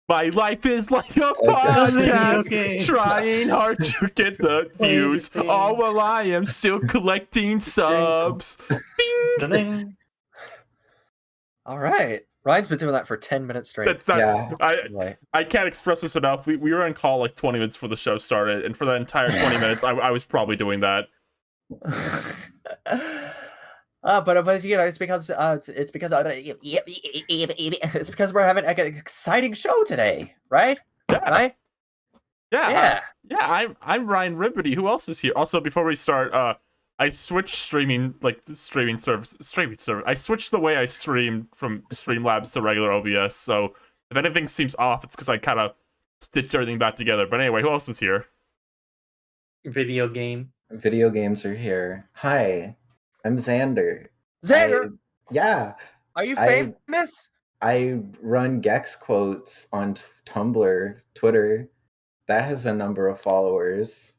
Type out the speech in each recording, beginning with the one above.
My life is like a Okay. podcast, trying hard to get the views. All while I am still collecting subs. Bing! Ding. All right. Ryan's been doing that for 10 minutes straight. That's not. Yeah. Right. I can't express this enough. We were on call like 20 minutes before the show started, and for that entire 20 minutes, I was probably doing that. But you know, it's because we're having like, an exciting show today, right? Yeah. Right? Yeah. Yeah. I'm Ryan Ribbity. Who else is here? Also, before we start, I switched streaming service. I switched the way I stream from Streamlabs to regular OBS. So if anything seems off, it's because I kind of stitched everything back together. But anyway, who else is here? Video game. Video games are here. Hi, I'm Xander. Xander, Yeah, are you I- famous? I run Gex quotes on Tumblr, Twitter. That has a number of followers.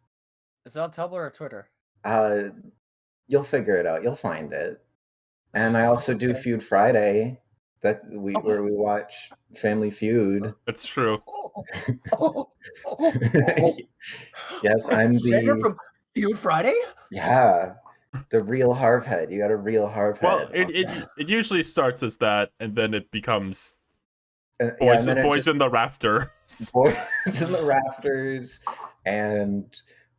Is it on Tumblr or Twitter? You'll figure it out. You'll find it. And I also do Okay. Feud Friday, where we watch Family Feud. It's true. Yes, I'm Xander the from Feud Friday? the real Harv head. You got a real Harv Well, head. it usually starts as that, and then it becomes Yeah, boys, and then it boys just- in the rafter. Boys in the Rafters and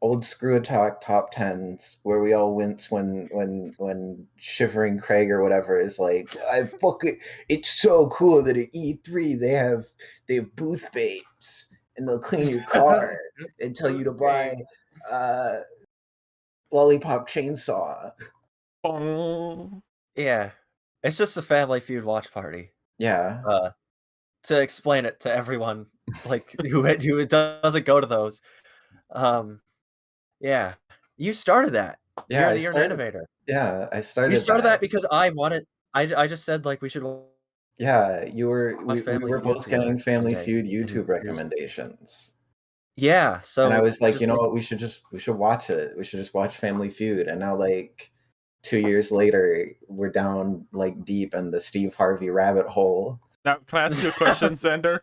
Old Screw Talk top tens where we all wince when Shivering Craig or whatever is like, it's so cool that at E3 they have booth babes and they'll clean your car and tell you to buy Lollipop Chainsaw. Oh. Yeah. It's just a Family Feud watch party. Yeah. To explain it to everyone like who doesn't go to those. Yeah. You started that. Yeah, You're an innovator. Yeah, I started. You started that because I wanted. I just said like we should. Yeah, we Watch were Family Feud both together getting Family one day. Feud YouTube Here's- recommendations. Yeah. So And I was like, just you know what, we should watch it. We should just watch Family Feud. And now like 2 years later, we're down like deep in the Steve Harvey rabbit hole. Now, can I ask you a question, Xander?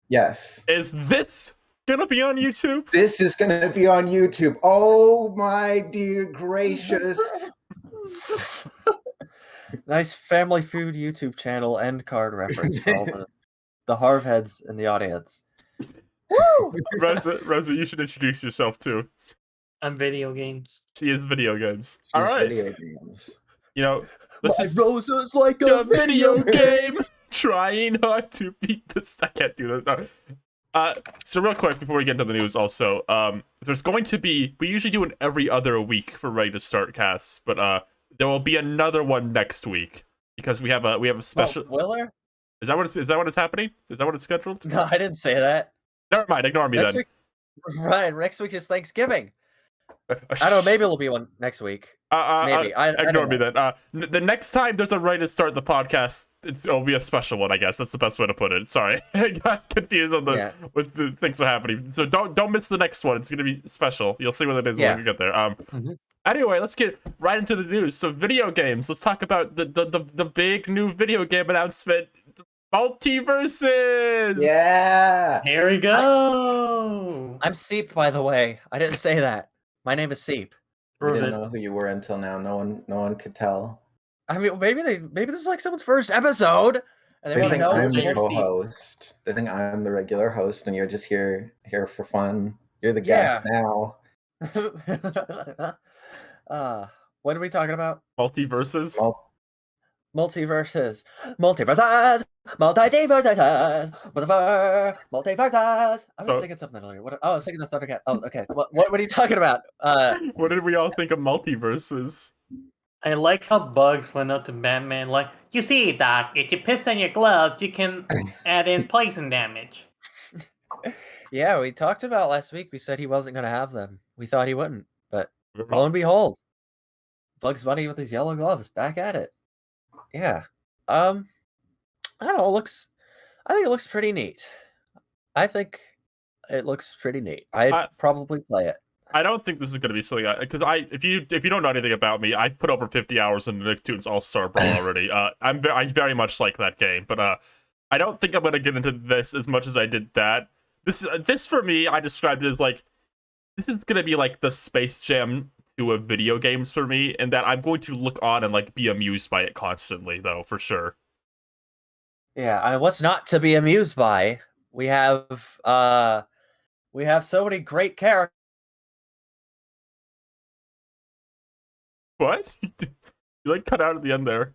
Yes. Is this gonna be on YouTube? This is gonna be on YouTube. Oh my dear gracious. Nice Family Feud YouTube channel end card reference for all the Harv heads in the audience. Woo! Rosa, you should introduce yourself too. And video games. She is video games. These All right. video games. You know, this is Rosa's like a video game. Trying hard to beat this. I can't do this. No. So real quick before we get into the news, also, there's going to be. We usually do it every other week for Ready to Start casts, but there will be another one next week because we have a special. Will there? Is that what it's happening? Is that what it's scheduled? No, I didn't say that. Never mind. Ignore me Next then. week, Ryan, next week is Thanksgiving. I don't know. Maybe it'll be one next week. Maybe. I Ignore don't me know. then. The next time there's a Ready to Start the podcast, it'll be a special one, I guess. That's the best way to put it. Sorry, I got confused on with the things that are happening. So don't miss the next one. It's gonna be special. You'll see what it is when we get there. Anyway, let's get right into the news. So video games. Let's talk about the big new video game announcement. Multiverses. Yeah. Here we go. I'm Seep, by the way. I didn't say that. My name is Seep. We Prove didn't it. know who you were until now. No one could tell. I mean, maybe this is like someone's first episode, and they They want to think know. I'm which the one's Seep. co-host. They think I'm the regular host, and you're just here for fun. You're the guest now. What are we talking about? Multiverses. Multiverses, multiverses. I was thinking something earlier. I was thinking the Thundercat. Oh, okay. What are you talking about? What did we all think of multiverses? I like how Bugs went up to Batman like, you see, Doc, if you piss on your gloves, you can add in poison damage. Yeah, we talked about last week. We said he wasn't going to have them. We thought he wouldn't, but lo and behold, Bugs Bunny with his yellow gloves back at it. Yeah. I don't know. I think it looks pretty neat. I'd probably play it. I don't think this is going to be silly because if you don't know anything about me, I've put over 50 hours into Nicktoons All-Star Brawl already. I very much like that game, but I don't think I'm gonna get into this as much as I did that. This for me, I described it as like, this is gonna be like the Space Jam to a video games for me, and that I'm going to look on and like be amused by it constantly, though, for sure. Yeah, I mean, what's not to be amused by? We have so many great characters. What? You like cut out at the end there.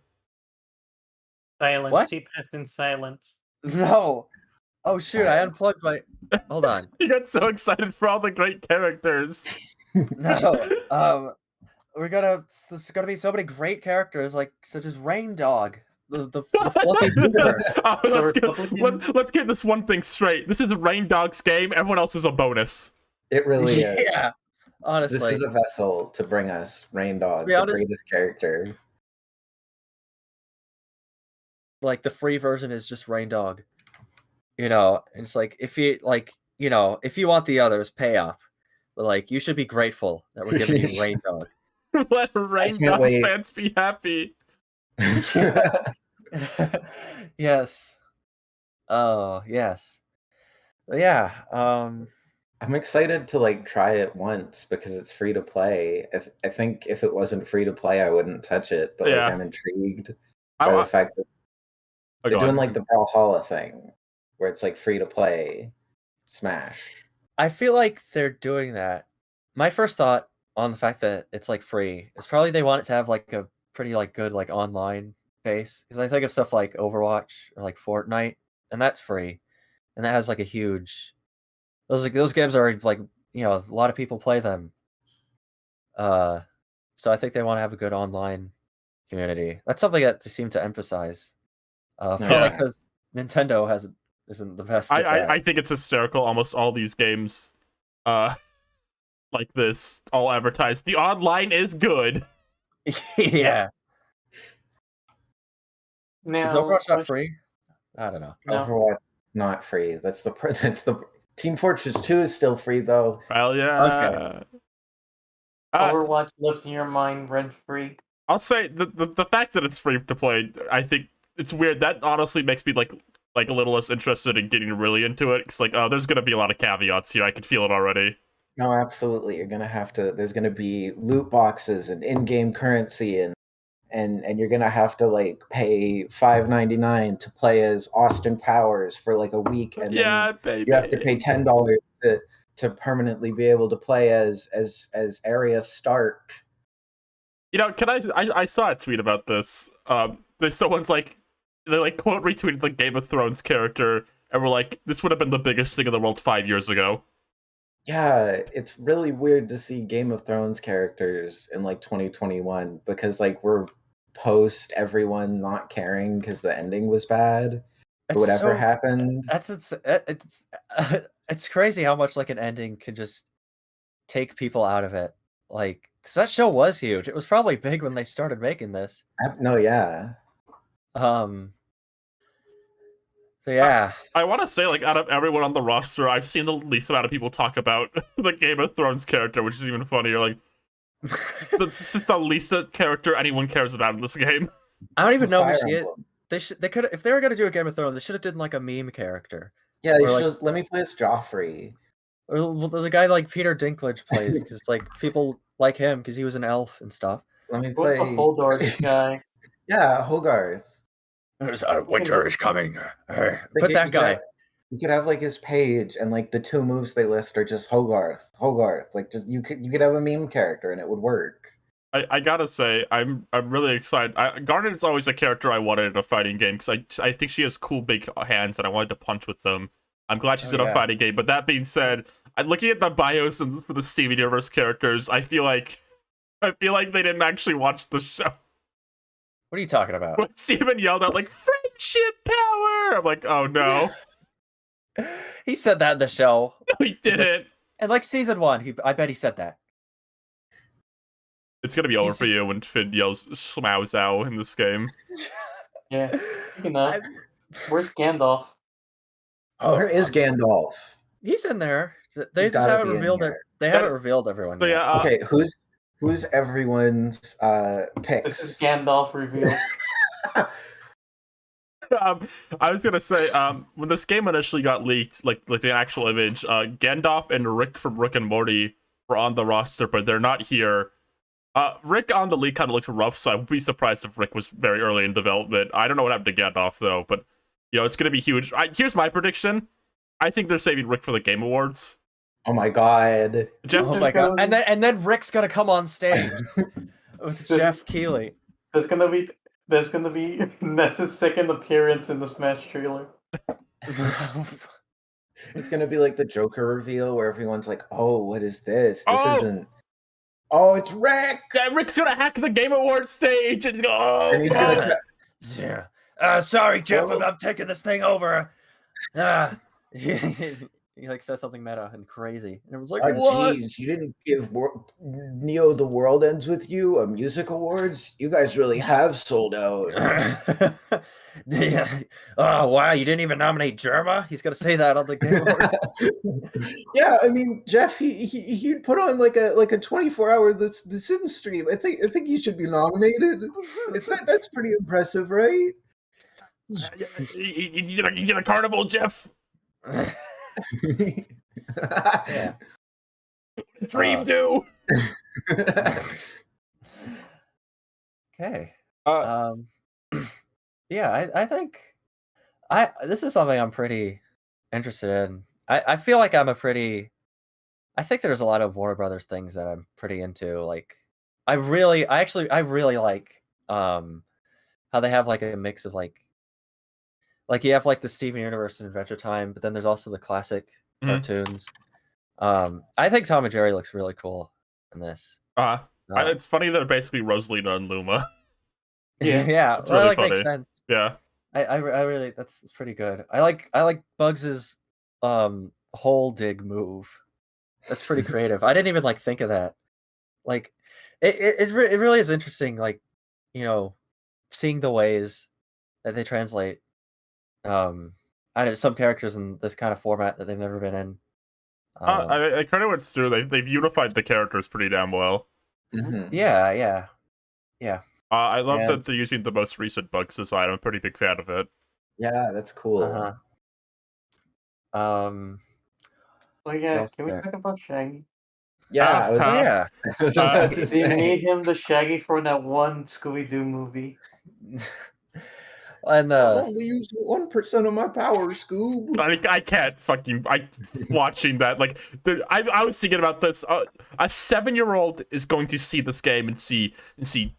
Silence. What? Sheep has been silent. No. Oh shoot! I unplugged my. Hold on. You got so excited for all the great characters. No. There's gonna be so many great characters, like such as Reindog, the fluffy boomer. Let's get this one thing straight. This is Reindog's game. Everyone else is a bonus. It really is. Yeah. Honestly, This is a vessel to bring us Reindog, the greatest character. like the free version is just Reindog. You know, and it's like if you if you want the others, pay up. But like you should be grateful that we're giving you Reindog. Let Reindog fans be happy. Yes. Oh, yes. But yeah, I'm excited to like try it once because it's free to play. I think if it wasn't free to play, I wouldn't touch it. But like I'm intrigued by the fact that they're doing like the Brawlhalla thing, where it's like free to play Smash. I feel like they're doing that. My first thought on the fact that it's like free is probably they want it to have like a pretty like good like online base, because I think of stuff like Overwatch or like Fortnite, and that's free, and that has like a huge. Those games are like, you know, a lot of people play them. So I think they want to have a good online community. That's something that they seem to emphasize. Probably because Nintendo isn't the best. I think it's hysterical. Almost all these games, like this, all advertised. The online is good. Yeah. Now, is Overwatch not free? I don't know. No. Overwatch not free. That's the Team Fortress 2 is still free though. Well, yeah. Okay. Overwatch lives in your mind rent free. I'll say the fact that it's free to play, I think it's weird. That honestly makes me like a little less interested in getting really into it. Cause like, oh, there's gonna be a lot of caveats here. I can feel it already. No, absolutely. You're gonna have to. There's gonna be loot boxes and in-game currency, and you're gonna have to like pay $5.99 to play as Austin Powers for like a week, and then baby. You have to pay $10 to permanently be able to play as Arya Stark. You know, I saw a tweet about this. Someone's like, they like quote retweeted the Game of Thrones character, and were like, this would have been the biggest thing in the world 5 years ago. Yeah, it's really weird to see Game of Thrones characters in like 2021 because like we're post everyone not caring because the ending was bad. Or whatever happened. It's crazy how much like an ending can just take people out of it. Like, 'cause that show was huge. It was probably big when they started making this. No, yeah. So yeah. I want to say, like, out of everyone on the roster, I've seen the least amount of people talk about the Game of Thrones character, which is even funnier. Like, it's just the least character anyone cares about in this game. I don't even know who she is. They could, if they were gonna do a Game of Thrones, they should have done like a meme character. Yeah, they should let me play as Joffrey. Or the guy like Peter Dinklage plays, because like people like him because he was an elf and stuff. Let me play. What's the Hogarth guy? Yeah, Hogarth. Winter is coming. Put that guy. You could have like his page, and like the 2 moves they list are just Hogarth. Like just you could have a meme character, and it would work. I gotta say, I'm really excited. Garnet's always a character I wanted in a fighting game because I think she has cool big hands, and I wanted to punch with them. I'm glad she's in a fighting game. But that being said, I'm looking at the bios for the Steven Universe characters. I feel like they didn't actually watch the show. What are you talking about? When Steven yelled out like friendship power, I'm like, oh no. He said that in the show. No, he didn't. And like season 1, I bet he said that. It's gonna be over for you when Finn yells "Schmauzau" in this game. Yeah. Where's Gandalf? Where is Gandalf? He's in there. They just haven't revealed it. They haven't revealed everyone yet. Yeah, okay, who's everyone's pick? This is Gandalf revealed. I was gonna say, when this game initially got leaked, like the actual image, Gandalf and Rick from Rick and Morty were on the roster, but they're not here. Rick on the leak kind of looks rough, so I would be surprised if Rick was very early in development. I don't know what happened to Gandalf though, but it's gonna be huge. Here's my prediction: I think they're saving Rick for the Game Awards. Oh my god! Jeff, Oh my god! And then Rick's gonna come on stage with Jeff Keeley. There's gonna be Ness's second appearance in the Smash trailer. It's gonna be like the Joker reveal where everyone's like, "Oh, what is this? This Oh! isn't." Oh, it's Rick! Yeah, Rick's gonna hack the Game Awards stage and go. And he's gonna. Yeah. Sorry, Jeff. I'm taking this thing over. He like says something meta and crazy, and it was like, what? Geez, you didn't give Neo the World Ends With You a music awards? You guys really have sold out. Yeah. Oh wow, you didn't even nominate Jerma? He's gonna say that on the Game Awards. Yeah, I mean, Jeff, he'd put on like a 24-hour the Sims stream. I think he should be nominated. That's pretty impressive, right? You get a carnival, Jeff. Yeah. Dream do. Okay. Yeah, I think this is something I'm pretty interested in. I feel like I think there's a lot of Warner Brothers things that I'm pretty into. Like I really like how they have like a mix of like you have like the Steven Universe and Adventure Time, but then there's also the classic cartoons. I think Tom and Jerry looks really cool in this. It's funny that they're basically Rosalina and Luma. Yeah, it's really funny. Makes sense. Yeah, I really that's pretty good. I like Bugs's hole dig move. That's pretty creative. I didn't even like think of that. Like it really is interesting. Like seeing the ways that they translate. I know some characters in this kind of format that they've never been in. I kind of went through. They've unified the characters pretty damn well. Mm-hmm. Yeah. I love that they're using the most recent Bugs design. I'm a pretty big fan of it. Yeah, that's cool. Oh yeah, can we talk about Shaggy? Yeah, They made him the Shaggy for that one Scooby-Doo movie. And I only use 1% of my power, Scoob. I can't fucking. Watching that. Like, I was thinking about this. A 7-year-old is going to see this game and see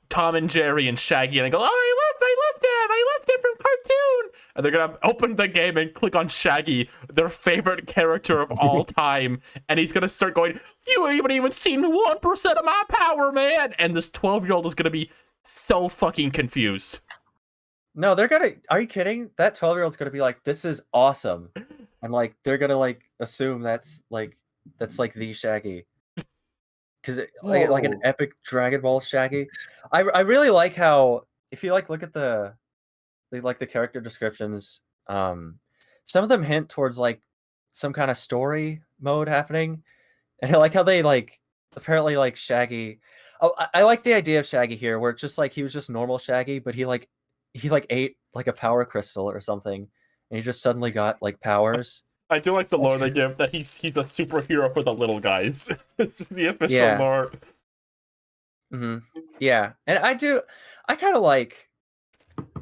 Tom and Jerry and Shaggy, and I go, oh, I love them from cartoon. And they're gonna open the game and click on Shaggy, their favorite character of all time, and he's gonna start going, you haven't even seen 1% of my power, man. And this 12-year-old is gonna be so fucking confused. No, they're gonna. Are you kidding? That 12-year-old's gonna be like, "This is awesome," and like they're gonna like assume that's like the Shaggy, because like an epic Dragon Ball Shaggy. I really like how if you like look at the character descriptions, some of them hint towards like some kind of story mode happening, and I like how they like apparently like Shaggy. Oh, I like the idea of Shaggy here, where it's just like he was just normal Shaggy, but he ate like a power crystal or something, and he just suddenly got like powers. I do like the lore they give that he's a superhero for the little guys. It's the official lore. Mm-hmm. Yeah, and I kind of like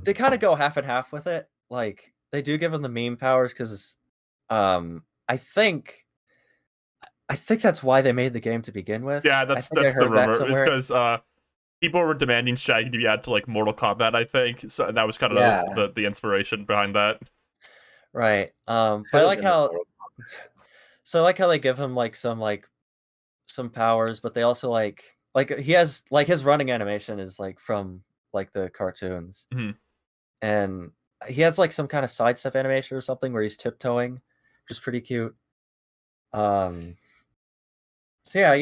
they kind of go half and half with it. Like they do give him the meme powers because I think that's why they made the game to begin with. Yeah, that's the rumor. It's because people were demanding Shaggy to be added to like Mortal Kombat, I think. So that was kind of the inspiration behind that. Right. But I like how they give him like some powers, but they also like he has like his running animation is like from like the cartoons. Mm-hmm. And he has like some kind of sidestep animation or something where he's tiptoeing, which is pretty cute. So yeah,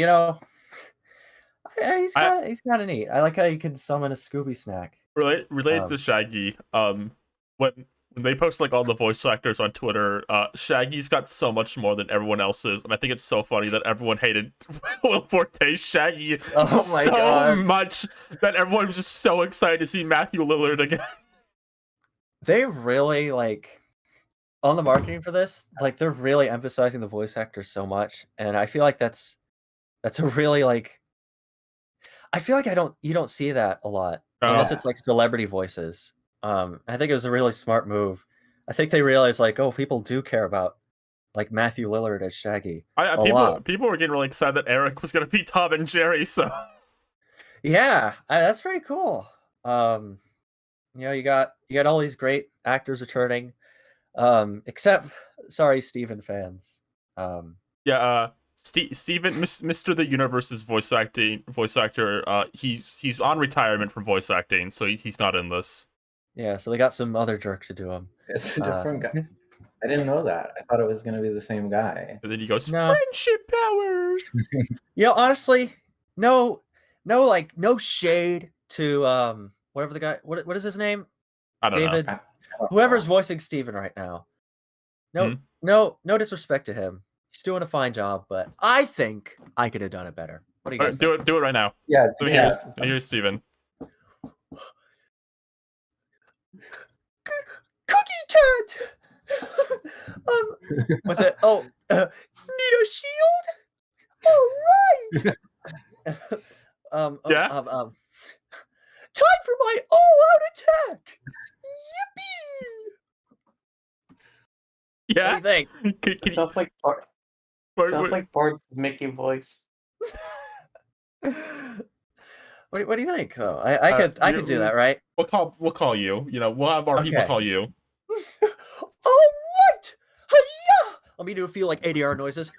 he's kind of neat. I like how you can summon a Scooby snack. Related to Shaggy, when they post like all the voice actors on Twitter, Shaggy's got so much more than everyone else's, and I think it's so funny that everyone hated Will Forte's Shaggy so much that everyone was just so excited to see Matthew Lillard again. they really like on the marketing for this, like they're really emphasizing the voice actors so much, and I feel like that's a really like I feel like you don't see that a lot unless it's like celebrity voices. I think it was a really smart move. I think they realized like, oh, people do care about like Matthew Lillard as Shaggy people were getting really excited that Eric was gonna be Tom and Jerry. So yeah, that's pretty cool. You got all these great actors returning, except sorry, Steven fans. Steven, Mr. The Universe's voice actor, he's on retirement from voice acting, so he's not in this. Yeah, so they got some other jerk to do him. It's a different guy. I didn't know that. I thought it was going to be the same guy. And then he goes, friendship power. Honestly, no shade to whatever the guy. What is his name? I don't know. Whoever's voicing Steven right now. No disrespect to him. He's doing a fine job, but I think I could have done it better. What do you guys think? Do it right now. Yeah. Here's Steven. Cookie cat. What's it? Oh, need a shield? All right. Yeah. Time for my all-out attack. Yippee! Yeah. What do you think? Sounds like Bart. Sounds like Bart's Mickey voice. What do you think though? I could do that, right? We'll call you. We'll have our people call you. All right. Hi-ya! Let me do a few like ADR noises.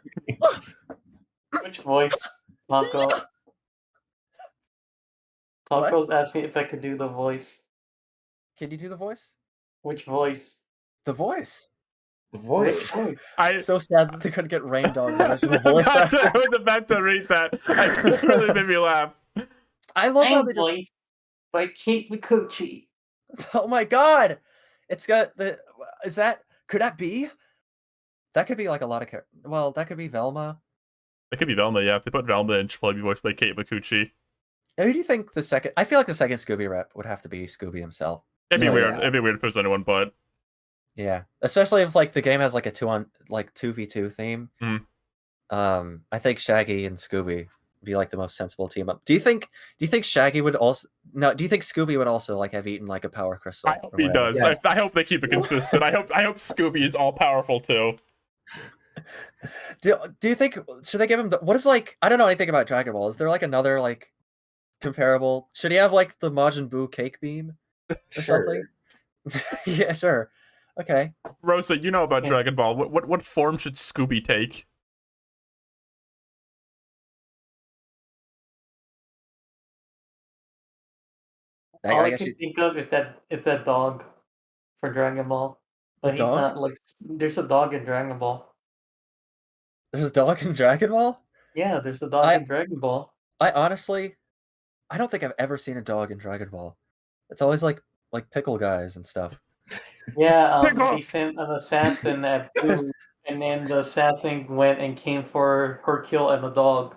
Which voice? Taco. Taco's asking if I could do the voice. Can you do the voice? Which voice? The voice. The voice. So sad that they couldn't get Reindog the original I voice actor. was about to read that. It really made me laugh. I love how they voice by Pikachu. Oh my god! It's got the. Could that be? That could be like a lot of characters. Well, that could be Velma. It could be Velma, yeah. If they put Velma in, she'll probably be voiced by Kate Micucci. Who do you think the second? I feel like the second Scooby rep would have to be Scooby himself. It'd be weird. Yeah. It'd be weird if it was anyone but. Yeah, especially if like the game has like a 2v2 theme. I think Shaggy and Scooby would be like the most sensible team up. Do you think Shaggy would also? No. Do you think Scooby would also like have eaten like a power crystal? I hope he does. Yeah. I hope they keep it consistent. I hope Scooby is all powerful too. Do you think should they give him what is like? I don't know anything about Dragon Ball. Is there like another like comparable? Should he have like the Majin Buu cake beam or something? Yeah, sure. Okay. Rosa, you know about Dragon Ball. What form should Scooby take? All I can think of is that dog for Dragon Ball. But he's not like there's a dog in Dragon Ball. There's a dog in Dragon Ball? Yeah, there's a dog in Dragon Ball. I honestly don't think I've ever seen a dog in Dragon Ball. It's always like pickle guys and stuff. Yeah, he sent an assassin at Boo, and then the assassin went and came for Hercule and the dog.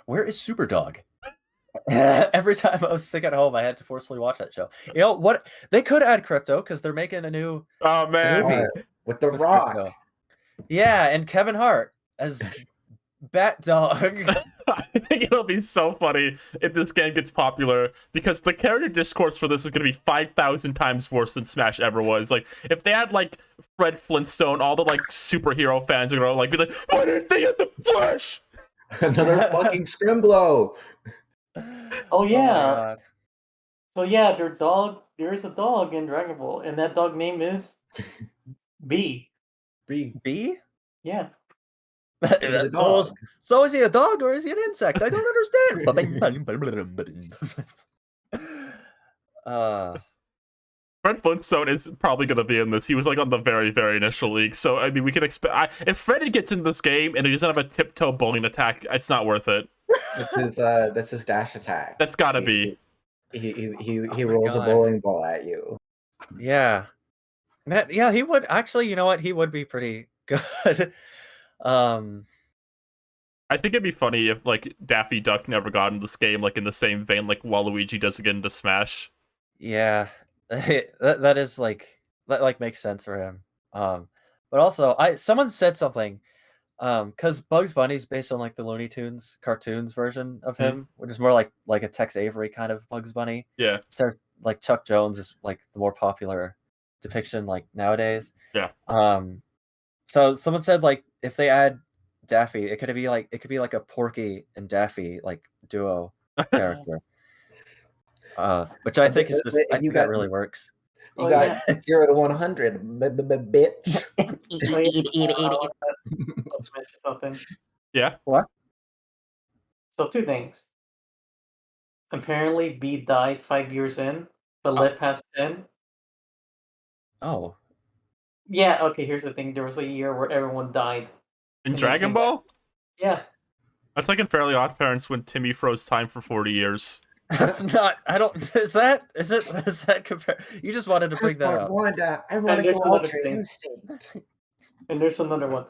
Where is Super Dog? Every time I was sick at home, I had to forcefully watch that show. You know what? They could add Crypto because they're making a new movie with The Rock. Crypto. Yeah, and Kevin Hart as Bat Dog. I think it'll be so funny if this game gets popular because the character discourse for this is going to be 5,000 times worse than Smash ever was. Like, if they had like Fred Flintstone, all the like superhero fans are going to like be like, "Why didn't they get the Flash?" Another fucking Scrimblow. Oh yeah. So yeah, there is a dog in Dragon Ball, and that dog name is B. B? Yeah. So is he a dog or is he an insect? I don't understand. Fred Flintstone is probably going to be in this. He was like on the very, very initial league. So, I mean, we can expect... if Freddy gets into this game and he doesn't have a tiptoe bowling attack, it's not worth it. That's his dash attack. That's got to be. He rolls a bowling ball at you. Yeah. Yeah, he would... Actually, you know what? He would be pretty good. I think it'd be funny if, like, Daffy Duck never got into this game, like, in the same vein like Waluigi does get into Smash. Yeah. that is like that makes sense for him. But also someone said something. Because Bugs Bunny's based on like the Looney Tunes cartoons version of him, which is more like a Tex Avery kind of Bugs Bunny. Yeah. So like Chuck Jones is like the more popular depiction like nowadays. Yeah. So someone said like if they add Daffy, it could be like a Porky and Daffy like duo character. Which I think is just I think that really works. You got 0 to 100, bitch. Let's mention something. Yeah. What? So 2 things. Apparently, B died 5 years in, but lived past 10. Oh. Yeah. Okay. Here's the thing. There was a year where everyone died. In Dragon Ball? Yeah. That's like in Fairly Odd Parents when Timmy froze time for 40 years. That's not. I don't. Is that compare? You just wanted to bring that up. I want to go Ultra Instinct. And there's another one.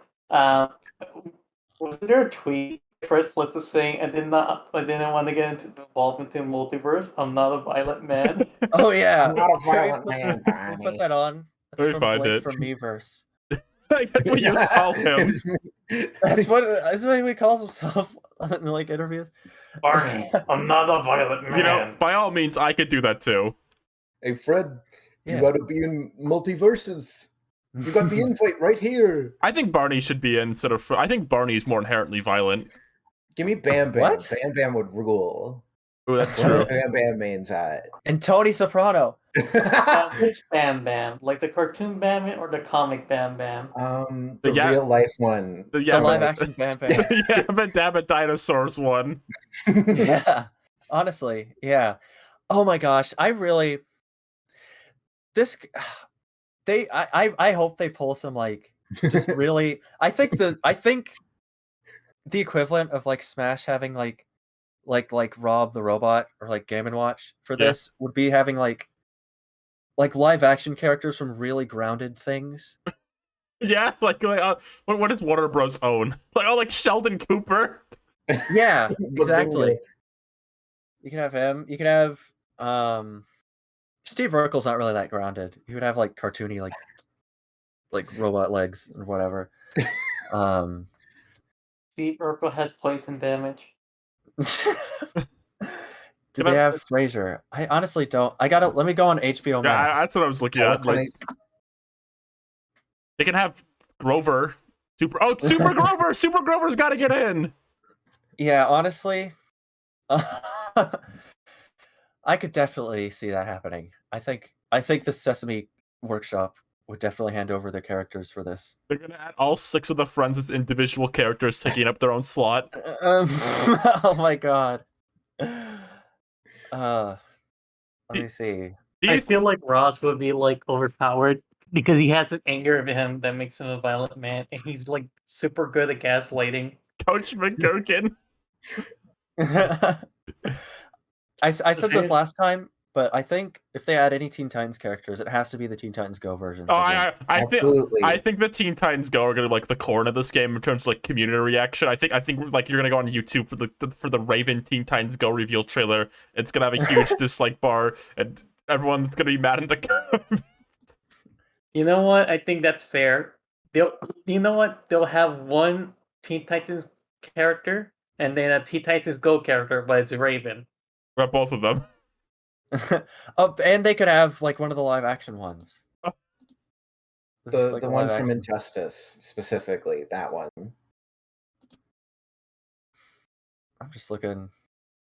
Was there a tweet first Flitz is saying I didn't want to get involved into Multiverse. I'm not a violent man. Oh yeah. I'm not a violent man. We'll put that on. Let me find it. From Miiverse. That's what you call him. That's what he calls himself in like interviews. Barney, I'm not a violent man. You know, by all means, I could do that too. Hey Fred, you gotta be in Multiverses. You got the invite right here. I think Barney should be in instead of. I think Barney's more inherently violent. Give me Bam Bam. What? Bam Bam would rule. Oh, that's true. Bam Bam main's at. And Tony Soprano. Which Bam Bam? Like the cartoon Bam Bam or the comic Bam Bam? The real life one. The live action Bam Bam. Yeah, but Dabba Dinosaurs one. Yeah. Honestly, yeah. Oh my gosh, I hope they pull some like just really. I think the equivalent of like Smash having like Rob the Robot or like Game & Watch for this would be having like live action characters from really grounded things. Yeah, like what does Warner Bros own? Like Sheldon Cooper. Yeah, exactly. You can have him. You can have Steve Urkel's not really that grounded. You would have like cartoony like robot legs or whatever. Steve Urkel has poison damage. Do they have Frasier? I honestly don't. Let me go on HBO Max. Yeah, that's what I was looking at. Like, they can have Grover. Super Grover! Super Grover's got to get in! Yeah, honestly, I could definitely see that happening. I think the Sesame Workshop would definitely hand over their characters for this. They're gonna add all 6 of the friends as individual characters, taking up their own slot. Oh my god. Let me see. I feel like Ross would be like overpowered because he has an anger of him that makes him a violent man, and he's like super good at gaslighting. Coach McGurkin. I said this last time, but I think if they add any Teen Titans characters, it has to be the Teen Titans Go version. Oh, I think the Teen Titans Go are gonna be like the core of this game in terms of like community reaction. I think like you're gonna go on YouTube for the Raven Teen Titans Go reveal trailer. It's gonna have a huge dislike bar, and everyone's gonna be mad in the comments. You know what? I think that's fair. They'll have one Teen Titans character and then a Teen Titans Go character, but it's Raven. About both of them. Oh, and they could have like one of the live action ones. The one from Injustice, specifically, that one. I'm just looking.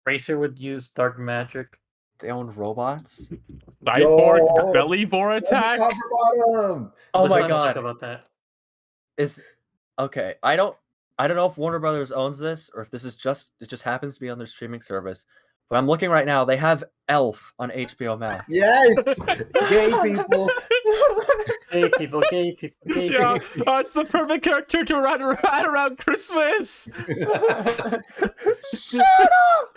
Racer would use dark magic. They own robots. Cyborg Bellivore attack. Oh my god! About that okay. I don't know if Warner Brothers owns this or if this is it just happens to be on their streaming service. But I'm looking right now. They have Elf on HBO Max. Yes, gay people. Gay people. Yeah, it's the perfect character to ride around Christmas. Shut up!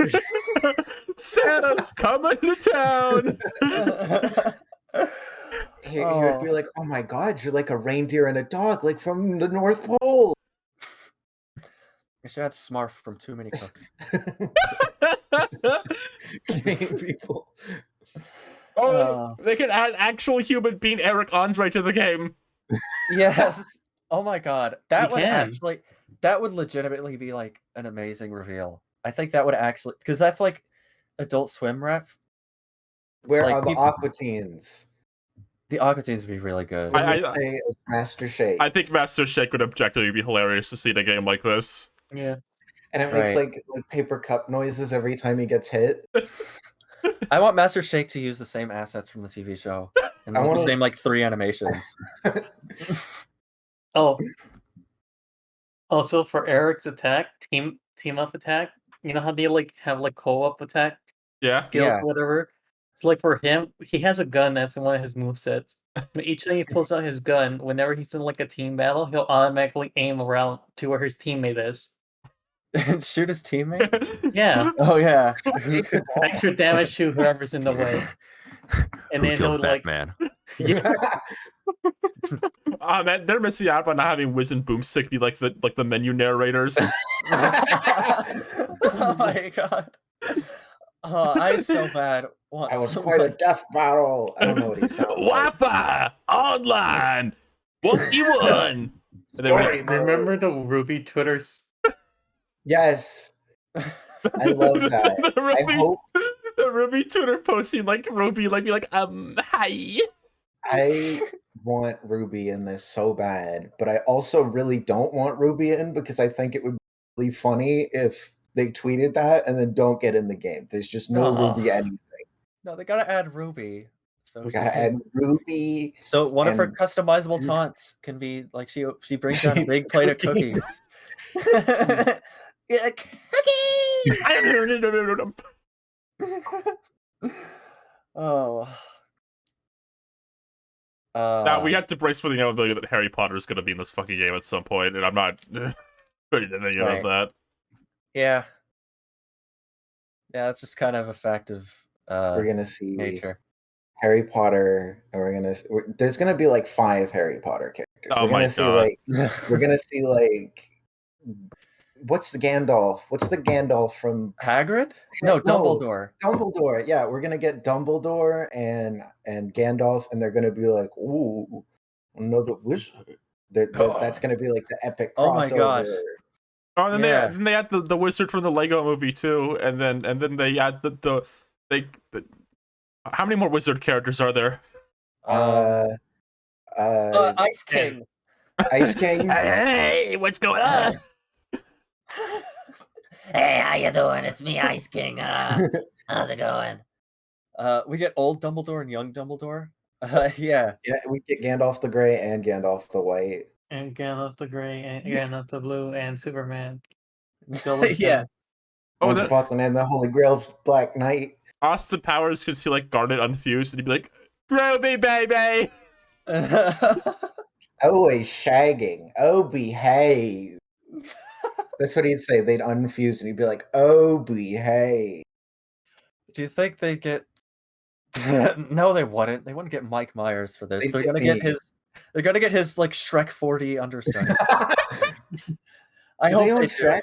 Santa's coming to town. You'd be like, oh my god, you're like a reindeer and a dog, like from the North Pole. I should add Smurf from Too Many Cooks. Gay people. Oh, they could add actual human being Eric Andre to the game. Yes. Oh my god. That We would can. actually that would legitimately be like an amazing reveal. I think that would actually because that's like Adult Swim rep. Where Like, are the people- Aqua Teens? The Aqua Teens would be really good. Would I- you play as Master Shake? I think Master Shake would objectively be hilarious to see in a game like this. Yeah. And it makes Right. like paper cup noises every time he gets hit. I want Master Shake to use the same assets from the TV show and I the wanna- same like 3 animations. Oh. Also for Eric's attack, team up attack. You know how they like have like co-op attack Yeah. skills Yeah. or whatever? It's like for him, he has a gun that's one of his movesets. But each time he pulls out his gun, whenever he's in like a team battle, he'll automatically aim around to where his teammate is. And shoot his teammate? Yeah. Oh yeah. Extra damage to whoever's in the way. And then he'll like Batman? yeah, Man, they're missing out by not having Wiz and Boomstick be like the menu narrators. Oh my god. Oh, I so bad. Want I was so quite a much- death battle. I don't know what he sounds like. Wi-Fi online 1v1. And then Sorry, remember the Ruby Twitters? Yes, I love that. the I Ruby, hope the Ruby Twitter posting like Ruby like be like hi. I want Ruby in this so bad, but I also really don't want Ruby in because I think it would be really funny if they tweeted that and then don't get in the game. There's just no Oh. Ruby anything. No, they gotta add Ruby. So We she gotta can- add Ruby. So one of her and- customizable taunts can be like she brings down a She's big plate of cookies. cookies. Yeah, cookies! Oh. Now we have to brace for the inevitability that Harry Potter is going to be in this fucking game at some point, and I'm not ready to think Right. about that. Yeah. Yeah, it's just kind of a fact of We're gonna see nature. Harry Potter, and there's gonna be like 5 Harry Potter characters. Oh we're my gonna see God. we're gonna see like what's the Gandalf? What's the Gandalf from Hagrid? No, No. Dumbledore. Dumbledore? Yeah, we're gonna get Dumbledore and Gandalf, and they're gonna be like, ooh, another wizard. That's gonna be like the epic crossover. Oh my gosh. Oh, and then Yeah. they add the wizard from the Lego movie too, and then they add the how many more wizard characters are there? Ice King. Ice King. Hey, what's going on? Hey, how you doing? It's me, Ice King. How's it going? We get old Dumbledore and young Dumbledore. Yeah. Yeah, we get Gandalf the Grey and Gandalf the White. And Gandalf the Grey, and Gandalf the Blue, and Superman. Yeah. Oh, One's that Bothan and the Holy Grail's Black Knight. Austin Powers could see like Garnet unfused, and he'd be like, "Groovy, baby." Always shagging. Oh, behave. That's what he'd say. They'd unfuse and he'd be like, oh, behave. Do you think they get? No, they wouldn't. They wouldn't get Mike Myers for this. They'd They're get gonna get me. his. They're gonna get his like Shrek 4D understudy. I Do hope they own they Shrek?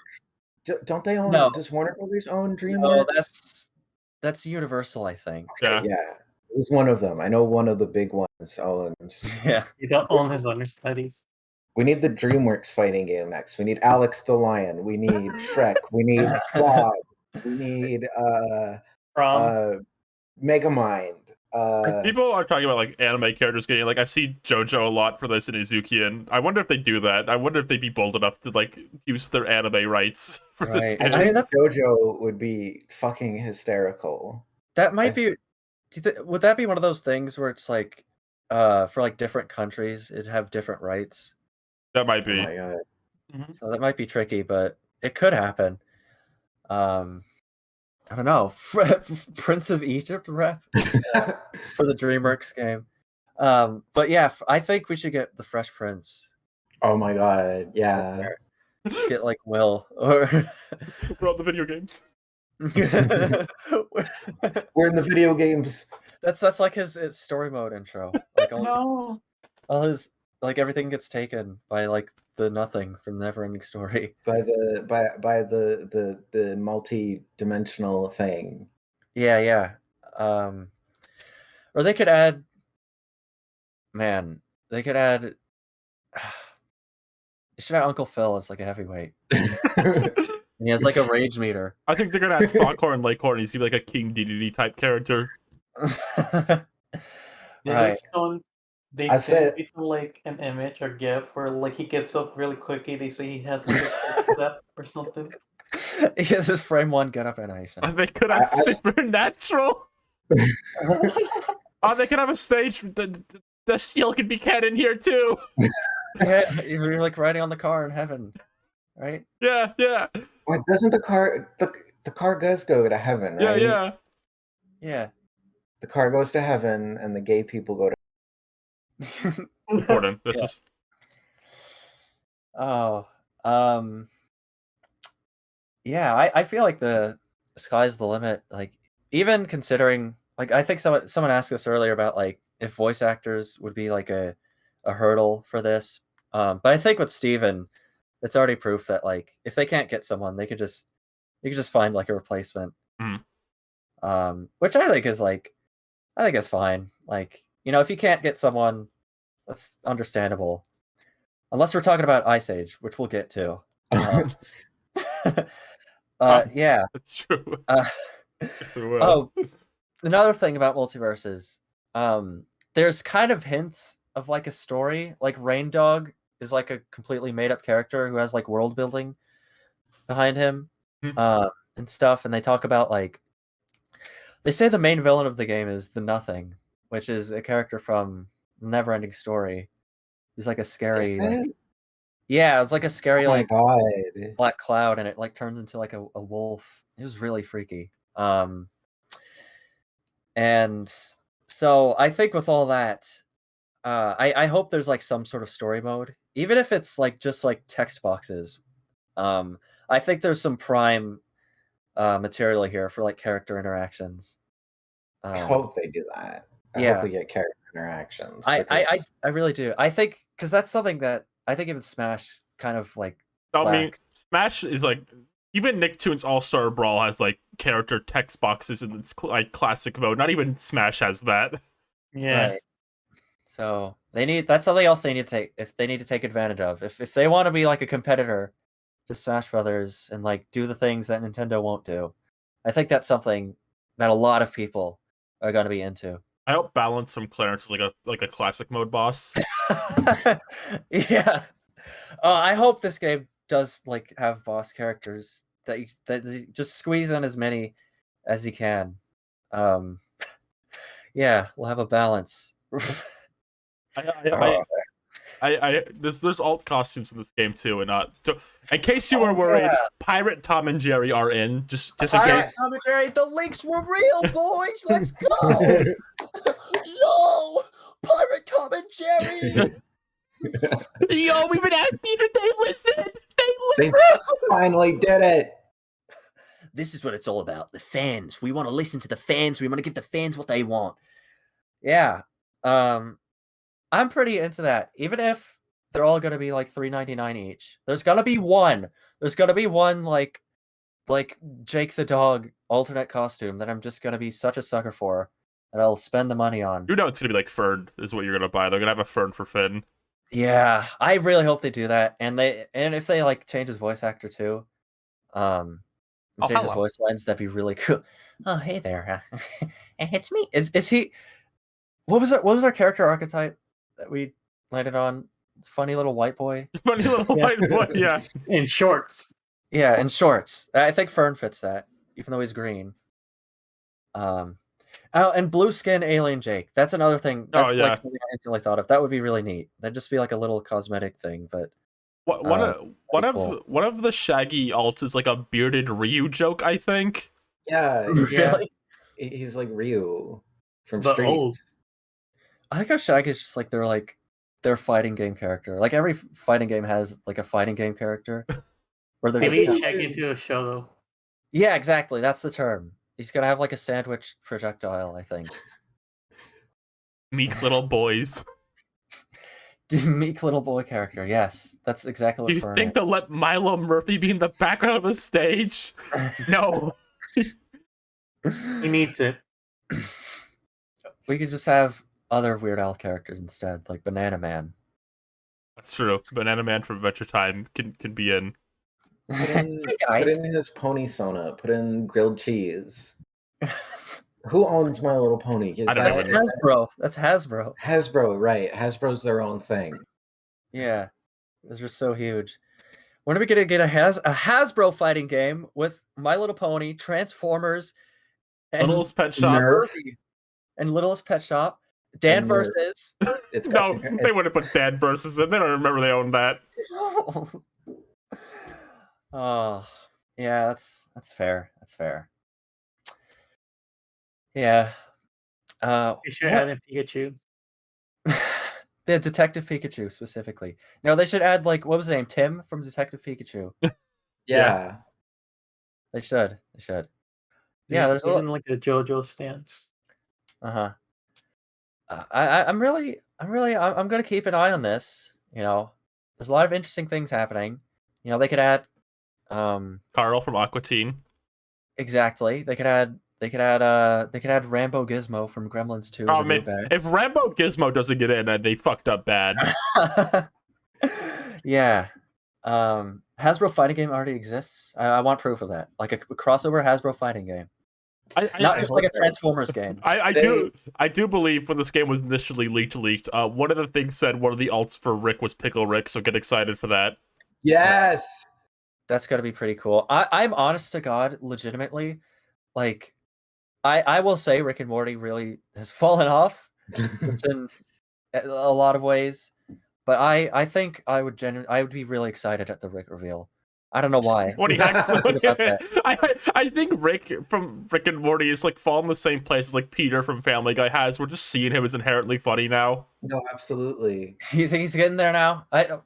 Don't they own? No. Does Warner Brothers own DreamWorks? No, that's Universal, I think. Yeah. Yeah, it was one of them. I know one of the big ones owns. Yeah. You don't own his understudies. We need the DreamWorks fighting game next. We need Alex the Lion. We need Shrek. We need Frog. We need Megamind. People are talking about like anime characters getting like I see JoJo a lot for this in Izuki, and I wonder if they do that. I wonder if they'd be bold enough to like use their anime rights for this Right. game. I mean, that's- JoJo would be fucking hysterical. That might be. Would that be one of those things where it's like, for like different countries, it'd have different rights? That might Oh be. my god. So that might be tricky, but it could happen. I don't know. Prince of Egypt rep for the DreamWorks game. But yeah, I think we should get the Fresh Prince. Oh my god. Yeah. Just get like Will or For all the video games. We're in the video games. that's like his story mode intro. Like No. all his like everything gets taken by like the nothing from Neverending Story. By the multi-dimensional thing. Yeah. Or they could add. Man, they could add. You should have Uncle Phil as like a heavyweight. He has like a rage meter. I think they're gonna add Foghorn Leghorn. He's gonna be like a King Dedede type character. Right. They I send said- like an image or GIF where like he gets up really quickly. They say he has like a step or something. He has his frame 1 get up animation. They could add Supernatural. They could have a stage. The steel could be canon here too. Yeah, you're like riding on the car in heaven, right? Yeah. Wait, doesn't the car does go to heaven, right? Yeah. The car goes to heaven, and the gay people go to. Important. That's just. Oh, yeah. I feel like the sky's the limit. Like, even considering, like, I think someone asked us earlier about like if voice actors would be like a hurdle for this. But I think with Steven, it's already proof that like if they can't get someone, you could just find like a replacement. Which I think is fine. Like, you know, if you can't get someone, that's understandable. Unless we're talking about Ice Age, which we'll get to. Yeah. That's true. Another thing about Multiverse is there's kind of hints of like a story. Like Reindog is like a completely made up character who has like world building behind him and stuff. And they talk about like, they say the main villain of the game is the Nothing, which is a character from Neverending Story. He's like a scary, yeah, it's like a scary like black cloud, and it like turns into like a wolf. It was really freaky. And so I think with all that, I hope there's like some sort of story mode, even if it's like just like text boxes. I think there's some prime material here for like character interactions. I hope they do that. I hope we get character interactions. I really do. I think because that's something that I think even Smash kind of like. I mean, Smash is like, even Nicktoons All-Star Brawl has like character text boxes in its like classic mode. Not even Smash has that. Yeah. Right. So that's something else they need to take, if they need to take advantage of. If they want to be like a competitor to Smash Brothers and like do the things that Nintendo won't do, I think that's something that a lot of people are going to be into. I hope Balance from Clarence is like a classic mode boss. Yeah. I hope this game does like have boss characters that you just squeeze in as many as you can. Yeah, we'll have a balance. There's alt costumes in this game too, and in case you were worried, Pirate Tom and Jerry are in. Just in case. Tom and Jerry, the links were real, boys. Let's go. Yo, Pirate Tom and Jerry. Yo, we've been asking if they listen. They finally did it. This is what it's all about. The fans. We want to listen to the fans. We want to give the fans what they want. Yeah. I'm pretty into that. Even if they're all going to be like $3.99 each. There's going to be one. There's going to be one like Jake the Dog alternate costume that I'm just going to be such a sucker for that I'll spend the money on. You know it's going to be like Fern is what you're going to buy. They're going to have a Fern for Finn. Yeah, I really hope they do that. And if they like change his voice actor too, change his voice lines, that'd be really cool. Oh, hey there. It's me. Is he? What was our character archetype that we landed on? Funny little white boy. Funny little white boy. Yeah. In shorts. Yeah, in shorts. I think Fern fits that, even though he's green. Oh, and blue skin alien Jake. That's another thing. That's like something I instantly thought of. That would be really neat. That'd just be like a little cosmetic thing, but one of the Shaggy alts is like a bearded Ryu joke, I think. Yeah, really? He's like Ryu from But Streets. old. I like how Shaggy is just like their fighting game character. Like every fighting game has like a fighting game character. Where they're Maybe just Shaggy into a show though. Yeah, exactly. That's the term. He's gonna have like a sandwich projectile, I think. Meek little boys. Meek little boy character, yes. That's exactly what Do you think they'll let Milo Murphy be in the background of a stage? No. He needs it. We could just have other Weird Al characters instead, like Banana Man. That's true. Banana Man from Adventure Time can be in. Put in his pony Sona. Put in grilled cheese. Who owns My Little Pony? I don't know. Hasbro. That's Hasbro. Hasbro, right. Hasbro's their own thing. Yeah. Those are so huge. When are we going to get a Hasbro fighting game with My Little Pony, Transformers, and Littlest Pet Shop? And Littlest Pet Shop. Dan versus. No, they wouldn't put Dan versus in. They don't remember they owned that. Oh, yeah, that's fair. That's fair. Yeah. You should add in Pikachu. The Detective Pikachu specifically. No, they should add like what was his name? Tim from Detective Pikachu. Yeah. They should. Yeah, there's even like a JoJo stance. I'm gonna keep an eye on this. You know, there's a lot of interesting things happening. You know, they could add Carl from Aqua Teen. Exactly. They could add Rambo Gizmo from Gremlins 2. Oh man, if Rambo Gizmo doesn't get in, they fucked up bad. Yeah. Hasbro fighting game already exists. I want proof of that. Like a crossover Hasbro fighting game. Not just like a Transformers game. I do believe when this game was initially leaked, one of the things said one of the alts for Rick was Pickle Rick, so get excited for that. Yes. That's gotta be pretty cool. I'm honest to God, legitimately, like I will say Rick and Morty really has fallen off just in a lot of ways. But I think I would be really excited at the Rick reveal. I don't know why. When he hacks, I think Rick from Rick and Morty is like falling the same place as like Peter from Family Guy has. We're just seeing him as inherently funny now. No, absolutely. You think he's getting there now? I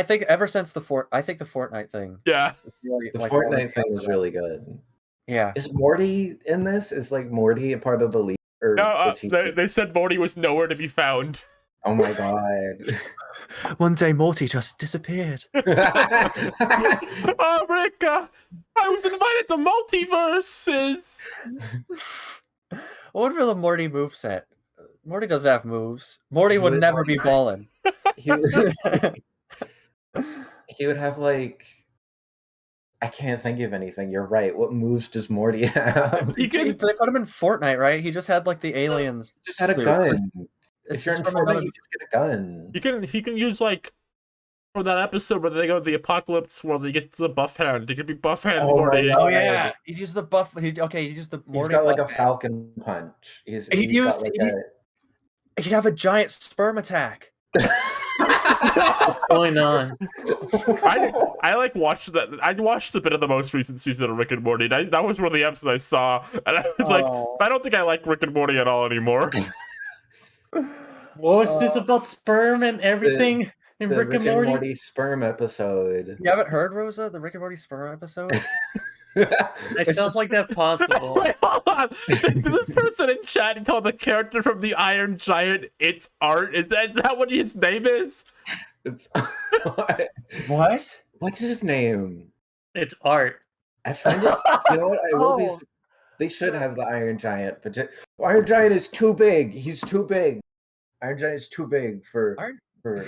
think ever since the Fortnite thing. Yeah. Really, the Fortnite thing was really good. Yeah. Is Morty in this? Is like Morty a part of the league? Or no, they said Morty was nowhere to be found. Oh my god. One day Morty just disappeared. Oh, Rick, I was invited to Multiverses. What would be the Morty moveset? Morty doesn't have moves. Morty would never be balling. He would have like... I can't think of anything. You're right. What moves does Morty have? They put him in Fortnite, right? He just had like the aliens. Just had a gun. If you're in Fortnite, you just get a gun. He can use like for that episode where they go to the apocalypse world, they get to the buff hand. It could be buff hand Morty. Oh yeah, he used the buff. He used the Morty. He's got like a falcon punch. He'd have a giant sperm attack. What's going on? I like watched that. I watched a bit of the most recent season of Rick and Morty. That was one of the episodes I saw, and I was like, I don't think I like Rick and Morty at all anymore. What was this about sperm and everything in Rick and Morty sperm episode? You haven't heard, Rosa, the Rick and Morty sperm episode? It sounds like that's possible. Wait, hold on. Did this person in chat call the character from the Iron Giant It's Art? Is that what his name is? It's what? What's his name? It's Art. I find it. You know what? I will be. They should have the Iron Giant, but Iron Giant is too big. He's too big. Iron Giant is too big for. They're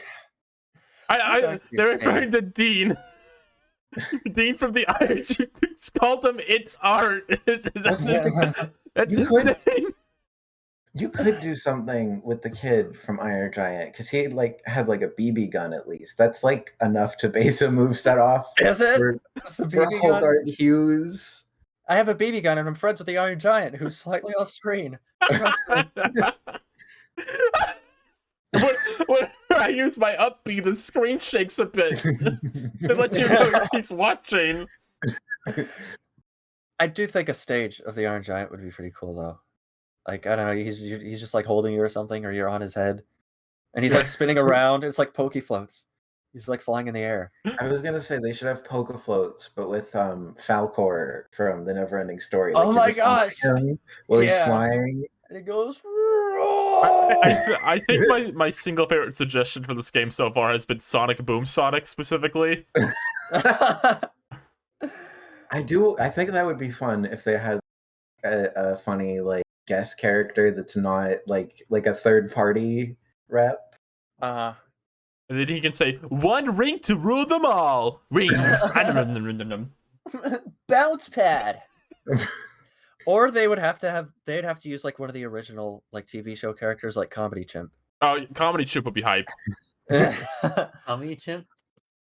referring to Dean. Dean from the Iron Giant called him It's Art. That's his name. You could do something with the kid from Iron Giant because he like had like a BB gun at least. That's like enough to base a moveset off. Is it? For Hogarth Hughes. I have a BB gun and I'm friends with the Iron Giant who's slightly off screen. When I use my up B, the screen shakes a bit to let you know he's watching. I do think a stage of the Iron Giant would be pretty cool, though. Like, I don't know, he's just like holding you or something, or you're on his head, and he's like spinning around. It's like pokey floats. He's like flying in the air. I was gonna say they should have poke floats, but with Falcor from the Neverending Story. Like, oh my gosh! While he's flying, and he goes. I think my single favorite suggestion for this game so far has been Sonic Boom Sonic specifically. I think that would be fun if they had a funny like guest character that's not like a third party rep. Uh, And then he can say, "One ring to rule them all. Rings." bounce pad. Or they'd have to use like one of the original like TV show characters, like Comedy Chimp. Oh, Comedy Chimp would be hype. Comedy Chimp?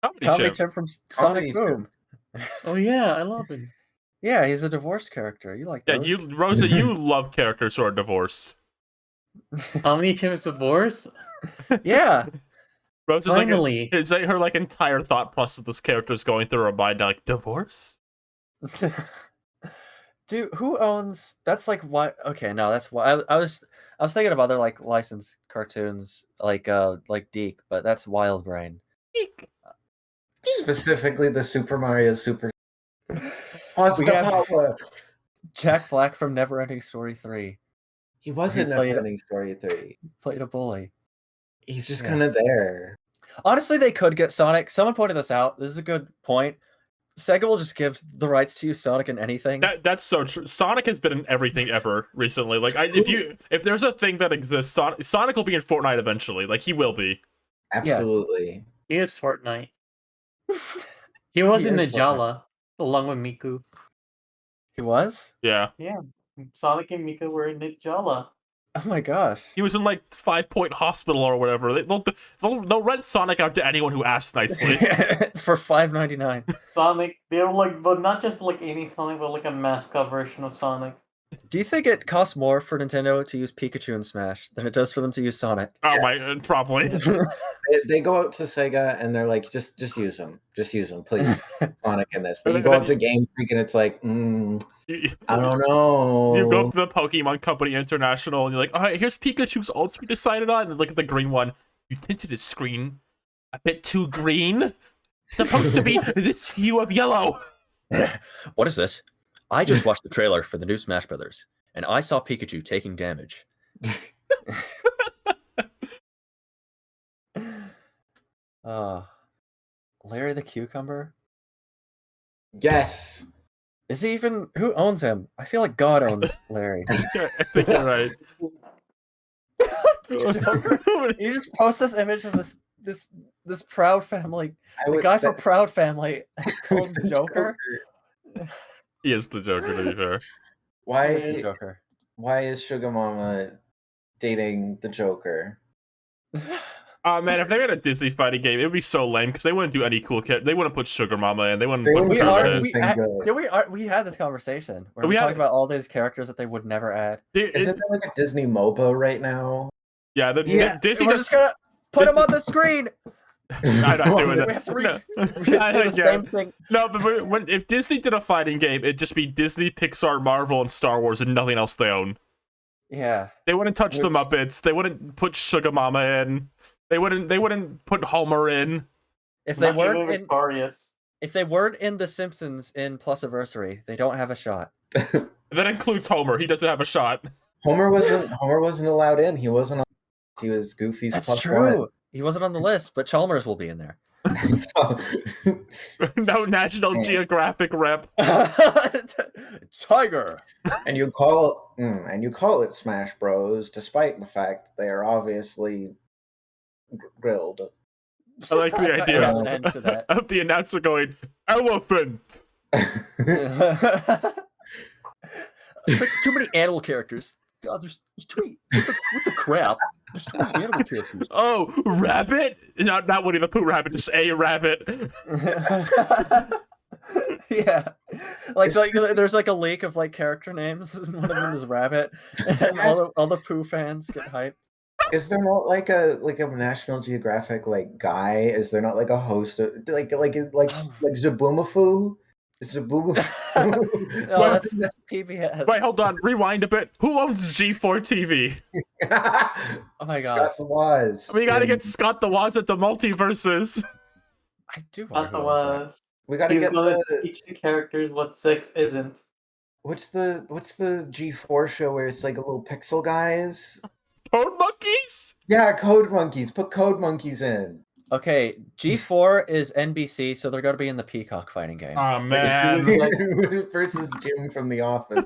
Comedy Chimp from Sonic Boom. Oh yeah, I love him. Yeah, he's a divorced character. You like Yeah, those? Rosa, you love characters who are divorced. Comedy Chimp's divorce? Yeah. Rosa's Finally. like, is that her like entire thought process this character is going through her mind, like divorce? Dude, who owns? That's like why? Okay, no, that's why I was thinking of other like licensed cartoons like Deke, but that's Wild Brain. Specifically, the Super Mario Super. Pasta Power. Jack Black from Neverending Story 3. He was in Neverending Story 3. Played a bully. He's just kind of there. Honestly, they could get Sonic. Someone pointed this out. This is a good point. Sega will just give the rights to use Sonic in anything. That's so true. Sonic has been in everything ever recently. Like, if there's a thing that exists, Sonic will be in Fortnite eventually. Like, he will be. Absolutely. He is Fortnite. He was in Nijala along with Miku. He was? Yeah. Yeah. Sonic and Miku were in Nijala. Oh my gosh. He was in like 5 Point Hospital or whatever. They'll rent Sonic out to anyone who asks nicely. For $5.99. Sonic, they were like, but not just like any Sonic, but like a mascot version of Sonic. Do you think it costs more for Nintendo to use Pikachu in Smash than it does for them to use Sonic? Oh my, probably. They go out to Sega and they're like, just use them. Just use them, please. Sonic in this. But you go up to Game Freak and it's like, I don't know. You go up to the Pokemon Company International and you're like, all right, here's Pikachu's ult we decided on. And look at the green one. You tinted his screen a bit too green. Supposed to be this hue of yellow. What is this? I just watched the trailer for the new Smash Brothers, and I saw Pikachu taking damage. Larry the Cucumber? Yes. Is he even... Who owns him? I feel like God owns Larry. I think you're right. You just post this image of this Proud Family. The guy from Proud Family called the Joker. He is the Joker, to be fair. Why is the Joker? Why is Sugar Mama dating the Joker? Man, if they made a Disney fighting game, it would be so lame because they wouldn't do any cool character. They wouldn't put Sugar Mama in. They wouldn't put we had this conversation where we talked about all these characters that they would never add. Isn't there like a Disney MOBA right now? Yeah, Disney we're just gonna put them on the screen. I'm not doing that. We have to do the same thing. No, but if Disney did a fighting game, it'd just be Disney, Pixar, Marvel, and Star Wars, and nothing else they own. Yeah, they wouldn't touch the Muppets. They wouldn't put Sugar Mama in. They wouldn't put Homer in. If they weren't in The Simpsons in Plusiversary, they don't have a shot. That includes Homer. He doesn't have a shot. Homer wasn't allowed in. He wasn't. He was Goofy's. That's true. He wasn't on the list, but Chalmers will be in there. No National Geographic rep. Tiger. And you call it Smash Bros, despite the fact they are obviously grilled. I like the idea of the announcer going, "Elephant." Too many animal characters. God, there's too many. What the crap? There's too many animal characters. Oh, rabbit? Not Winnie the Pooh rabbit, just a rabbit. Yeah, like there's like a leak of like character names, and one of them is Rabbit, and all the Pooh fans get hyped. Is there not like a National Geographic like guy? Is there not like a host of like Zaboomafoo? Zaboomafoo? No, that's PBS. Wait, hold on. Rewind a bit. Who owns G4 TV? Oh my god. Scott the Woz. We gotta get Scott the Woz at the Multiverses. I do want the Woz. We gotta get teach the characters what sex isn't. What's the G4 show where it's like a little pixel guys? Code Monkeys? Yeah, Code Monkeys. Put Code Monkeys in. Okay, G4 is NBC, so they're going to be in the Peacock fighting game. Oh, man. Versus Jim from The Office.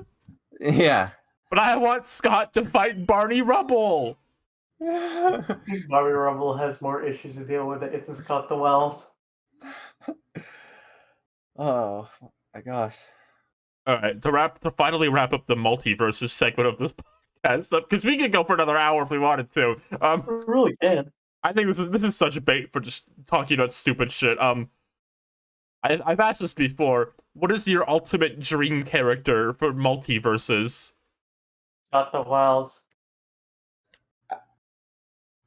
Yeah. But I want Scott to fight Barney Rubble. Bobby Rubble has more issues to deal with. It's just Scott the Wells. Oh my gosh. All right, to finally wrap up the multiverses segment of this podcast, because we could go for another hour if we wanted to. We really can. I think this is such a bait for just talking about stupid shit. I've asked this before. What is your ultimate dream character for multiverses? Scott the Wells.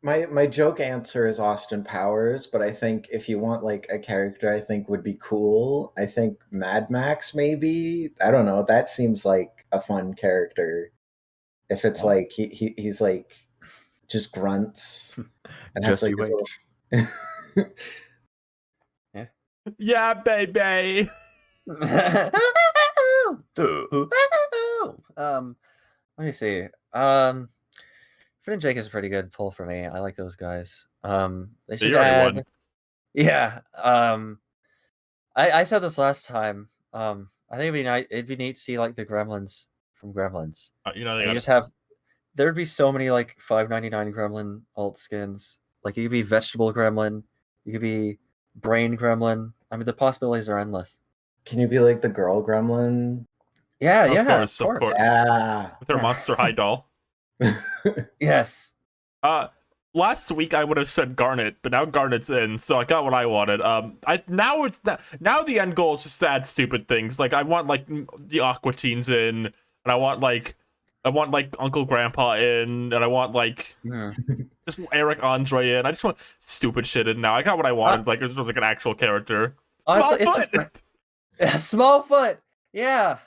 My joke answer is Austin Powers, but I think if you want like a character I think would be cool, I think Mad Max maybe. I don't know. That seems like a fun character. If it's like he's like just grunts and has like his little... Yeah, baby. Let me see. Finn and Jake is a pretty good pull for me. I like those guys. They should add. Won. Yeah. I said this last time. I think it'd be neat to see like the Gremlins from Gremlins. They just have. There'd be so many like $5.99 Gremlin alt skins. Like you could be Vegetable Gremlin. You could be Brain Gremlin. I mean, the possibilities are endless. Can you be like the girl Gremlin? Yeah, of course. Yeah. With her Monster High doll. Yes. Last week I would have said Garnet, but now Garnet's in, so I got what I wanted. Now the end goal is just to add stupid things. Like I want like the Aqua Teens in, and I want like Uncle Grandpa in, and I want like just Eric Andre in. I just want stupid shit in now. I got what I wanted. Like it was like an actual character. Smallfoot. Smallfoot. Yeah.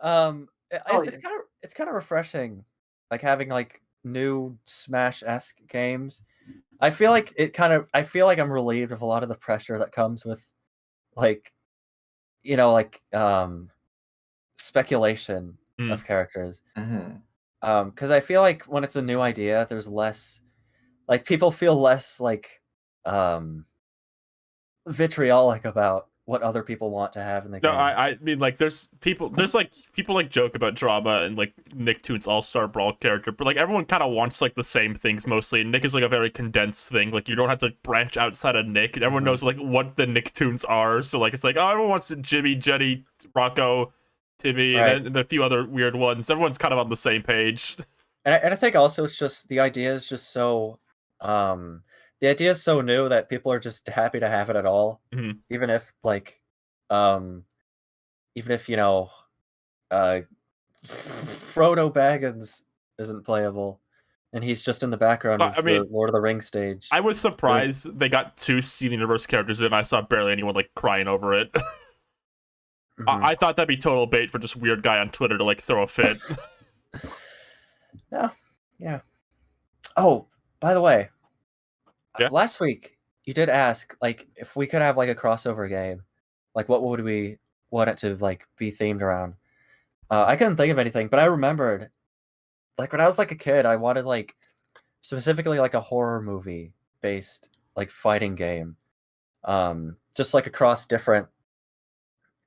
It's kind of refreshing, like having like new Smash-esque games. I feel like I'm relieved of a lot of the pressure that comes with like, speculation of characters. Because I feel like when it's a new idea, there's less, like people feel less like vitriolic about what other people want to have in the game. No, I mean like there's people like joke about drama and like Nicktoons All-Star Brawl character, but like everyone kind of wants like the same things mostly. And Nick is like a very condensed thing. Like you don't have to branch outside of Nick, and everyone knows like what the Nicktoons are. So like it's like, oh, everyone wants Jimmy, Jenny, Rocco, Timmy, and then a few other weird ones. Everyone's kind of on the same page. And I think also it's just the idea is just so the idea is so new that people are just happy to have it at all, even if Frodo Baggins isn't playable, and he's just in the background of the Lord of the Rings stage. I was surprised they got 2 Steven Universe characters in. I saw barely anyone like crying over it. I thought that'd be total bait for just weird guy on Twitter to like throw a fit. Yeah. Oh, by the way. Yeah? Last week, you did ask, like, if we could have, like, a crossover game, like, what would we want it to, like, be themed around? I couldn't think of anything, but I remembered, like, when I was, like, a kid, I wanted, like, specifically, like, a horror movie-based, like, fighting game. Just, like, across different,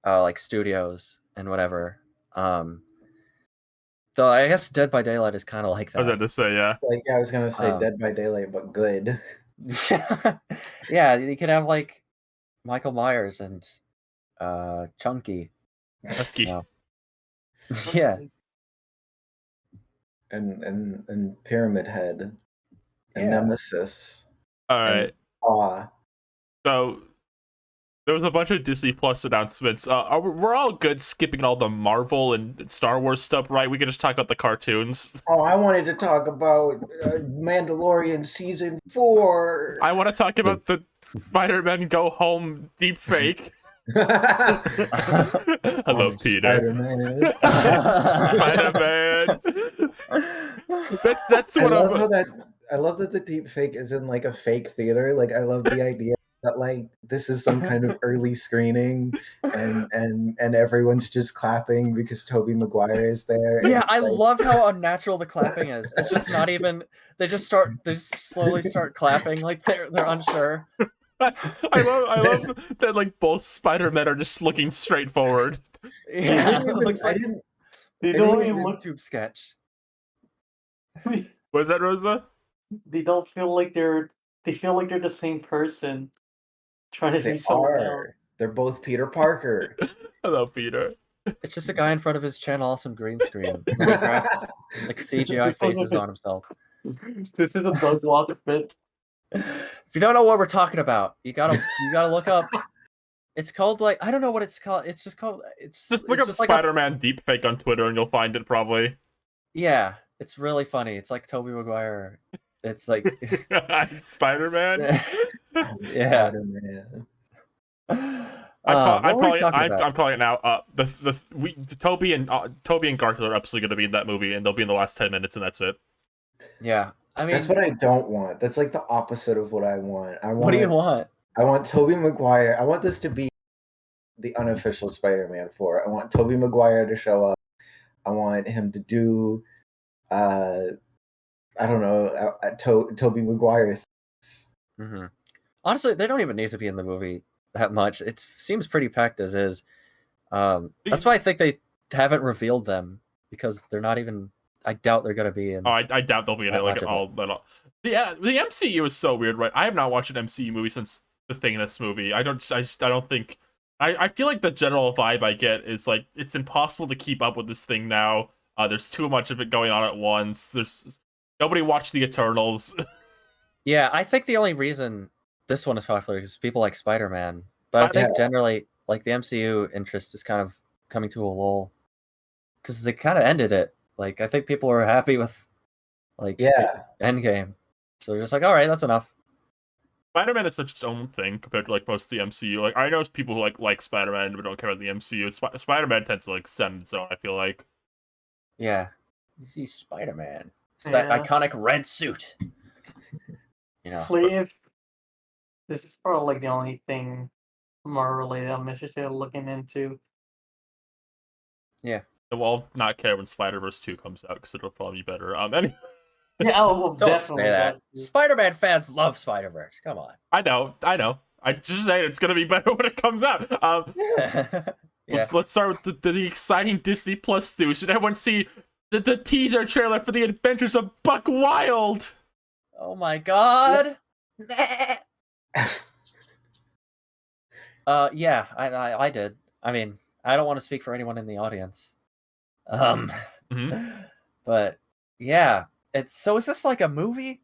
like, studios and whatever. So I guess Dead by Daylight is kind of like that. I was about to say, yeah. Like, I was going to say Dead by Daylight, but good. Yeah, you could have like Michael Myers and Chunky. Yeah. And Pyramid Head. And Nemesis. All right. So there was a bunch of Disney Plus announcements. We're all good skipping all the Marvel and Star Wars stuff, right? We can just talk about the cartoons. Oh, I wanted to talk about Mandalorian Season 4. I want to talk about the SpiderMan Go Home deepfake. Hello, Peter. SpiderMan. SpiderMan. That's what I love that the deepfake is in like a fake theater. Like I love the idea that like this is some kind of early screening and everyone's just clapping because Tobey Maguire is there. Yeah, I love how unnatural the clapping is. It's just not even they just slowly start clapping like they're unsure. I love that like both Spider-Men are just looking straight forward. Yeah, They It's don't like a even look. YouTube sketch. Was that Rosa? They don't feel like they're. They feel like they're the same person, trying to They be someone else. are. They're both Peter Parker. Hello, Peter. It's just a guy in front of his channel, awesome green screen, like CGI faces on himself. This is a Doug Walker bit. If you don't know what we're talking about, you gotta look up. It's called like I don't know what it's called. It's just called Just look up just like a- Spider-Man deepfake on Twitter and you'll find it probably. yeah, it's really funny. It's like Tobey Maguire. It's like Spider-Man. yeah. Spider-Man. I'm calling it now. Toby and Garfield are absolutely going to be in that movie, and they'll be in the last 10 minutes, and that's it. Yeah, I mean, That's what I don't want. That's like the opposite of what I want. what do you want? I want Tobey Maguire. I want this to be the unofficial Spider-Man 4. I want Tobey Maguire to show up. I want him to do, I don't know, Tobey Maguire things. Mm-hmm. Honestly, they don't even need to be in the movie that much. It seems pretty packed as is. That's why I think they haven't revealed them, because they're not even. I doubt they're gonna be in. Oh, I doubt they'll be in it like at all. Yeah, the MCU is so weird, right? I have not watched an MCU movie since the Thing in this movie. I don't think. I feel like the general vibe I get is like it's impossible to keep up with this thing now. There's too much of it going on at once. There's nobody watched the Eternals. Yeah, I think the only reason this one is popular is people like Spider-Man. But I think generally, like the MCU interest is kind of coming to a lull because they kind of ended it. Like I think people are happy with, like, Endgame, so they're just like, all right, that's enough. Spider-Man is such its own thing compared to like most of the MCU. Like I know people who like Spider-Man but don't care about the MCU. Spider-Man tends to like send its own. I feel like. Yeah, you see Spider-Man. It's that iconic red suit. You know. Please. This is probably like the only thing more related I'm interested in looking into. Yeah. We'll all not care when Spider-Verse 2 comes out because it'll probably be better. Anyway. Yeah, I'll Don't definitely say that. Spider-Man fans love Spider-Verse. Come on. I know. I just say it's gonna be better when it comes out. Let's start with the exciting Disney Plus news. Did everyone see the teaser trailer for the Adventures of Buck Wild? Oh my god. Yeah, I did. I mean, I don't want to speak for anyone in the audience. But yeah, is this like a movie?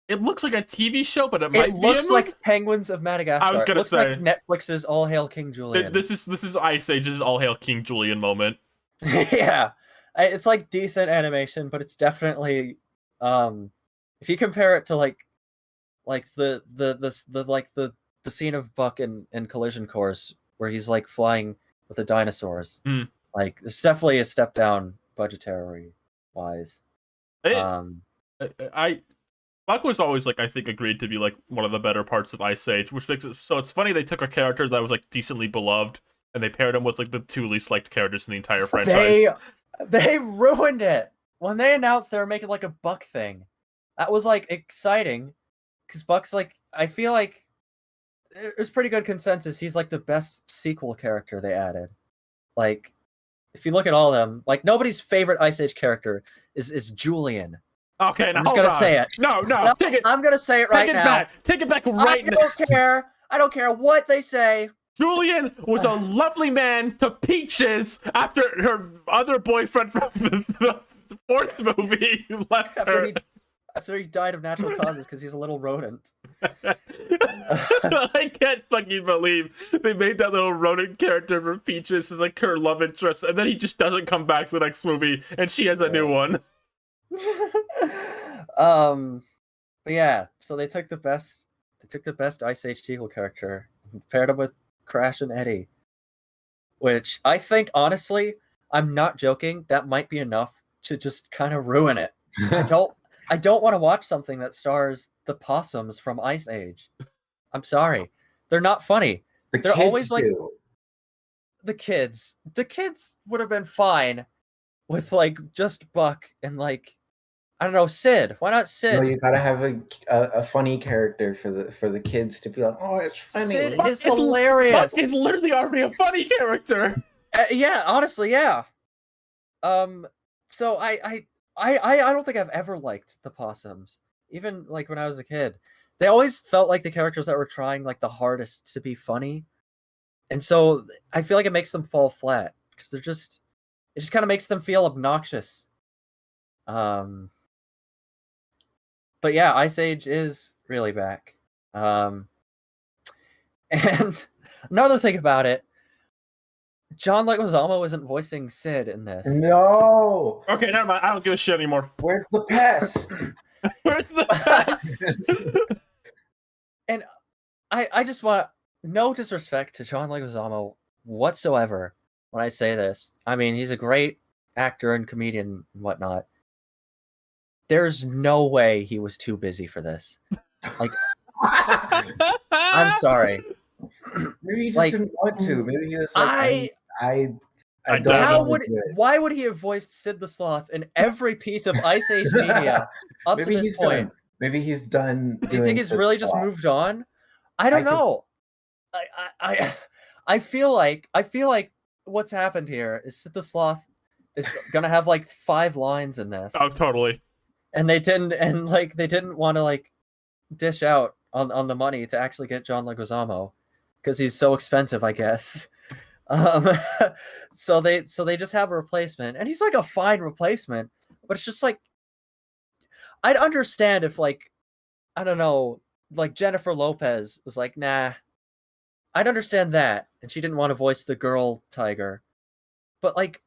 It looks like a TV show, but it looks like Penguins of Madagascar. I was gonna say like Netflix's All Hail King Julien. This is Ice Age's All Hail King Julien moment. Yeah, it's like decent animation, but it's definitely if you compare it to like the scene of Buck in Collision Course where he's like flying with the dinosaurs, like it's definitely a step down budgetary wise. Buck was always like I think agreed to be like one of the better parts of Ice Age, which makes it so it's funny they took a character that was like decently beloved and they paired him with like the two least liked characters in the entire franchise. They ruined it when they announced they were making like a Buck thing. That was like exciting because Buck's like I feel like there's pretty good consensus. He's like the best sequel character they added. Like if you look at all of them, like nobody's favorite Ice Age character is Julien. Okay, now I'm just gonna say it. No, take it. I'm gonna say it right now. Take it back right now. I don't care what they say. Julien was a lovely man to Peaches after her other boyfriend from the fourth movie left her. After he died of natural causes because he's a little rodent. I can't fucking believe they made that little rodent character for Peaches as like her love interest, and then he just doesn't come back to the next movie, and she has a new one. But yeah, so they took the best Ice Age sequel character and paired him with Crash and Eddie, which I think honestly, I'm not joking, that might be enough to just kind of ruin it. I don't want to watch something that stars the Possums from Ice Age. I'm sorry, they're not funny. They're always like the kids. The kids would have been fine with like just Buck and like I don't know, Sid. Why not Sid? No, you gotta have a funny character for the kids to be like, oh, it's funny. Sid is hilarious. Buck is literally already a funny character. Yeah, honestly, yeah. So I don't think I've ever liked the Possums. Even like when I was a kid, they always felt like the characters that were trying like the hardest to be funny, and so I feel like it makes them fall flat because it just kind of makes them feel obnoxious. But yeah, Ice Age is really back. And another thing about it, John Leguizamo isn't voicing Sid in this. No. Okay, never mind. I don't give a shit anymore. Where's the pest? Where's the best? And I just want no disrespect to John Leguizamo whatsoever when I say this. I mean, he's a great actor and comedian and whatnot. There's no way he was too busy for this. Like, I'm sorry. Maybe he just Like, didn't want to. Maybe he was like, I don't How want would to do it. why would he have voiced Sid the Sloth in every piece of Ice Age media up Maybe to this he's point? done. Maybe he's done. Do you think he's really just moved on? I don't know. I feel like what's happened here is Sid the Sloth is gonna have like 5 lines in this. Oh, totally. And they didn't want to like dish out on the money to actually get John Leguizamo because he's so expensive, I guess. So they just have a replacement, and he's like a fine replacement, but it's just like I'd understand if like I don't know, like Jennifer Lopez was like, nah. I'd understand that, and she didn't want to voice the girl tiger, but like,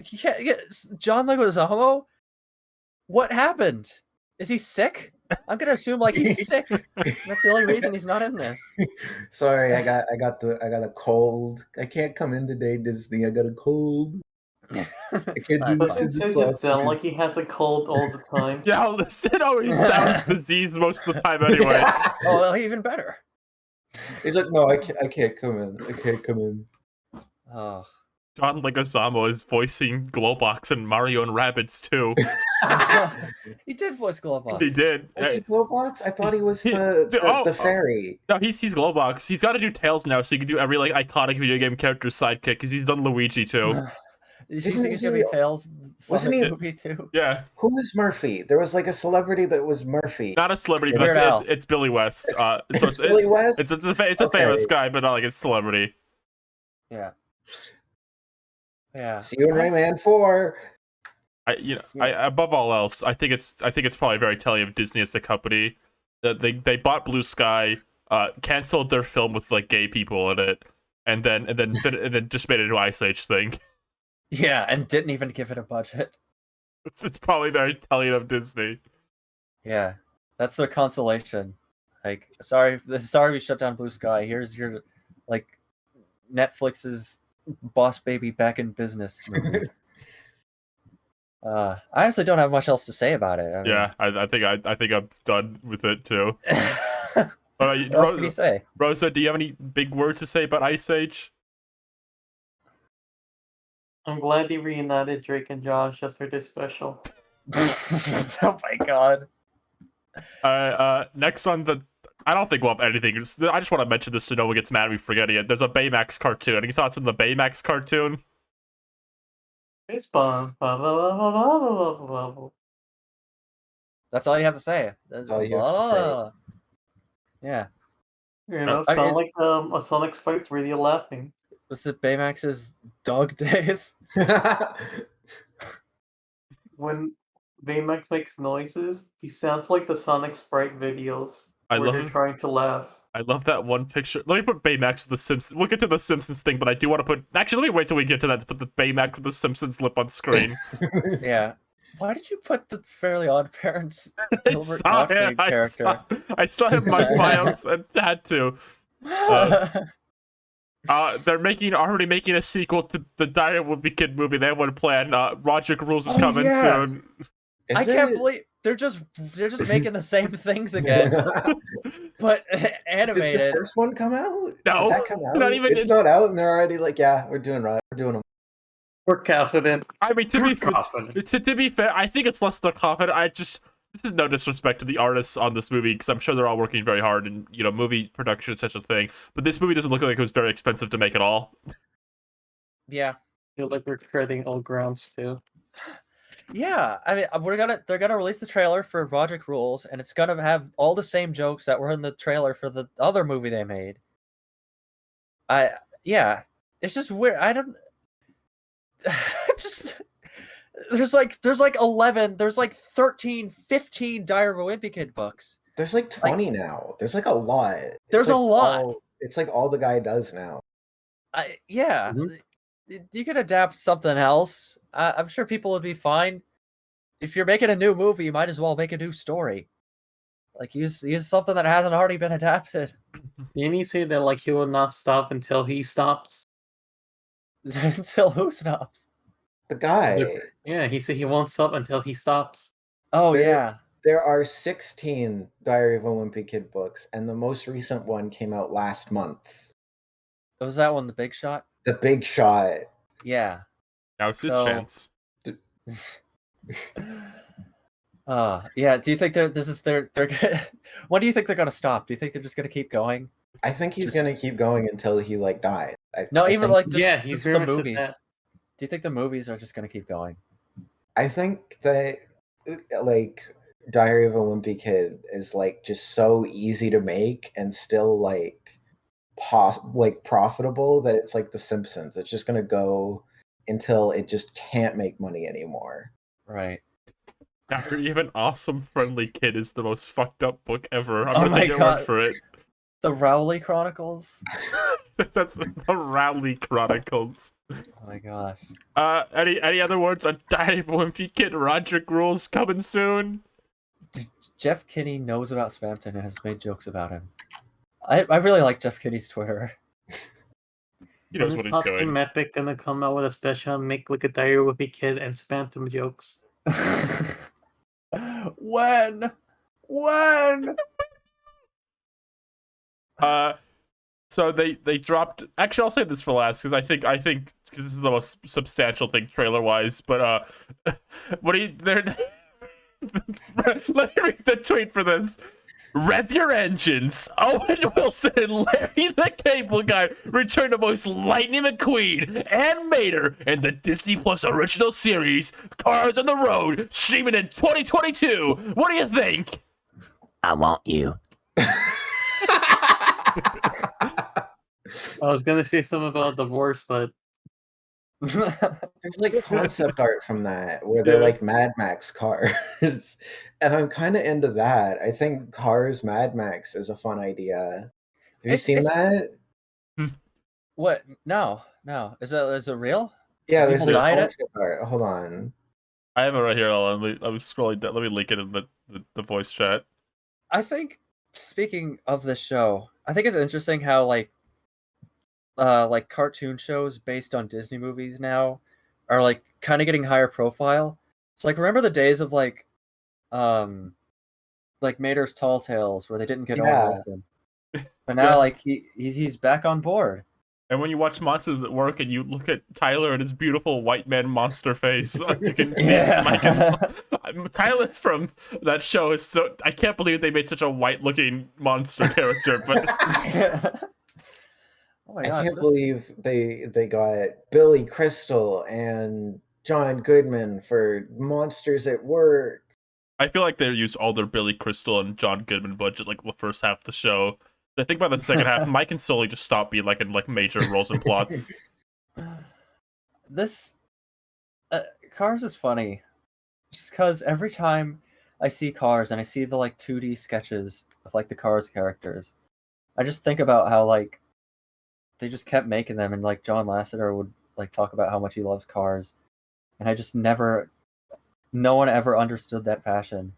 yeah, John Leguizamo. What happened? Is he sick? I'm gonna assume like he's sick. That's the only reason he's not in this. Sorry, I got a cold. I can't come in today, Disney. I got a cold. I can't do Doesn't this. Sid just sound like he has a cold all the time? Yeah, Sid always sounds diseased most of the time anyway. Oh, well, even better. He's like, no, I can't come in. I can't come in. Oh. John Leguizamo is voicing Glowbox and Mario and Rabbids too. He did voice Glowbox. He did. Was he Glowbox? I thought he was the fairy. No, he's Glowbox. He's got to do Tails now, so he can do every like iconic video game character's sidekick because he's done Luigi too. You think he's gonna be Tails? Wasn't he? Movie too? Yeah. Who was Murphy? There was like a celebrity that was Murphy. Not a celebrity, but it's Billy West. So it's Billy West. It's a famous guy, but not like a celebrity. Yeah. Yeah. See you in Rayman 4. Above all else, I think it's probably very telling of Disney as a company that they bought Blue Sky, canceled their film with like gay people in it, and then just made it an Ice Age thing. Yeah, and didn't even give it a budget. It's probably very telling of Disney. Yeah, that's their consolation. Like, sorry we shut down Blue Sky. Here's your like Netflix's Boss Baby back in business movie. I honestly don't have much else to say about it. I think I'm done with it too. What else can you say? Rosa, do you have any big words to say about Ice Age? I'm glad they reunited Drake and Josh just for this special. Oh my god. Next on the... I don't think we'll have anything. I just want to mention this so no one gets mad and we forget it. There's a Baymax cartoon. Any thoughts on the Baymax cartoon? It's fun. That's all you have to say. That's all you have to say. Yeah. You know, sound like a Sonic Sprite really laughing. Was it Baymax's dog days? When Baymax makes noises, he sounds like the Sonic Sprite videos where they're trying to laugh. I love that one picture. Let me put Baymax with the Simpsons. We'll get to the Simpsons thing, but I do want to put... Actually, let me wait till we get to that to put the Baymax with the Simpsons lip on screen. Yeah. Why did you put the Fairly Odd Parents Gilbert Gottfried character? I saw him in my files and had to. They're already making a sequel to the Diary of a Wimpy Kid movie. They have one planned. Roger Rules is coming soon. I can't believe they're just making the same things again, but animated. Did the first one come out? No, did that come out? Not even. It's not out, and they're already like, yeah, we're doing them. We're confident. I mean, to be fair, I think it's less than confident. This is no disrespect to the artists on this movie because I'm sure they're all working very hard, and movie production is such a thing. But this movie doesn't look like it was very expensive to make at all. Yeah, feel like we're treading old grounds too. Yeah, I mean, they're gonna release the trailer for Project Rules, and it's gonna have all the same jokes that were in the trailer for the other movie they made. Yeah, it's just weird. I don't just there's like 11, there's like 13, 15 Diary of a Wimpy Kid books. There's like 20 now. There's like a lot. There's a lot. It's like all the guy does now. Yeah. You could adapt something else. I'm sure people would be fine. If you're making a new movie, you might as well make a new story. Like use something that hasn't already been adapted. Didn't he say that like he will not stop until he stops? Until who stops? The guy. Yeah, he said he won't stop until he stops. Oh yeah. There are 16 Diary of a Wimpy Kid books, and the most recent one came out last month. Was that one The Big Shot? The Big Shot. Yeah. Now it's his chance. Yeah. Do you think they're when do you think they're gonna stop? Do you think they're just gonna keep going? I think he's gonna keep going until he like dies. He's he's the very much movies. that. Do you think the movies are just gonna keep going? I think that like Diary of a Wimpy Kid is like just so easy to make and still like profitable that it's like The Simpsons. It's just gonna go until it just can't make money anymore. Right. After Even Awesome Friendly Kid is the most fucked up book ever. I'm Oh gonna my take your God. word for it. The Rowley Chronicles. That's the Rowley Chronicles. Oh my gosh. Any other words on Diary of a Wimpy Kid? Project Rules coming soon. Jeff Kinney knows about Spamton and has made jokes about him. I really like Jeff Kinney's Twitter. He knows what he's doing. Epic gonna come out with a special, make like a Diary of a Wimpy Kid and Spamton jokes. When? So they dropped. Actually, I'll save this for last because I think because this is the most substantial thing trailer wise. But what do you? They're let me read the tweet for this. Rev your engines. Owen Wilson and Larry the Cable Guy return to voice Lightning McQueen and Mater in the Disney Plus original series Cars on the Road, streaming in 2022. What do you think? I want you. I was gonna say something about divorce, but There's like concept art from that where they're like Mad Max cars, and I'm kind of into that. I think Cars Mad Max is a fun idea. Have you seen that? What? No. Is it real? Yeah, there's a People died concept art. Hold on. I have it right here. I was scrolling down. Let me link it in the voice chat. I think, speaking of this show, I think it's interesting how like cartoon shows based on Disney movies now are like kind of getting higher profile. It's like, remember the days of like Mater's Tall Tales where they didn't get Owen Wilson, but now like he's back on board. And when you watch Monsters at Work and you look at Tyler and his beautiful white man monster face, you can see Tyler from that show is so. I can't believe they made such a white looking monster character, but. Oh my I gosh, can't believe they got Billy Crystal and John Goodman for Monsters at Work. I feel like they used all their Billy Crystal and John Goodman budget like the first half of the show. I think by the second half, Mike and Sully just stopped being like in like major roles and plots. This Cars is funny, just because every time I see Cars and I see the like 2D sketches of like the Cars characters, I just think about how like they just kept making them, and like John Lasseter would like talk about how much he loves Cars, and I just no one ever understood that passion,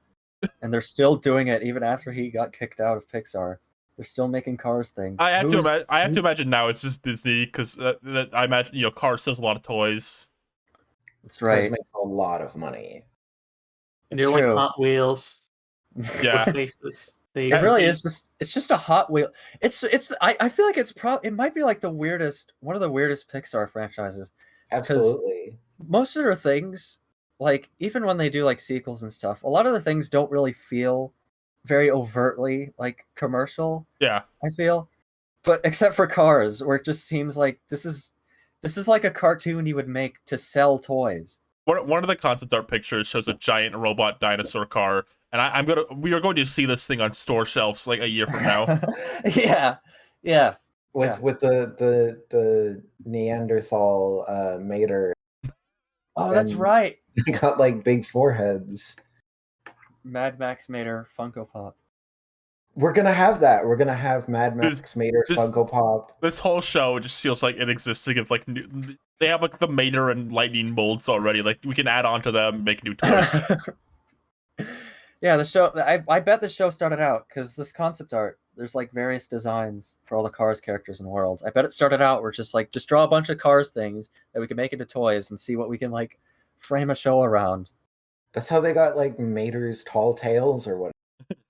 and they're still doing it even after he got kicked out of Pixar. They're still making Cars things. I have to imagine now it's just Disney because I imagine Cars sells a lot of toys. That's right. Cars make a lot of money. and they're like Hot Wheels. Yeah. Faces. It really is just. It's just a Hot Wheel. I feel like it might be like one of the weirdest Pixar franchises. Absolutely. Most of their things, like even when they do like sequels and stuff, a lot of their things don't really feel very overtly like commercial. Yeah. I feel, but except for Cars, where it just seems like this is This is like a cartoon you would make to sell toys. One of the concept art pictures shows a giant robot dinosaur car, and we are going to see this thing on store shelves like a year from now. Yeah. With the Neanderthal mater. Oh, that's right. They got like big foreheads. Mad Max Mater Funko Pop. We're gonna have that. We're gonna have Mad Max Mater Funko Pop. This whole show just feels like it exists to give like they have like the Mater and Lightning molds already. Like we can add on to them, make new toys. Yeah, the show. I bet the show started out because this concept art. There's like various designs for all the Cars characters and worlds. I bet it started out where just draw a bunch of Cars things that we can make into toys and see what we can like frame a show around. That's how they got like Mater's tall tales or what.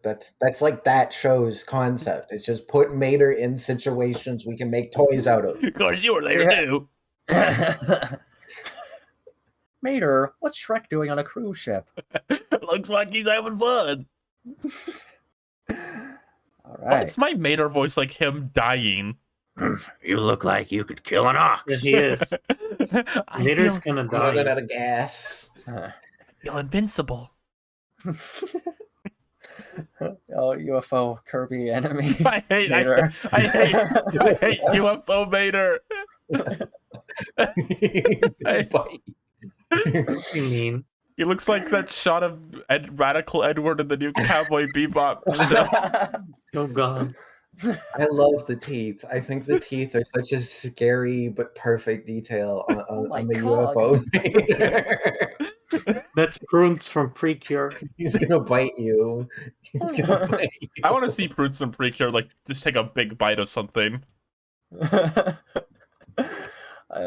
That's like that show's concept. It's just put Mater in situations we can make toys out of. Of course, you were there too. Mater, what's Shrek doing on a cruise ship? Looks like he's having fun. All Why right. is my Mater voice like him dying? You look like you could kill an ox. Yeah, he is. Mater's gonna I'm running die. out of gas. You're invincible. Oh, UFO Kirby enemy. I hate Mater. I hate UFO Mater. He's gonna bite. What do you mean? He looks like that shot of Radical Edward in the new Cowboy Bebop show. Oh god. I love the teeth. I think the teeth are such a scary but perfect detail on my the God. UFO. That's prunes from Precure. He's gonna bite you. He's gonna bite you. I want to see Fruits and Precure like just take a big bite of something. I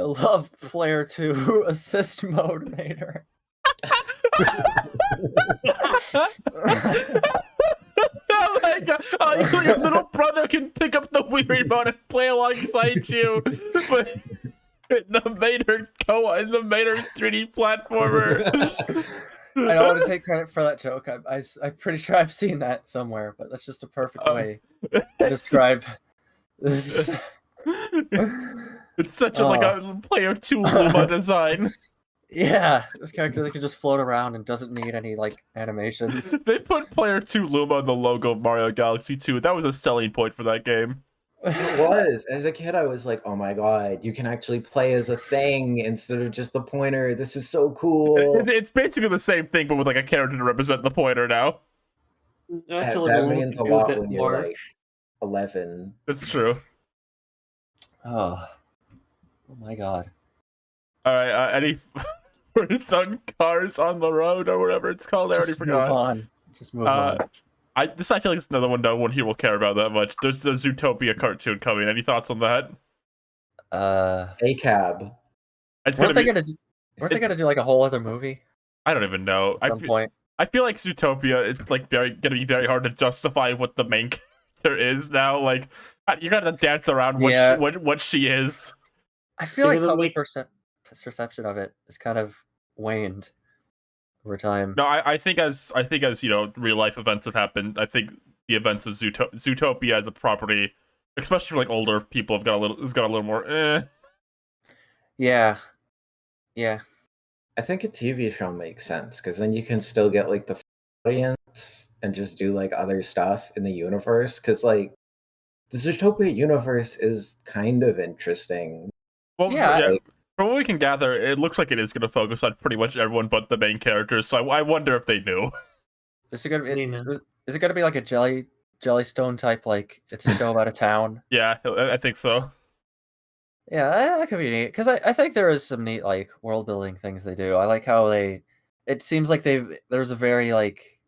love player 2 assist mode Mater. Oh my god! Oh, your little brother can pick up the Wii remote and play alongside you, but the Mater 3D platformer. I don't want to take credit for that joke. I'm pretty sure I've seen that somewhere, but that's just a perfect way to describe this. It's such a like a player 2 Luma design. Yeah, this character that can just float around and doesn't need any like animations. They put player 2 Luma on the logo of Mario Galaxy 2. That was a selling point for that game. It was. As a kid, I was like, oh my god, you can actually play as a thing instead of just the pointer. This is so cool. It's basically the same thing, but with like a character to represent the pointer now. That means a lot when you're like 11. That's true. Oh my god. All right, any words on Cars on the Road or whatever it's called? I already forgot. Just move on. I feel like it's another one no one here will care about that much. There's the Zootopia cartoon coming. Any thoughts on that? A cab. Weren't they gonna do like a whole other movie I don't even know. at some point? I feel like Zootopia, it's like gonna be very hard to justify what the main character is now. Like you gotta dance around what she is. I feel like They're gonna public perception of it is kind of waned over time. No, I think as you know, real life events have happened. I think the events of Zootopia as a property, especially for like older people, has got a little more. Yeah. I think a TV show makes sense because then you can still get like the audience and just do like other stuff in the universe. Because like the Zootopia universe is kind of interesting. Well, yeah. From what we can gather, it looks like it is going to focus on pretty much everyone but the main characters. So I wonder if they knew. Is it gonna be like a Jellystone type? Like it's a show about a town. Yeah, I think so. Yeah, that could be neat because I think there is some neat like world building things they do. I like how it seems like there's a very like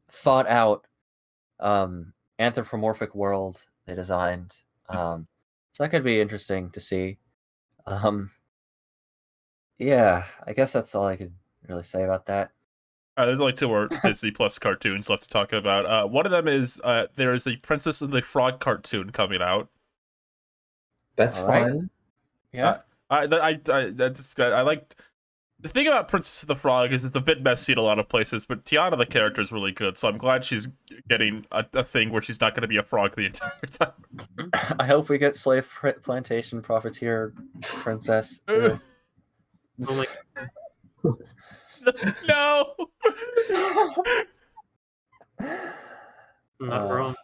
thought out anthropomorphic world they designed. So that could be interesting to see. Yeah, I guess that's all I could really say about that. There's only 2 more Disney Plus cartoons left to talk about. One of them is there is a Princess and the Frog cartoon coming out. That's fun. Yeah. I like the thing about Princess and the Frog is it's a bit messy in a lot of places, but Tiana the character is really good, so I'm glad she's getting a thing where she's not going to be a frog the entire time. I hope we get slave plantation profiteer princess too. Oh my No. not wrong.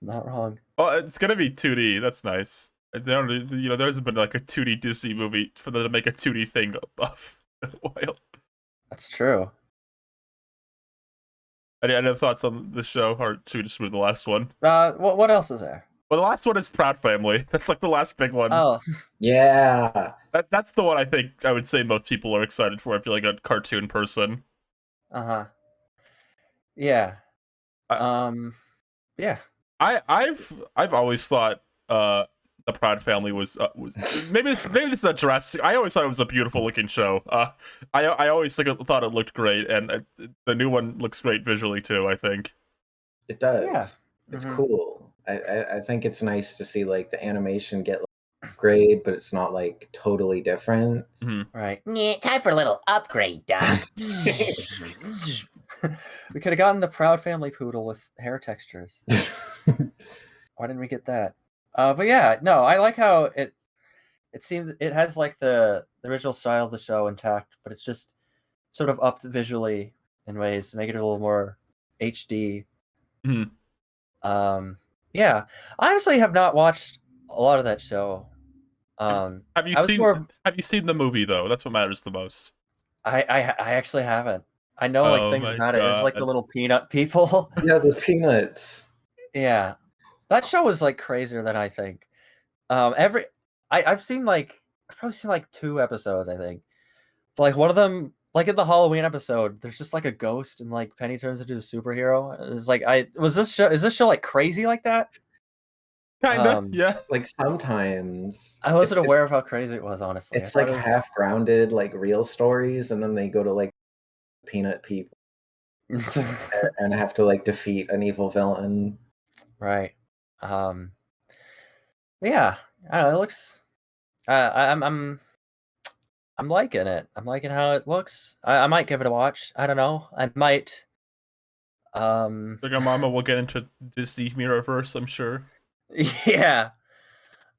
Not wrong. Oh, it's gonna be 2D. That's nice. They don't, there hasn't been like a 2D Disney movie for them to make a 2D thing of in a while. That's true. Any other thoughts on the show, or should we just move to the last one? What else is there? Well, the last one is Proud Family. That's like the last big one. Oh, Yeah. That's the one I think I would say most people are excited for if you're like a cartoon person. Yeah. Yeah. I've always thought the Proud Family was maybe this is a Jurassic. I always thought it was a beautiful looking show. I always thought it looked great, and the new one looks great visually too. I think It does. Yeah. It's Mhm. cool. I think it's nice to see like the animation get like, upgrade, but it's not like totally different. Right. Yeah, time for a little upgrade, Doc. We could have gotten the Proud Family poodle with hair textures. Why didn't we get that? But yeah, no, I like how it seems it has like the original style of the show intact, but it's just sort of upped visually in ways to make it a little more HD. Mhm. Yeah, I honestly have not watched a lot of that show. Have you I was seen more- Have you seen the movie though? That's what matters the most. I actually haven't. I know like Oh things my about it. It's like the God. little peanut people. Yeah, the peanuts. Yeah, that show was like crazier than I think. I've probably seen like 2 episodes, I think. But like one of them, like in the Halloween episode, there's just like a ghost and like Penny turns into a superhero. It's like is this show like crazy like that? Kinda, Um, yeah. Like sometimes I wasn't it's- aware of how crazy it was, honestly. It's like half grounded, like real stories, and then they go to like peanut people and have to like defeat an evil villain. Right. Yeah. I don't know, it looks. I'm liking it. I'm liking how it looks. I might give it a watch. I don't know. I might. Sugar Mama will get into Disney Mirrorverse, I'm sure. Yeah.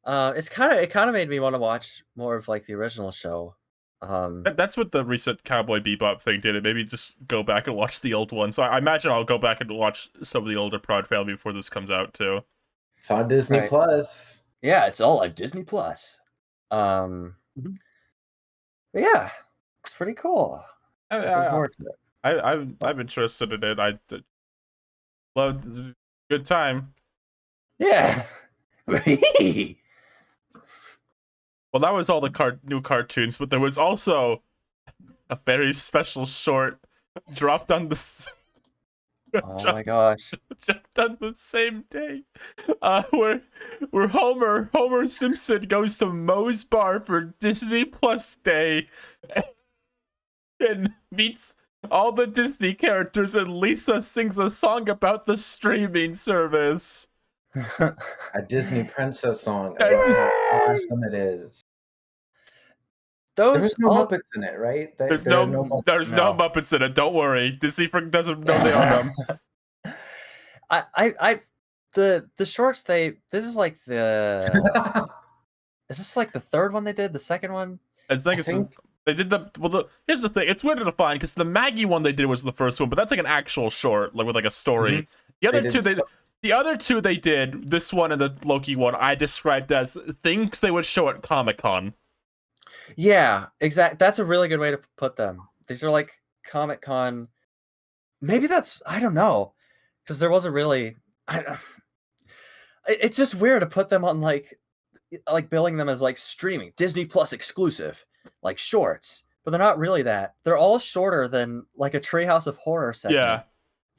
It kind of made me want to watch more of like the original show. That's what the recent Cowboy Bebop thing did. It made me just go back and watch the old one. So I imagine I'll go back and watch some of the older Proud Family before this comes out too. It's on Disney Right. Plus. Yeah, it's all like Disney Plus. Mhm. But yeah, it's pretty cool. Looking forward to it. I'm interested in it. I loved good time. Yeah. Well, that was all the new cartoons, but there was also a very special short dropped on the Oh my gosh. dropped on the same day, where Homer Simpson goes to Moe's bar for Disney Plus Day, and meets all the Disney characters, and Lisa sings a song about the streaming service. A Disney princess song about how awesome it is. Those There's no all- Muppets in it, right? There's There are no Muppets. No. Muppets in it. Don't worry. Disney doesn't know they own them. The shorts this is like the is this like the third one they did? The second one? I think they did here's the thing. It's weird to define because the Maggie one they did was the first one, but that's like an actual short, like with like a story. The other the other two they did, this one and the Loki one, I described as things they would show at Comic-Con. Yeah, exactly. That's a really good way to put them. These are like Comic-Con. Maybe that's I don't know, because there wasn't really. It's just weird to put them on like billing them as like streaming Disney Plus exclusive, like shorts, but they're not really that. They're all shorter than like a Treehouse of Horror segment. Yeah.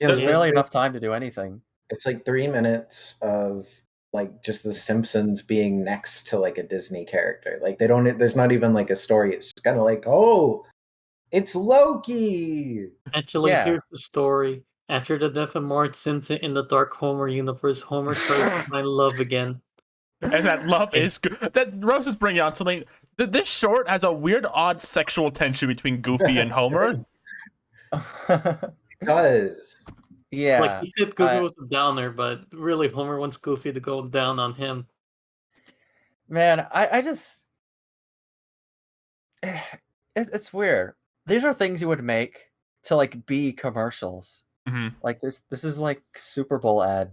So there's Yeah. barely enough time to do anything. It's like 3 minutes of like just the Simpsons being next to like a Disney character. Like there's not even like a story. It's just kind of like, oh, it's Loki. Actually, Yeah. here's the story. After the death of Mort Simpson in the Dark Homer universe, Homer tries to find love again. And that love is good. That Rose is bringing on something. This short has a weird, odd sexual tension between Goofy and Homer. It does. Yeah. Like, he said Goofy was a downer, but really Homer wants Goofy to go down on him. Man, I just it's weird. These are things you would make to like be commercials. Mm-hmm. Like this is like Super Bowl ad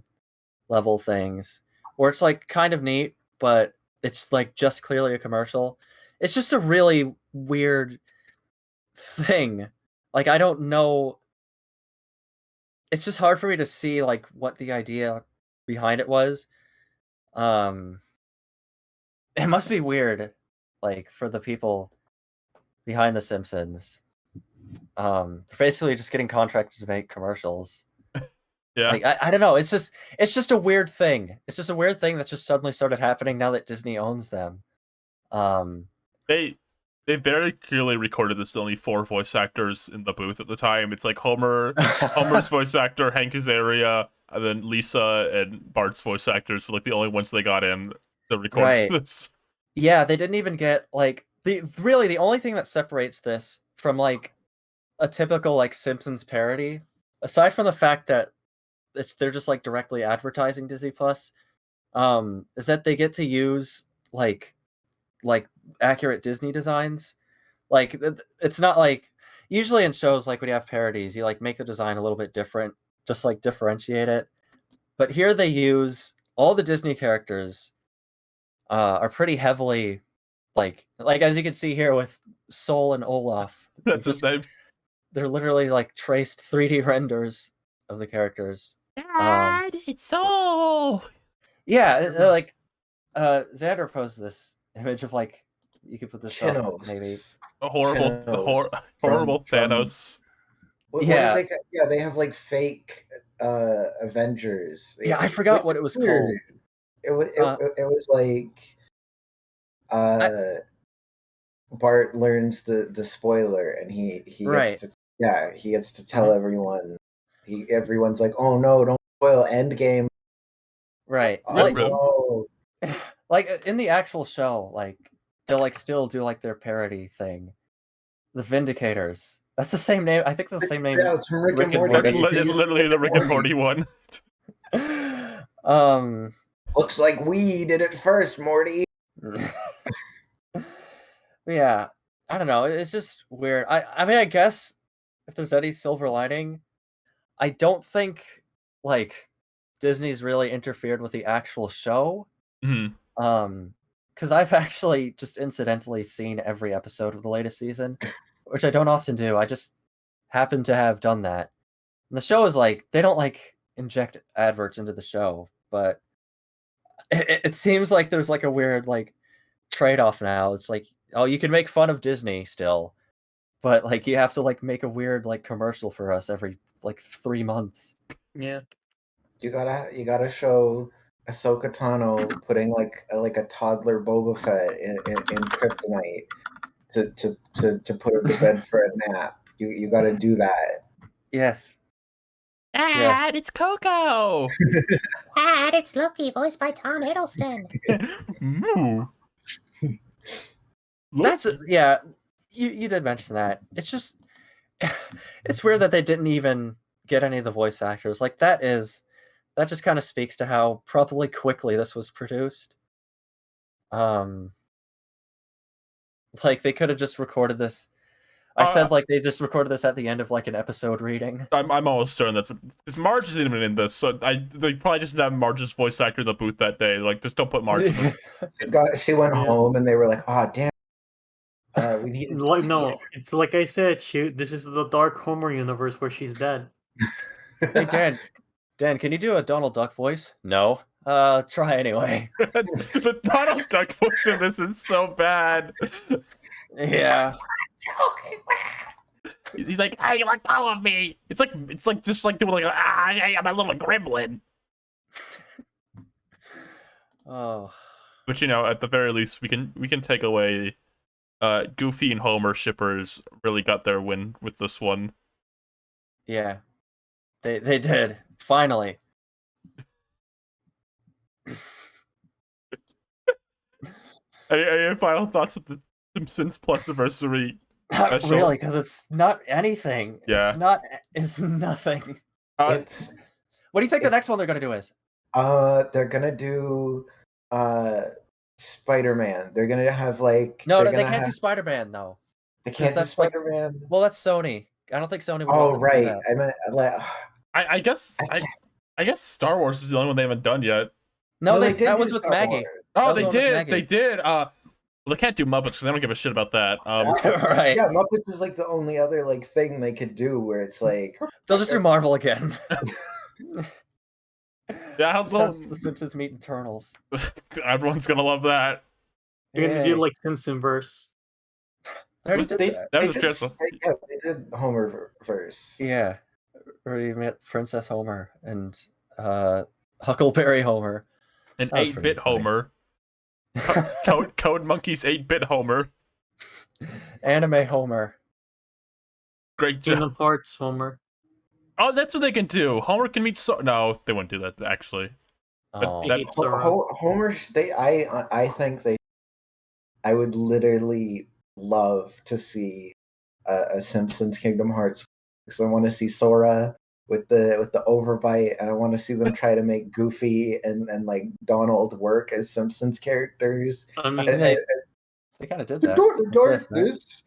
level things where it's like kind of neat, but it's like just clearly a commercial. It's just a really weird thing. Like I don't know. It's just hard for me to see like what the idea behind it was. It must be weird, like for the people behind The Simpsons. Basically just getting contracted to make commercials. Yeah. Like I don't know. It's just a weird thing. It's just a weird thing that just suddenly started happening now that Disney owns them. They very clearly recorded this only 4 voice actors in the booth at the time. It's like Homer's voice actor, Hank Azaria, and then Lisa and Bart's voice actors were like the only ones they got in to record this. Yeah, they didn't even get like the only thing that separates this from like a typical like Simpsons parody, aside from the fact that they're just like directly advertising Disney Plus, is that they get to use like accurate Disney designs. Like it's not like usually in shows like when you have parodies, you like make the design a little bit different, just like differentiate it. But here they use all the Disney characters are pretty heavily like as you can see here with Sol and Olaf. That's his name. They're literally like traced 3D renders of the characters. Dad, it's Sol. Yeah, like Xander posted this image of like you could put this up maybe A horrible Thanos. Yeah, they have like fake Avengers. Yeah, I forgot what it was called. It was like Bart learns the spoiler and he gets to tell everyone. Everyone's like, oh no, don't spoil Endgame. Right. Like in the actual show, like they'll like still do like their parody thing. The Vindicators. That's the same name. I think it's the same name. Yeah, it's from Rick and Morty. That's literally the Rick and Morty one. Looks like we did it first, Morty. Yeah, I don't know. It's just weird. I mean, I guess if there's any silver lining, I don't think like Disney's really interfered with the actual show. Mm-hmm. Because I've actually just incidentally seen every episode of the latest season, which I don't often do. I just happen to have done that. And the show is like they don't like inject adverts into the show, but it seems like there's like a weird like trade-off now. It's like, oh, you can make fun of Disney still, but like you have to like make a weird like commercial for us every like 3 months. Yeah. You gotta show Ahsoka Tano putting like a toddler Boba Fett in kryptonite to put her to bed for a nap. You gotta do that. Yes. Dad, it's Coco. Dad, it's Loki, voiced by Tom Hiddleston. That's yeah. You did mention that. It's just it's weird that they didn't even get any of the voice actors. Like that just kind of speaks to how probably quickly this was produced. Like they could have just recorded this. I said like they just recorded this at the end of like an episode reading. I'm almost certain that's because Marge isn't even in this, so they probably just didn't have Marge's voice actor in the booth that day. Like just don't put Marge in She went home and they were like, oh damn. We need No, it's like I said, this is the Dark Homer universe where she's dead. Hey Dan, can you do a Donald Duck voice? No. Try anyway. The Donald Duck voice in this is so bad. Yeah. He's like, hey, you let go of me. It's like just like doing like I'm a little gremlin. Oh. But at the very least, we can take away Goofy and Homer shippers really got their win with this one. Yeah. They did. Finally. Any final thoughts of the Simpsons Plusiversary? Not really, because it's not anything. Yeah. It's nothing. What do you think the next one they're gonna do is? They're gonna do Spider-Man. They're gonna have like No, they're they gonna can't do have, Spider-Man though. they can't do that's like- Spider-Man. Well, that's Sony. I don't think Sony would Oh want them to do right, that. I meant like I guess I can't- I guess Star Wars is the only one they haven't done yet. No, they did that do was with Star Maggie. Wars. Oh, That was they the one with did. Maggie. They did. Well, they can't do Muppets because they don't give a shit about that. Right. Yeah, Muppets is like the only other like thing they could do where it's like They'll just do Marvel again. Yeah, Just have the Simpsons meet Eternals. everyone's gonna love that. You're gonna Yay. do like Simpsonverse. They already did they, that. That they, was did, just- they did Homer verse. Yeah. Already met Princess Homer and Huckleberry Homer. An That was pretty 8-bit funny. Homer. Code Monkey's 8-bit Homer. Anime Homer. Great job. Kingdom Hearts, Homer. Oh, that's what they can do. Homer can meet No, they wouldn't do that, actually. Oh. That- Hate Sora. Homer, I think I would literally love to see a Simpsons Kingdom Hearts because I want to see Sora with the overbite, and I want to see them try to make Goofy and like Donald work as Simpsons characters. I mean, They kind of did that. The Yes, right? darkness.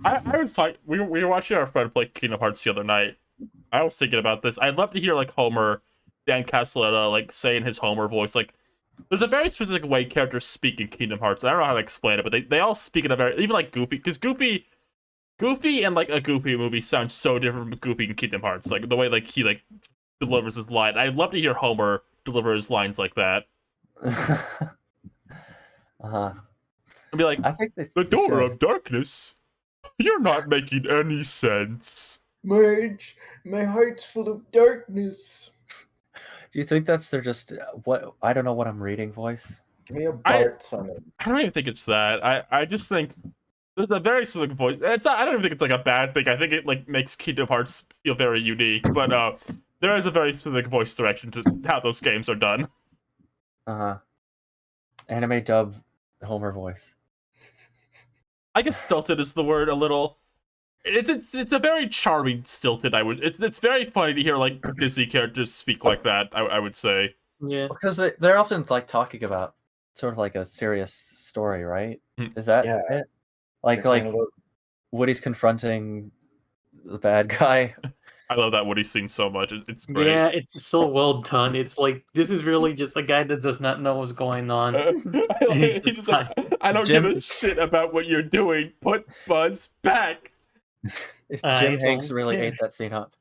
I was talking. We were watching our friend play Kingdom Hearts the other night. I was thinking about this. I'd love to hear like Homer, Dan Castellaneta, like saying his Homer voice. Like, there's a very specific way characters speak in Kingdom Hearts. I don't know how to explain it, but they all speak in a very even like Goofy, because Goofy and like a Goofy movie sounds so different from Goofy in Kingdom Hearts. Like the way like he like delivers his line. I'd love to hear Homer deliver his lines like that. Uh-huh. And be like, I think the daughter of darkness. You're not making any sense. Marge, my heart's full of darkness. Do you think that's their just what I don't know what I'm reading voice? Give me a Bart summon. I don't even think it's that. I just think there's a very specific voice. It's not, I don't even think it's like a bad thing. I think it like makes Kingdom Hearts feel very unique. But there is a very specific voice direction to how those games are done. Uh-huh. Anime dub Homer voice. I guess stilted is the word a little. It's a very charming stilted. It's very funny to hear like Disney characters speak like that. I would say. yeah. Because they're often like talking about sort of like a serious story, right? Mm. Is that Yeah. it? Like They're kind of those- Woody's confronting the bad guy. I love that Woody scene so much. It's great. Yeah, it's just so well done. It's like this is really just a guy that does not know what's going on. He's just like, I don't Jim- give a shit about what you're doing. Put Buzz back. Jim Hanks don't really care. ate that scene up.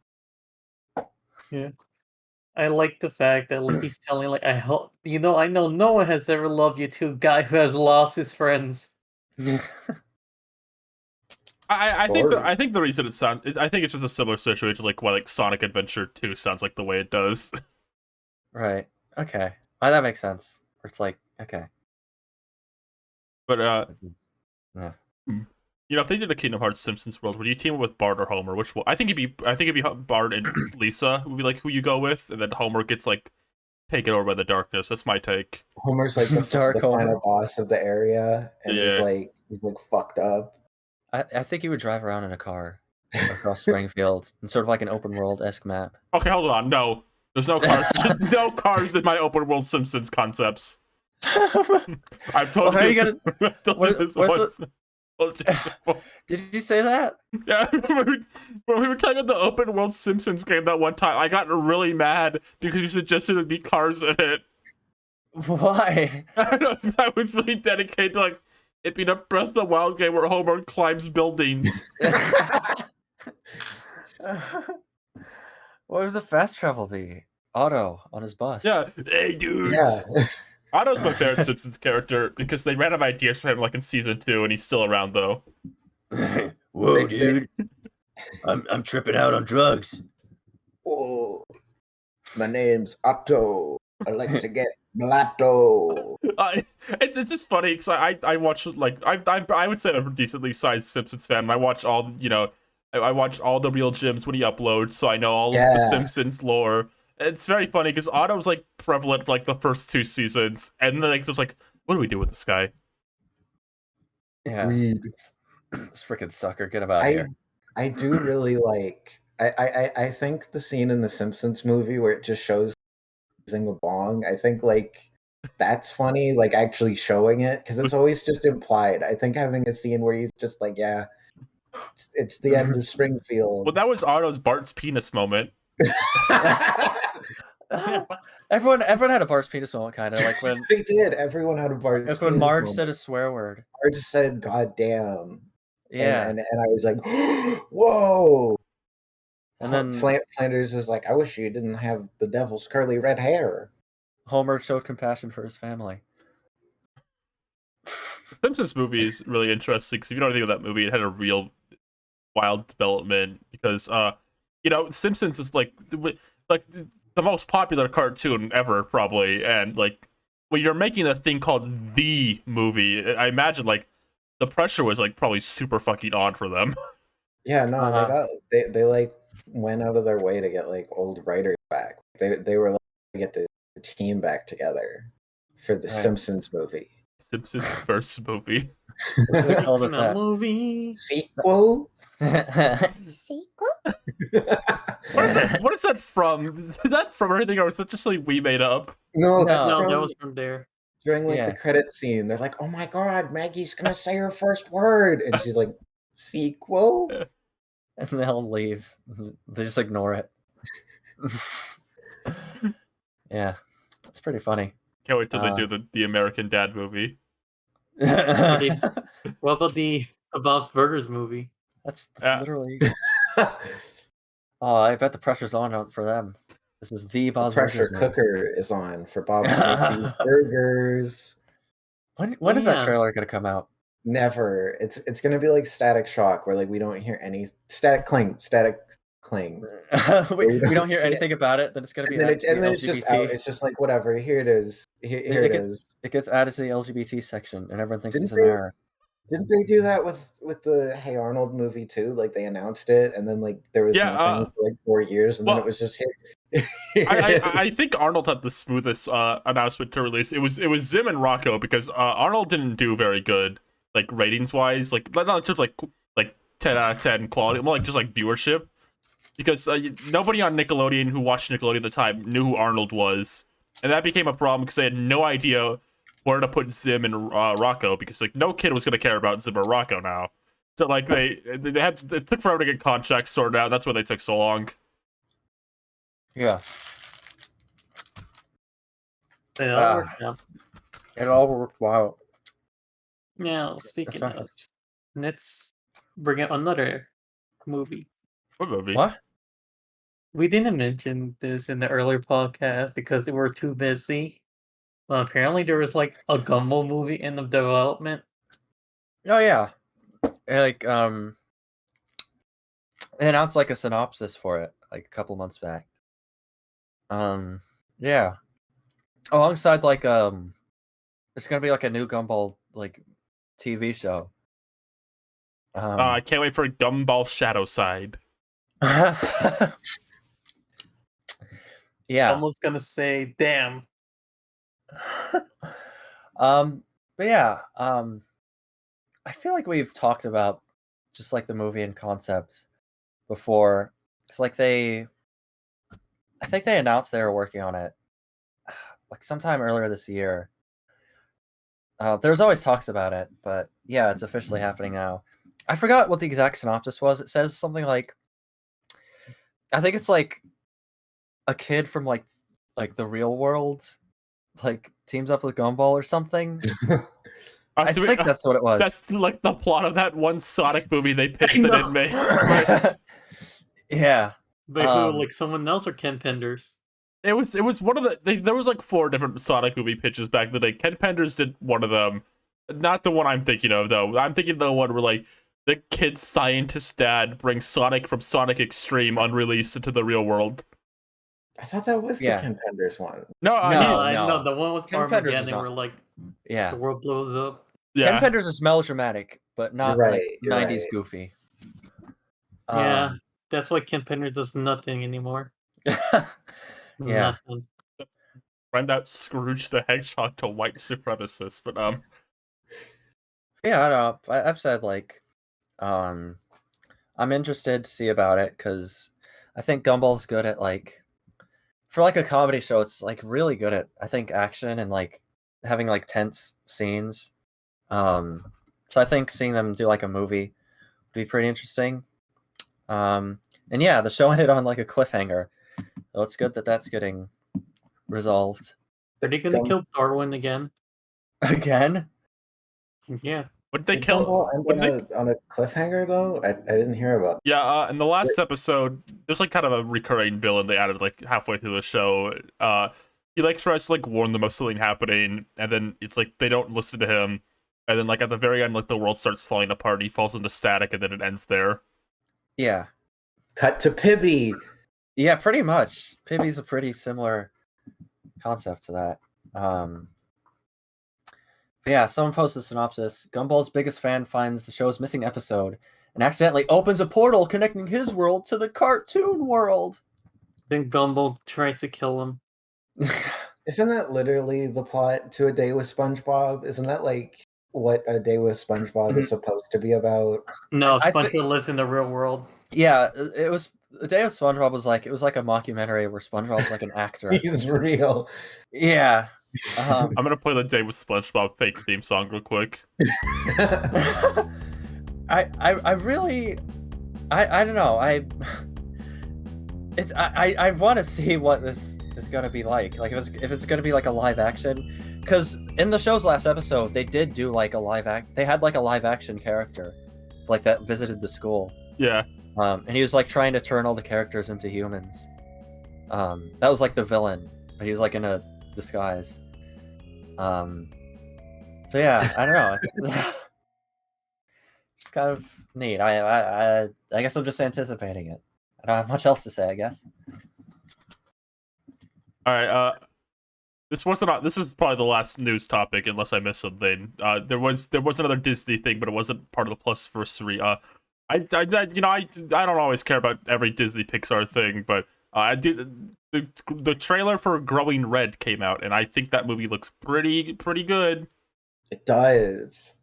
I like the fact that like, he's telling like I hope I know no one has ever loved you to a guy who has lost his friends. I think Or- I think the reason it sounds I think it's just a similar situation like why like Sonic Adventure 2 sounds like the way it does. Right. Okay. That makes sense. Or it's like, okay. But Yeah. you know, if they did a Kingdom Hearts Simpsons world, would you team up with Bart or Homer? Which one? I think it'd be Bart and Lisa would be like who you go with, and then Homer gets like taken over by the darkness. That's my take. Homer's like the Dark final Homer. boss of the area, and Yeah. he's like fucked up. I think he would drive around in a car across Springfield in sort of like an open world-esque map. Okay, hold on. No, there's no cars. There's no cars in my open world Simpsons concepts. I've told Well, how you you this- I've told you what- this what's once. Told you before. Did you say that? Yeah, when we were talking about the open world Simpsons game that one time, I got really mad because you suggested there'd be cars in it. Why? I don't know, I was really dedicated to like it being a Breath of the Wild game where Homer climbs buildings. What would the fast travel be? Otto on his bus. Yeah, hey dudes. Yeah, Otto's my favorite Simpsons character because they ran out of ideas for him like in season 2, and he's still around though. Whoa, dude. I'm tripping out on drugs. oh, my name's Otto. I like to get mulatto. It's just funny because I watch like I would say I'm a decently sized Simpsons fan. And I watch all I watch all the real Jims when he uploads, so I know all of the Yeah. Simpsons lore. It's very funny because Otto's like prevalent for like the first 2 seasons, and then like just like, what do we do with this guy? Yeah. Reed. This freaking sucker. Get him out of here. I do really like. I think the scene in the Simpsons movie where it just shows using a bong. I think like that's funny, like actually showing it, because it's always just implied. I think having a scene where he's just like, yeah, it's the end of Springfield. Well, that was Otto's Bart's penis moment. Everyone had a Bart's penis moment, kind of like when they did. Everyone had a Bart's like when penis Marge moment. said a swear word. Marge said, "God damn." Yeah, and I was like, whoa. and then Flanders is like, I wish you didn't have the devil's curly red hair. Homer showed compassion for his family. The Simpsons movie is really interesting because if you know anything about that movie, it had a real wild development because Simpsons is like the most popular cartoon ever probably, and like when you're making a thing called the movie, I imagine like the pressure was like probably super fucking on for them. Yeah, no, they like went out of their way to get like old writers back. They were like to get the team back together for the Simpsons movie. Simpsons first movie. Movie sequel. Sequel? What is that from? Is that from anything, or is it just like we made up? No, that was from there. During like the credit scene, they're like, "Oh my god, Maggie's gonna say her first word," and she's like, "Sequel," and they'll leave. They just ignore it. Yeah, it's pretty funny. Can't wait till they do the American Dad movie. What about the Bob's Burgers movie? That's literally. Oh, I bet the pressure's on for them. This is the Bob's pressure Burgers cooker is on for Bob's Burgers. When is that trailer gonna come out? Never. It's gonna be like Static Shock, where like we don't hear any static cling. we don't hear anything about it. Then it's gonna be. And then it's just out. It's just like whatever. Here it is. Here it is. It gets added to the LGBT section, and everyone thinks it's an error. Didn't they do that with the Hey Arnold movie too? Like they announced it, and then like there was nothing for like 4 years, and then it was just hit. I think Arnold had the smoothest announcement to release. It was Zim and Rocco because Arnold didn't do very good, like ratings wise, like not just like 10 out of 10 quality, more like just like viewership. Because nobody on Nickelodeon who watched Nickelodeon at the time knew who Arnold was, and that became a problem because they had no idea where to put Zim and Rocco, because like no kid was gonna care about Zim or Rocco now. So like it took forever to get contracts sorted out. That's why they took so long. Yeah. It all worked out. It all worked out. Now, speaking of, let's bring up another movie. What movie? What? We didn't mention this in the earlier podcast because they were too busy. Apparently, there was like a Gumball movie in the development. Oh yeah, like they announced like a synopsis for it like a couple months back. Yeah, alongside like it's gonna be like a new Gumball like TV show. I can't wait for Gumball Shadow Side. Yeah, Almost gonna say, damn. But yeah, I feel like we've talked about just like the movie and concept before. It's like I think they announced they were working on it like sometime earlier this year. There's always talks about it, but yeah, it's officially happening now. I forgot what the exact synopsis was. It says something like, I think it's like a kid from like the real world like teams up with Gumball or something. I think that's what it was. That's like the plot of that one Sonic movie they pitched that didn't make. Yeah. But who, like someone else or Ken Penders? It was one of the there was like 4 different Sonic movie pitches back in the day. Ken Penders did one of them. Not the one I'm thinking of though. I'm thinking of the one where like the kid scientist dad brings Sonic from Sonic Extreme unreleased into the real world. I thought that was the Ken Penders one. No, the one with Armageddon where like the world blows up. Yeah. Ken Penders is melodramatic, but not like 90s goofy. Yeah, that's why Ken Penders does nothing anymore. Yeah. Nothing. Rent out Scrooge the Hedgehog to white supremacists, but yeah, I don't know. I've said like I'm interested to see about it because I think Gumball's good at like, for like a comedy show, it's like really good at, I think, action and like having like tense scenes. So I think seeing them do like a movie would be pretty interesting. And yeah, the show ended on like a cliffhanger. So it's good that that's getting resolved. Are they gonna kill Darwin again? Again? Yeah. What did they Did kill? Gumball end on a cliffhanger though? I didn't hear about. Yeah, in the last episode, there's like kind of a recurring villain they added like halfway through the show. He like tries to like warn them of something happening, and then it's like they don't listen to him, and then like at the very end, like the world starts falling apart. He falls into static, and then it ends there. Yeah. Cut to Pibby. Yeah, pretty much. Pibby's a pretty similar concept to that. But yeah, someone posted a synopsis. Gumball's biggest fan finds the show's missing episode and accidentally opens a portal connecting his world to the cartoon world. Then Gumball tries to kill him. Isn't that literally the plot to A Day with SpongeBob? Isn't that like what A Day with SpongeBob is supposed to be about? No, SpongeBob lives in the real world. Yeah, it was A Day with SpongeBob was like, it was like a mockumentary where SpongeBob's like an actor. He's real. Yeah. I'm gonna play the Day with SpongeBob fake theme song real quick. I really I don't know. I want to see what this is gonna be like if it's gonna be like a live action, because in the show's last episode they did do like they had like a live action character like that visited the school. Yeah. And he was like trying to turn all the characters into humans. That was like the villain, but he was like in a disguise. So yeah, I don't know. It's kind of neat. I guess I'm just anticipating it. I don't have much else to say, I guess. All right. This is probably the last news topic, unless I missed something. There was another Disney thing, but it wasn't part of the Plusiversary. I don't always care about every Disney Pixar thing, but I did. The trailer for Growing Red came out, and I think that movie looks pretty good. It does.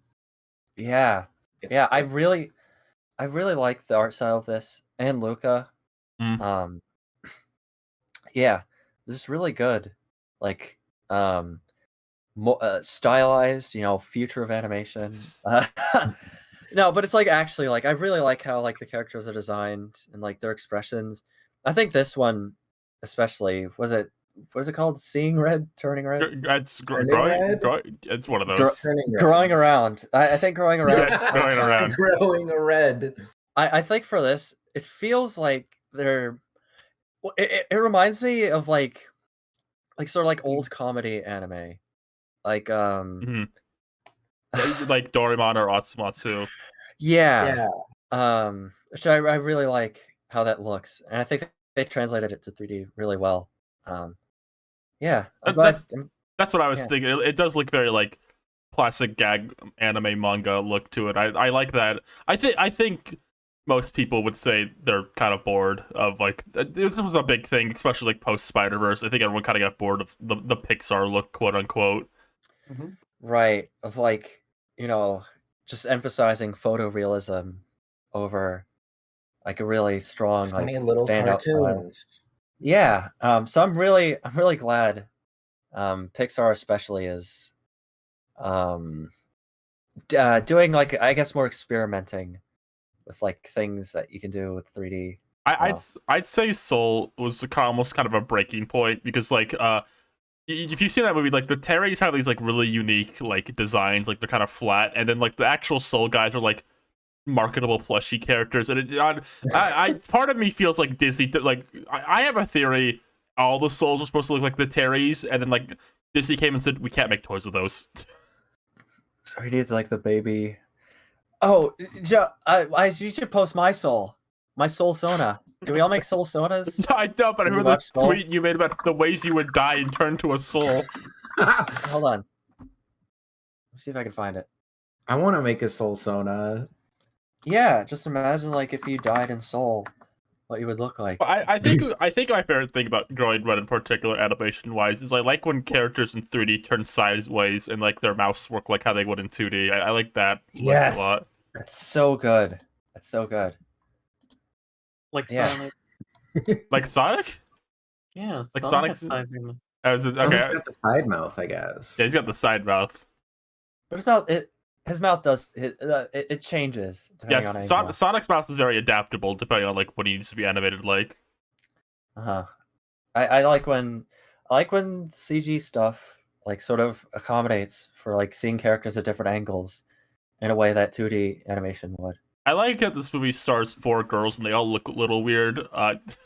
Yeah, yeah. I really like the art style of this and Luca. Yeah, this is really good. Like, stylized, future of animation. No, but it's like actually like I really like how like the characters are designed and like their expressions. I think this one especially what is it called? Seeing red, turning red. It's it's one of those. Growing around. I think growing around. Growing around. Growing a red. I think for this, it feels like it reminds me of like sort of like old comedy anime, like like Doraemon or Atsumatsu. Yeah. Which I really like how that looks, and I think they translated it to 3D really well. Yeah, that's what I was thinking. It does look very like classic gag anime manga look to it. I like that. I think most people would say they're kind of bored of like this was a big thing, especially like post SpiderMan. I think everyone kind of got bored of the Pixar look, quote unquote. Mm-hmm. Right, of like just emphasizing photorealism over like a really strong like standout style. Yeah, so I'm really glad Pixar especially is doing like I guess more experimenting with like things that you can do with 3D. I'd say Soul was almost kind of a breaking point because like if you see that movie, like the Terrys have these like really unique like designs, like they're kind of flat, and then like the actual Soul guys are like marketable plushie characters, and I part of me feels like Disney like I have a theory all the Souls are supposed to look like the Terrys, and then like Disney came and said we can't make toys of those. So he needs like the baby. Oh, Joe, you should post my Soul Sona. Do we all make Soul Sonas? I know, but I remember the tweet you made about the ways you would die and turn to a soul. Hold on. Let's see if I can find it. I want to make a Soul Sona. Yeah, just imagine like if you died in Soul, what you would look like. I think my favorite thing about Growing Red in particular, animation wise, is I like when characters in 3D turn sideways and like their mouths work like how they would in 2D. I like that a lot. That's so good. That's so good. Like Sonic. Like Sonic? Yeah, like Sonic. Okay. Sonic's got the side mouth, I guess. Yeah, he's got the side mouth. But his mouth does it changes depending on Yes, angle. Sonic's mouth is very adaptable depending on like what he needs to be animated like. I like when CG stuff like sort of accommodates for like seeing characters at different angles in a way that 2D animation would. I like that this movie stars 4 girls and they all look a little weird.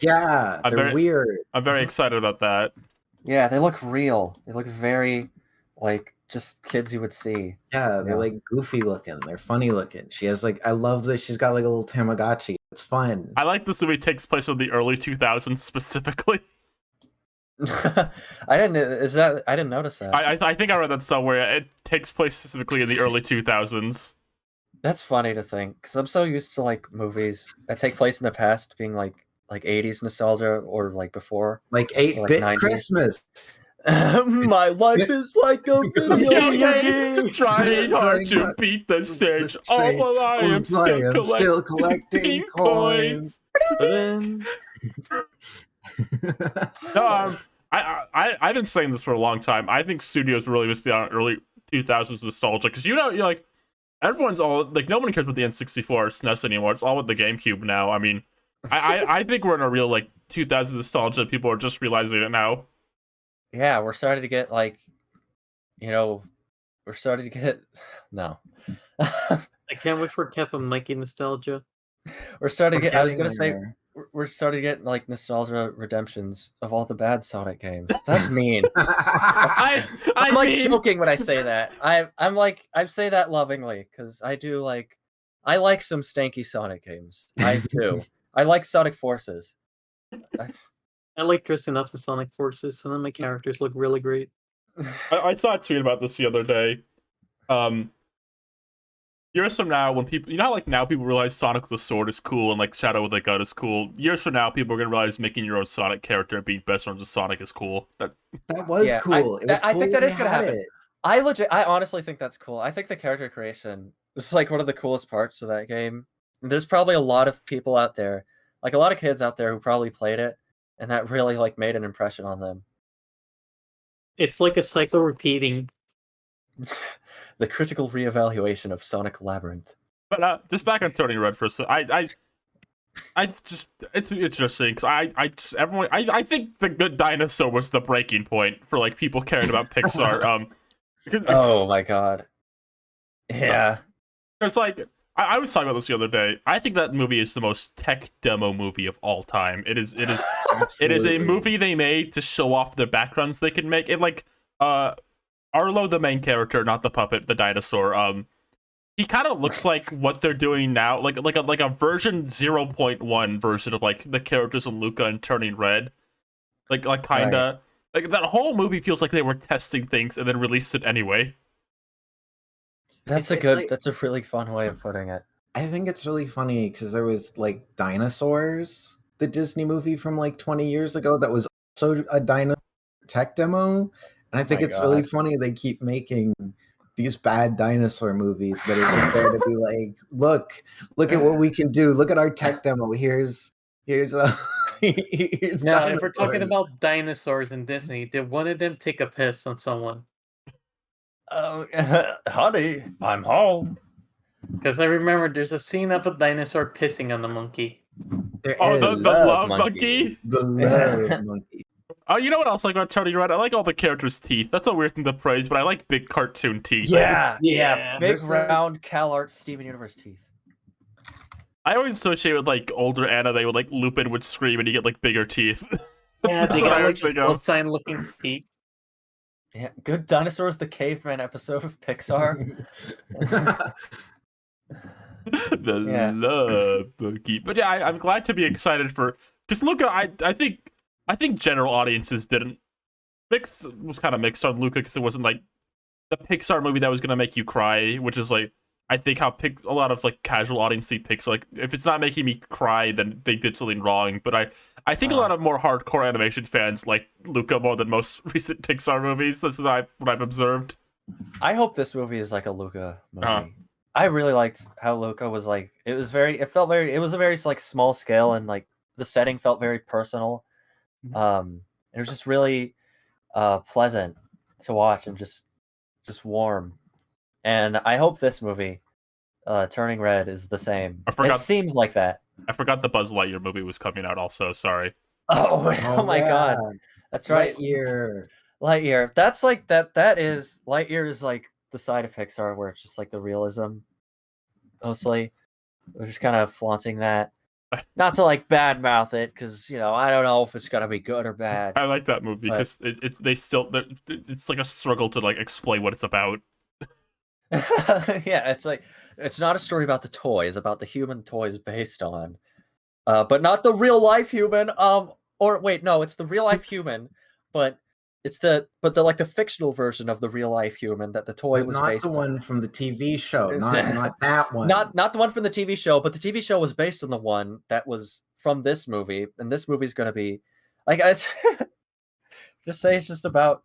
Yeah, they're weird. I'm very excited about that. Yeah, they look real. They look very like just kids you would see. Yeah, they're like goofy looking. They're funny looking. She has like, I love that she's got like a little Tamagotchi. It's fun. I like this movie takes place in the early 2000s specifically. I didn't notice that. I think I read that somewhere. It takes place specifically in the early 2000s. That's funny to think because I'm so used to like movies that take place in the past being like 80s nostalgia or like before, like 8-bit like Christmas. My life is like a video game. Trying hard to beat the stage. Oh, well, I am still collecting coins. No, I've been saying this for a long time. I think studios really missed out on early 2000s nostalgia because you're like, everyone's all like, no one cares about the N64 or SNES anymore. It's all with the GameCube now. I mean, I think we're in a real like 2000s nostalgia. People are just realizing it now. Yeah, we're starting to get like, no. I can't wait for Kevin Mikey nostalgia. We're starting to get. I was gonna say we're starting to get like nostalgia redemptions of all the bad Sonic games. That's mean. I'm like joking when I say that. I say that lovingly because I like some stanky Sonic games. I do. I like Sonic Forces. I like dressing up as Sonic Forces, and then my characters look really great. I saw a tweet about this the other day. Years from now, when people, how like now people realize Sonic with a sword is cool and like Shadow with a gun is cool. Years from now, people are gonna realize making your own Sonic character and being best friends with Sonic is cool. That was cool. I think that is gonna happen. I honestly think that's cool. I think the character creation was like one of the coolest parts of that game. There's probably a lot of people out there, like a lot of kids out there who probably played it, and that really like made an impression on them. It's like a cycle repeating. The critical reevaluation of Sonic Labyrinth. But just back on Turning Red for a second, I just, it's interesting because I think The Good Dinosaur was the breaking point for like people caring about Pixar. Oh my god. Yeah. It's like I was talking about this the other day. I think that movie is the most tech demo movie of all time. It is it is a movie they made to show off the backgrounds they can make. It like Arlo, the main character, not the puppet, the dinosaur, he kind of looks like what they're doing now, like a version 0.1 version of like the characters in Luca and Turning Red. Like kinda like that whole movie feels like they were testing things and then released it anyway. That's a really fun way of putting it. I think it's really funny because there was like Dinosaurs, the Disney movie from like 20 years ago that was also a dino tech demo. And I think it's really funny they keep making these bad dinosaur movies that are just there to be like, look at what we can do. Look at our tech demo. Here's now, if we're talking about dinosaurs in Disney, did one of them take a piss on someone? Honey, I'm home. Because I remember there's a scene of a dinosaur pissing on the monkey. The love monkey? The love monkey. Oh, you know what else I like about Turning Red? I like all the characters' teeth. That's a weird thing to praise, but I like big cartoon teeth. Yeah. Big, round, CalArts Steven Universe teeth. I always associate with like older anime with like Lupin would scream and you get like bigger teeth. Yeah, they got like sign looking teeth. Yeah, Good Dinosaurs, the Caveman episode of Pixar. Love monkey. But yeah, I'm glad to be excited for, because Luca, I think general audiences didn't. Mix was kind of mixed on Luca because it wasn't like the Pixar movie that was gonna make you cry, which is like I think how a lot of like casual audience see Pixar. Like if it's not making me cry, then they did something wrong. But I think a lot of more hardcore animation fans like Luca more than most recent Pixar movies. This is what I've observed. I hope this movie is like a Luca movie. I really liked how Luca was like. It was a very like small scale and like the setting felt very personal. It was just really pleasant to watch and just warm. And I hope this movie, Turning Red, is the same. It seems like that. I forgot the Buzz Lightyear movie was coming out also. Sorry. Oh my god. That's right. Lightyear. That's like Lightyear is like the side of Pixar where it's just like the realism mostly. We're just kind of flaunting that. Not to like badmouth it, because I don't know if it's gonna be good or bad. I like that movie because it's like a struggle to like explain what it's about. Yeah, it's like it's not a story about the toy, it's about the human toys based on. But not the real life human. Or wait, no, it's the real life human, but it's the fictional version of the real life human that the toy was based on. Not the one from the TV show. Not that one. Not the one from the TV show, but the TV show was based on the one that was from this movie, and this movie's gonna be like it's just say it's just about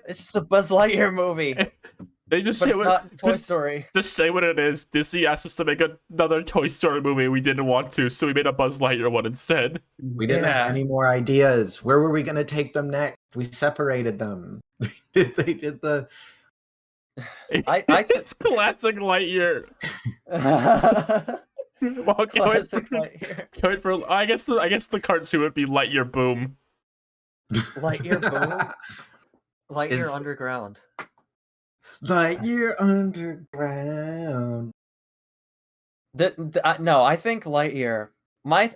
it's just a Buzz Lightyear movie. They just but say it's not Toy Story. Just say what it is. Disney asked us to make another Toy Story movie. We didn't want to, so we made a Buzz Lightyear one instead. We didn't have any more ideas. Where were we going to take them next? We separated them. They did the... It's classic Lightyear. Well, Classic Lightyear. I guess the cartoon would be Lightyear Boom. Lightyear Boom? Lightyear Underground. Lightyear Underground. No, I think Lightyear. My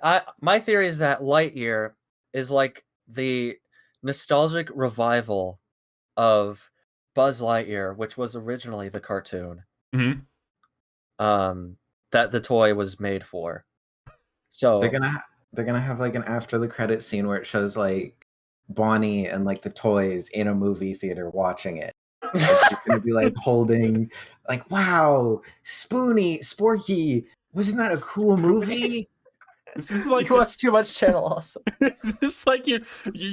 theory is that Lightyear is like the nostalgic revival of Buzz Lightyear, which was originally the cartoon. Mm-hmm. That the toy was made for. So they're gonna have like an after the credit scene where it shows like Bonnie and like the toys in a movie theater watching it. She's gonna be like holding, like, wow, Spoonie, Sporky, wasn't that a cool movie? This is like you watch too much Channel Awesome. Is this like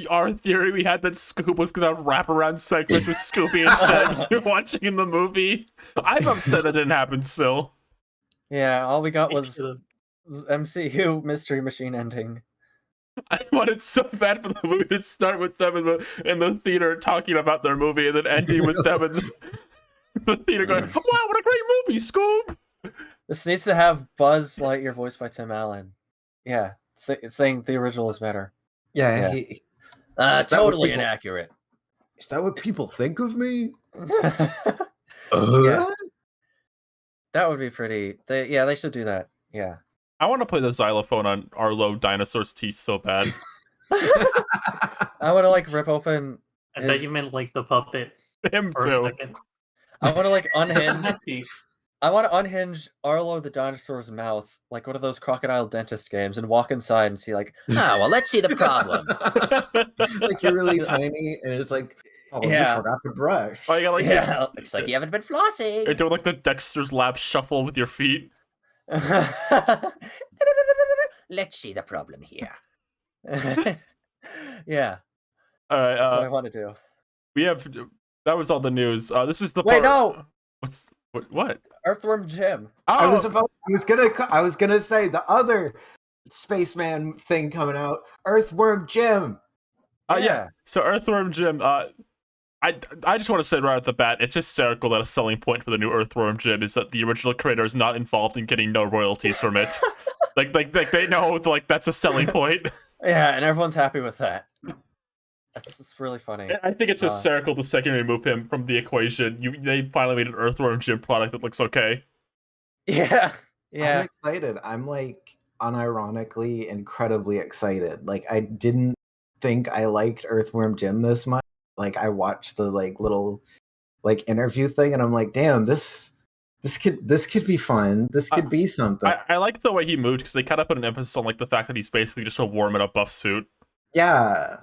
our theory we had that Scoob was gonna wrap around segments with Scooby and Shaggy watching in the movie? I'm upset that didn't happen still. Yeah, all we got was MCU Mystery Machine ending. I wanted so bad for the movie to start with them in the theater talking about their movie and then ending with them in the theater going, wow, what a great movie, Scoob! This needs to have Buzz Lightyear voiced by Tim Allen. Yeah, saying the original is better. Yeah. Totally inaccurate. Is that what people think of me? Yeah. That would be pretty... They should do that. Yeah. I want to play the xylophone on Arlo Dinosaur's teeth so bad. I want to like rip open... I thought you meant like the puppet. Him for too. a second. I want to like unhinge... I want to unhinge Arlo the dinosaur's mouth, like one of those crocodile dentist games, and walk inside and see like, well, let's see the problem. Like you're really tiny, and it's like, oh, you forgot to brush. Oh, you got like looks like you haven't been flossing. You're doing like the Dexter's Lab shuffle with your feet. Let's see the problem here. Yeah. All right. That's what I want to do. That was all the news. This is the Wait, part. no. What? Earthworm Jim. Oh, I was gonna say the other Spaceman thing coming out, Earthworm Jim. Yeah. So Earthworm Jim. I just want to say right off the bat, it's hysterical that a selling point for the new Earthworm Jim is that the original creator is not involved in getting no royalties from it. like they know that's a selling point. Yeah, and everyone's happy with that. It's really funny. I think it's hysterical the second you remove him from the equation. They finally made an Earthworm Jim product that looks okay. Yeah. I'm excited. I'm like unironically incredibly excited. Like I didn't think I liked Earthworm Jim this much. Like I watched the like little like interview thing and I'm like, damn, this could be fun. This could be something. I like the way he moved because they kind of put an emphasis on like the fact that he's basically just a warm in a buff suit. Yeah,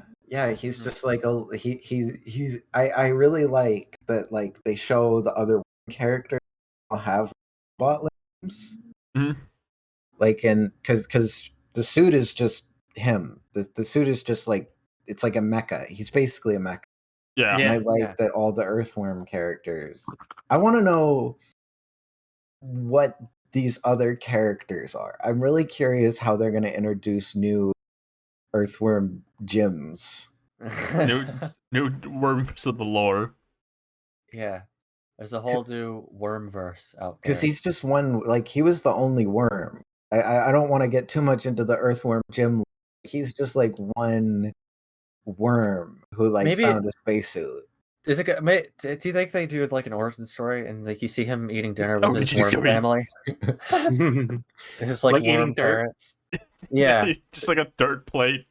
he's just like he's I really like that like they show the other characters all have bot limbs. Mm-hmm. Like because the suit is just him. The suit is just like it's like a mecha. He's basically a mecha. Yeah. And I like that all the Earthworm characters. I want to know what these other characters are. I'm really curious how they're going to introduce new Earthworm Jims. new worms of the lore. Yeah, there's a whole new Wormverse out there. Because he's just one. Like he was the only worm. I don't want to get too much into the Earthworm Jim. He's just like one worm who like found a spacesuit. Is it? Do you think they do like an origin story and like you see him eating dinner with his did you worm family? It's like worm parents. Yeah, just like a dirt plate.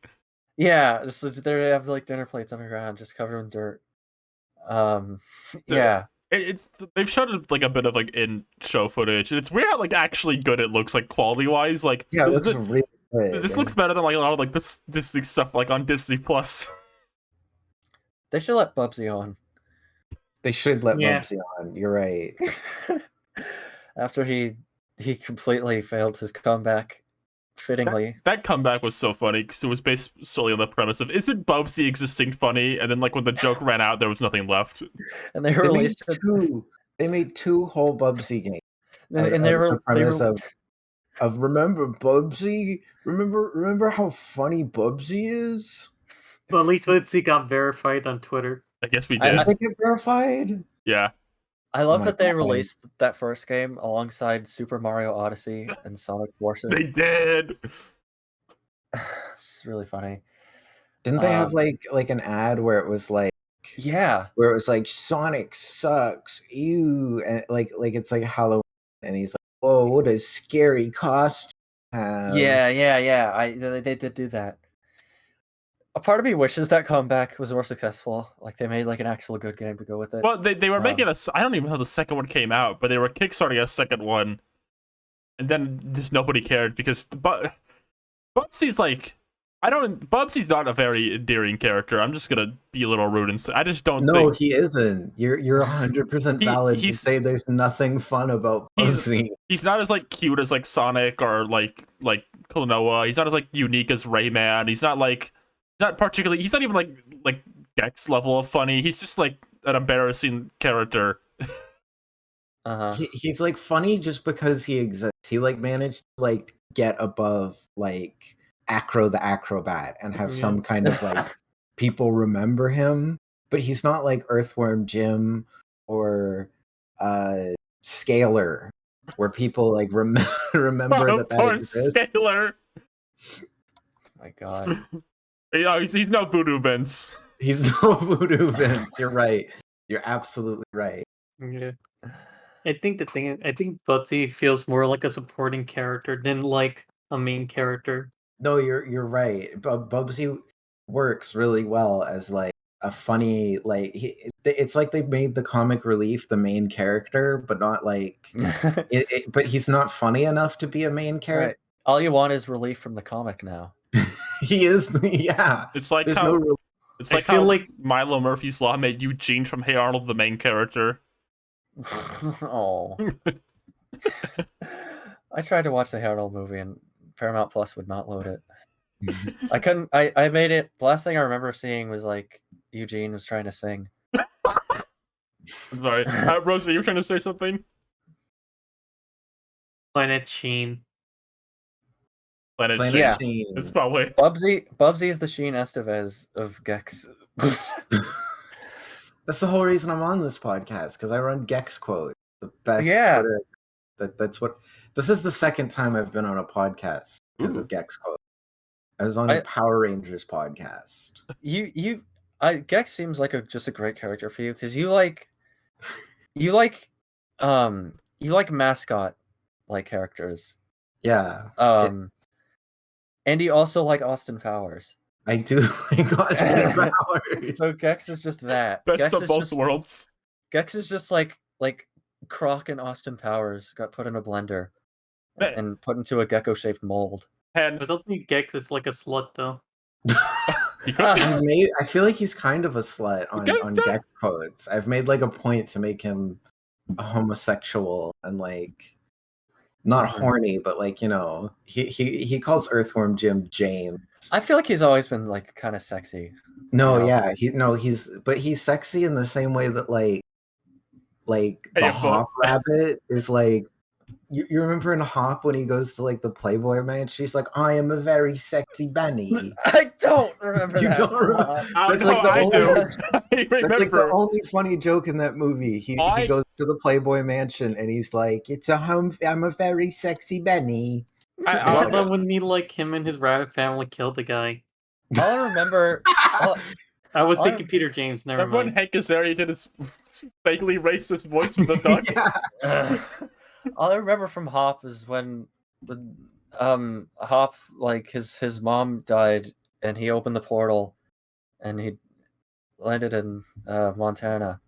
Yeah, just they have like dinner plates underground, just covered in dirt. Yeah. They've showed like a bit of like in show footage, and it's weird how like actually good it looks like quality wise. Like yeah, it looks really good. This looks better than like a lot of like this Disney stuff like on Disney Plus. They should let Bubsy on. They should let Bubsy on. You're right. After he completely failed his comeback, fittingly. That comeback was so funny because it was based solely on the premise of isn't Bubsy existing funny, and then like when the joke ran out, there was nothing left. And they released They made two whole Bubsy games. And they were the premise of remember Bubsy? Remember how funny Bubsy is? Well, at least Bubsy got verified on Twitter. I guess we did. Did they get verified? Yeah. I love that they released that first game alongside Super Mario Odyssey and Sonic Forces. They did. It's really funny. Didn't they have like an ad where it was like where it was like Sonic sucks, ew, and like it's like Halloween, and he's like, oh, what a scary costume. They did do that. A part of me wishes that comeback was more successful. Like they made like an actual good game to go with it. Well, they were making I don't even know how the second one came out, but they were kickstarting a second one, and then just nobody cared because Bubsy's like Bubsy's not a very endearing character. I'm just gonna be a little rude and say I just don't. No, he isn't. You're 100% valid to say there's nothing fun about Bubsy. He's not as like cute as like Sonic or like Klonoa. He's not as like unique as Rayman. He's not particularly. He's not even like Gex level of funny. He's just like an embarrassing character. He's like funny just because he exists. He like managed to like get above like Acro the Acrobat and have some kind of like people remember him, but he's not like Earthworm Jim or Scalar, where people like remember that exists. Scalar. My God. He's no Voodoo Vince. He's no Voodoo Vince. You're right. You're absolutely right. Yeah. I think Bubsy feels more like a supporting character than like a main character. No, you're right. Bubsy works really well as like a funny like it's like they made the comic relief the main character, but not like but he's not funny enough to be a main character. Right. All you want is relief from the comic now. He is, yeah. It's like how Milo Murphy's Law made Eugene from Hey Arnold the main character. Oh. I tried to watch the Hey Arnold movie and Paramount Plus would not load it. I couldn't. I made it. The last thing I remember seeing was like Eugene was trying to sing. I'm sorry, Rosa, you were trying to say something. Planet Sheen. Planet Sheen. It's probably Bubsy is the Sheen Estevez of Gex. That's the whole reason I'm on this podcast, because I run Gex Quote, the best. Yeah. That's what. This is the second time I've been on a podcast because of Gex Quote. I was on a Power Rangers podcast. Gex seems like just a great character for you because you like mascot like characters. Yeah. And you also like Austin Powers. I do like Austin Powers. So Gex is just that. Best of both worlds. Gex is just like Croc and Austin Powers got put in a blender and put into a gecko-shaped mold. And I don't think Gex is like a slut though. I feel like he's kind of a slut on Gex Quotes. I've made like a point to make him a homosexual and like not horny, but like, you know, he calls Earthworm Jim James. I feel like he's always been like kind of sexy. No, yeah, he's sexy in the same way that like the Hop Rabbit is like you remember in Hop when he goes to like the Playboy man, she's like, "I am a very sexy bunny." I don't remember You that. don't remember? That's like the I only. do. I remember. That's like the only funny joke in that movie. He goes to the Playboy mansion and he's like, "It's a home. I'm a very sexy bunny." What about when he like him and his rabbit family killed the guy? All I remember. I was thinking Peter James. Never Remember when mind. Hank Azaria did his vaguely racist voice for the duck? All I remember from Hop is when Hop, like his mom died and he opened the portal and he landed in Montana.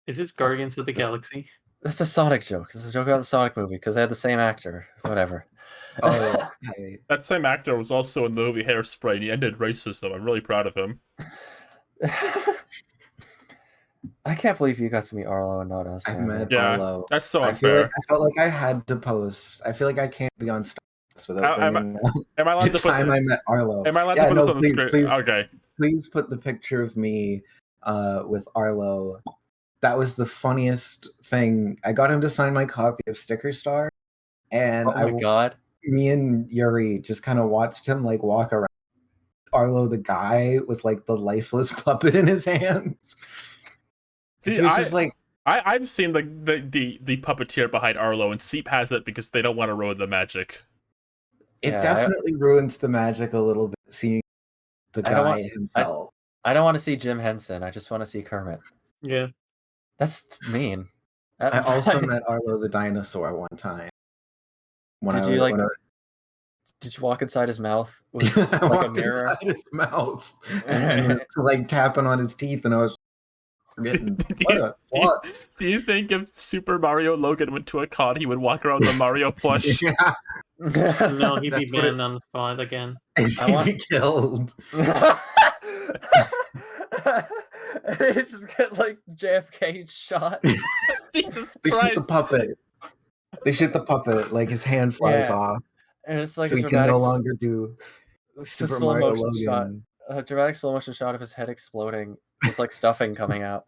Is this Guardians of the Galaxy? That's a Sonic joke. It's a joke about the Sonic movie because they had the same actor. Whatever. Oh, okay. That same actor was also in the movie Hairspray, and he ended racism. I'm really proud of him. I can't believe you got to meet Arlo and not us. I met Yeah, Arlo. that's so I unfair. felt like I had to post. I feel like I can't be on Star Wars without bringing up Am I allowed the to put? time I met Arlo. Am I allowed to put this on the please, screen? please, Okay. please put the picture of me with Arlo. That was the funniest thing. I got him to sign my copy of Sticker Star, and Oh my god. me and Yuri just kind of watched him like walk around Arlo the guy with like the lifeless puppet in his hands. See, So it's just like I've seen the puppeteer behind Arlo, and Seep has it because they don't want to ruin the magic. it Yeah, definitely ruins the magic a little bit seeing the guy himself. I don't want to see Jim Henson. I just want to see Kermit. Yeah. That's mean. I also met Arlo the dinosaur one time. Did you walk inside his mouth with I like a walked mirror? inside his mouth and was like tapping on his teeth, and I was forgetting what. Do you think if Super Mario Logan went to a con, he would walk around with a Mario plush? Yeah, No, he'd be That's what banned on the spot again. he'd be killed. They just get like JFK shot. Jesus They shoot Christ! the puppet. They shoot the puppet, like his hand flies Yeah. off, And it's like so a he can dramatic, no longer do it's a Super slow Mario motion shot. Logan. A dramatic slow motion shot of his head exploding with like stuffing coming out.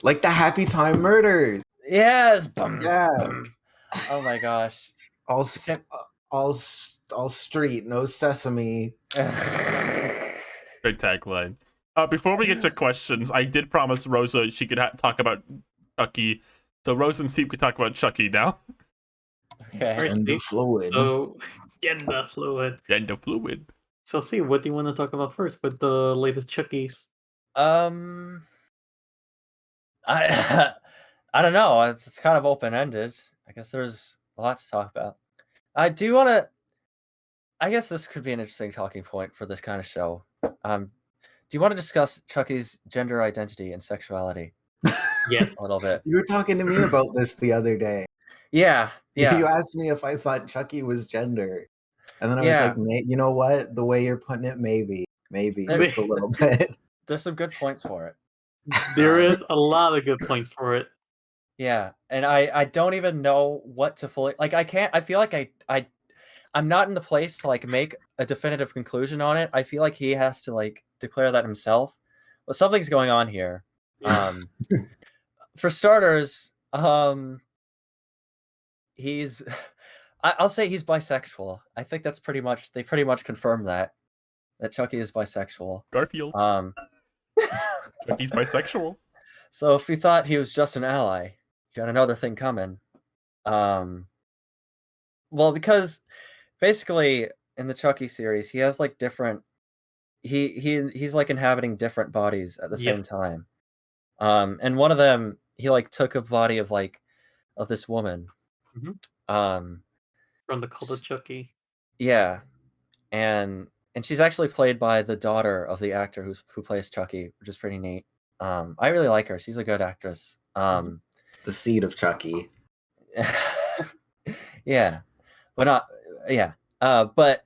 Like the Happy Time Murders. Yes. Bum, Yeah. bum. Oh my gosh. All street, no sesame. Great tagline. Before we get to questions, I did promise Rosa she could talk about Chucky. So Rosa and Seep could talk about Chucky now. Okay. And the fluid. So, gender fluid. Gender fluid. So, see, what do you want to talk about first with the latest Chuckies? I I don't know. It's kind of open ended. I guess there's a lot to talk about. I do want to. I guess this could be an interesting talking point for this kind of show. Do you want to discuss Chucky's gender identity and sexuality Yes. a little bit? You were talking to me about this the other day. Yeah. You asked me if I thought Chucky was gender. And then I was like, you know what? The way you're putting it, maybe just a little bit. There's some good points for it. There is a lot of good points for it. Yeah, and I don't even know what to fully like. I feel like I'm not in the place to like make a definitive conclusion on it. I feel like he has to like declare that himself. But something's going on here. For starters, he's I'll say he's bisexual. I think that's they pretty much confirmed that Chucky is bisexual. Garfield. Chucky's bisexual. So if you thought he was just an ally, you got another thing coming. Well, because basically in the Chucky series, he has like different. He's like inhabiting different bodies at the same time. And one of them, he like took a body of this woman. From the Cult of Chucky. Yeah, and she's actually played by the daughter of the actor who plays Chucky, which is pretty neat. I really like her. She's a good actress. The seed of Chucky. Yeah, but not. Yeah, but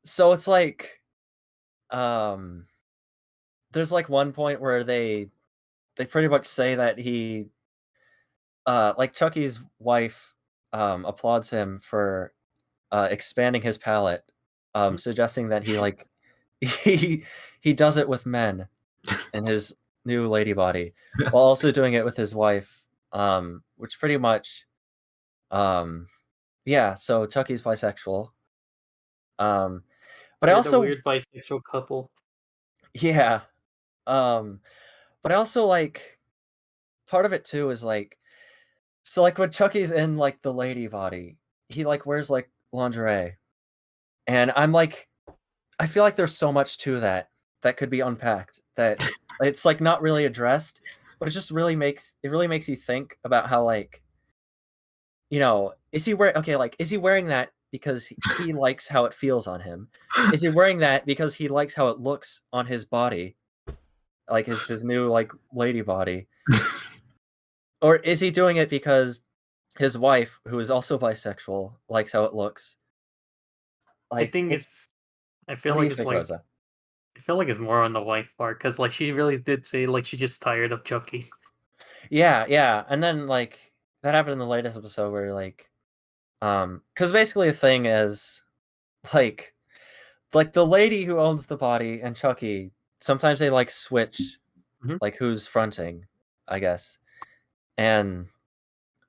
so it's like, there's like one point where they pretty much say that he, like Chucky's wife, applauds him for expanding his palate, suggesting that he like he does it with men in his new lady body, while also doing it with his wife, which pretty much, yeah. So Chucky's bisexual. But I They're also the weird bisexual couple. yeah. But I also like part of it too is like so like when Chucky's in like the lady body, he like wears like lingerie. And I'm like I feel like there's so much to that that could be unpacked that it's like not really addressed, but it just really makes you think about how like is he wearing that because he likes how it feels on him? Is he wearing that because he likes how it looks on his body? Like his new like lady body? Or is he doing it because his wife, who is also bisexual, likes how it looks? I think I feel what do like you think, Rosa? I feel like it's more on the wife part because like she really did say like she's just tired of Chucky. Yeah. And then like that happened in the latest episode where like because basically the thing is like the lady who owns the body and Chucky, sometimes they like switch like who's fronting, I guess. And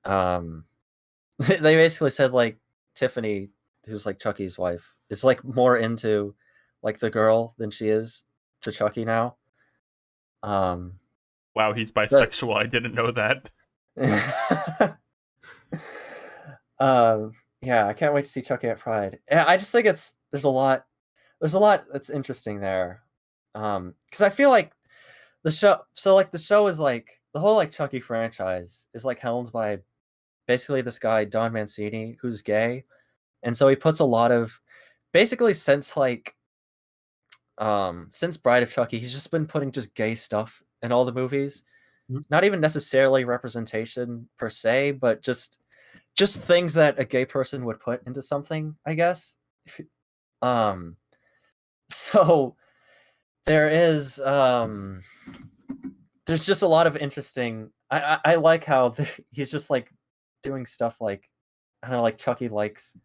they basically said like Tiffany, who's like Chucky's wife, is like more into like the girl than she is to Chucky now. Wow, he's bisexual. I didn't know that. Yeah, I can't wait to see Chucky at Pride. Yeah, I just think there's a lot that's interesting there. Because I feel like the show is like the whole like Chucky franchise is like helmed by basically this guy Don Mancini who's gay, and so he puts a lot of basically since Bride of Chucky, he's just been putting just gay stuff in all the movies. Not even necessarily representation per se, but just things that a gay person would put into something, I guess. So there is there's just a lot of interesting I like how he's just like doing stuff like I don't know, like Chucky likes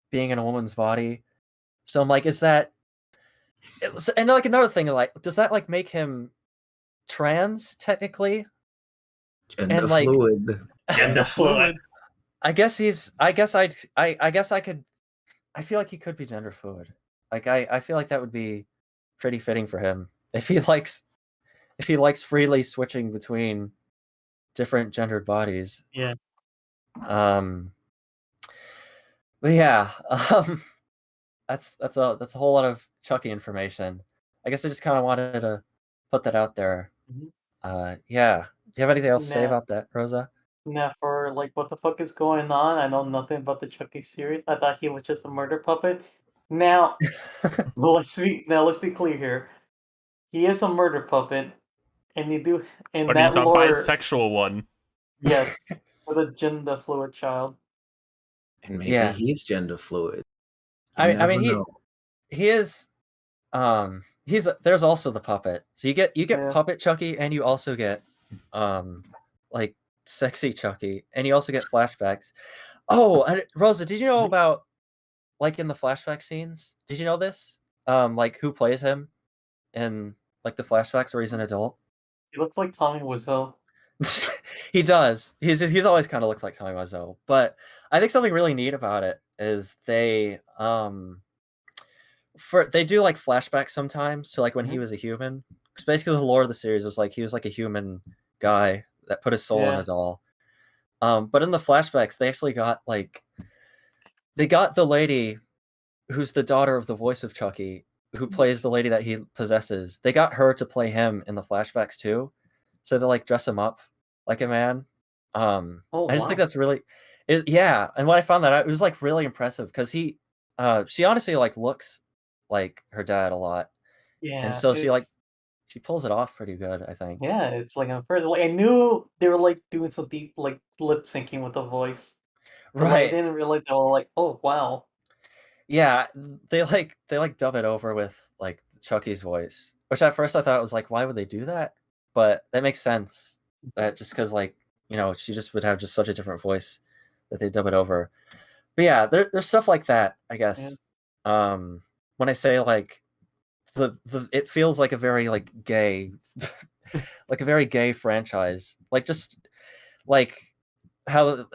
being in a woman's body. So I'm like, is that and like another thing, like does that like make him trans technically? Gender fluid. Gender fluid. I guess I could I feel like he could be gender fluid. Like I feel like that would be pretty fitting for him if he likes freely switching between different gendered bodies. Yeah. But yeah, that's a whole lot of Chucky information. I guess I just kind of wanted to put that out there. Yeah. Do you have anything else to say about that, Rosa? Now, for like what the fuck is going on? I know nothing about the Chucky series. I thought he was just a murder puppet. Now, let's be clear here. He is a murder puppet, and but he's a bisexual one. Yes, with a gender fluid child. And maybe he's gender fluid. I mean he is there's also the puppet. So you get puppet Chucky and you also get like sexy Chucky and you also get flashbacks. Oh, and Rosa, did you know about like in the flashback scenes? Did you know this? Like who plays him in like the flashbacks where he's an adult? He looks like Tommy Wiseau. He does. He's always kind of looks like Tommy Wiseau. But I think something really neat about it is they do like flashbacks sometimes to like when he was a human. Because basically the lore of the series was like he was like a human guy that put his soul in a doll. But in the flashbacks, they actually got the lady who's the daughter of the voice of Chucky, who plays the lady that he possesses. They got her to play him in the flashbacks too. So they like dress him up like a man. I just think that's really yeah. And when I found that out, it was like really impressive because she honestly like looks like her dad a lot. Yeah. And so she pulls it off pretty good, I think. Yeah, it's like I knew they were like doing some deep like lip syncing with the voice. Right. I didn't realize they were like, oh wow. Yeah, they dub it over with like Chucky's voice, which at first I thought was like, why would they do that? But that makes sense. That just because like she just would have just such a different voice that they dub it over. But yeah, there's stuff like that, I guess. Yeah. When I say like the it feels like a very like gay like a very gay franchise. Like just like how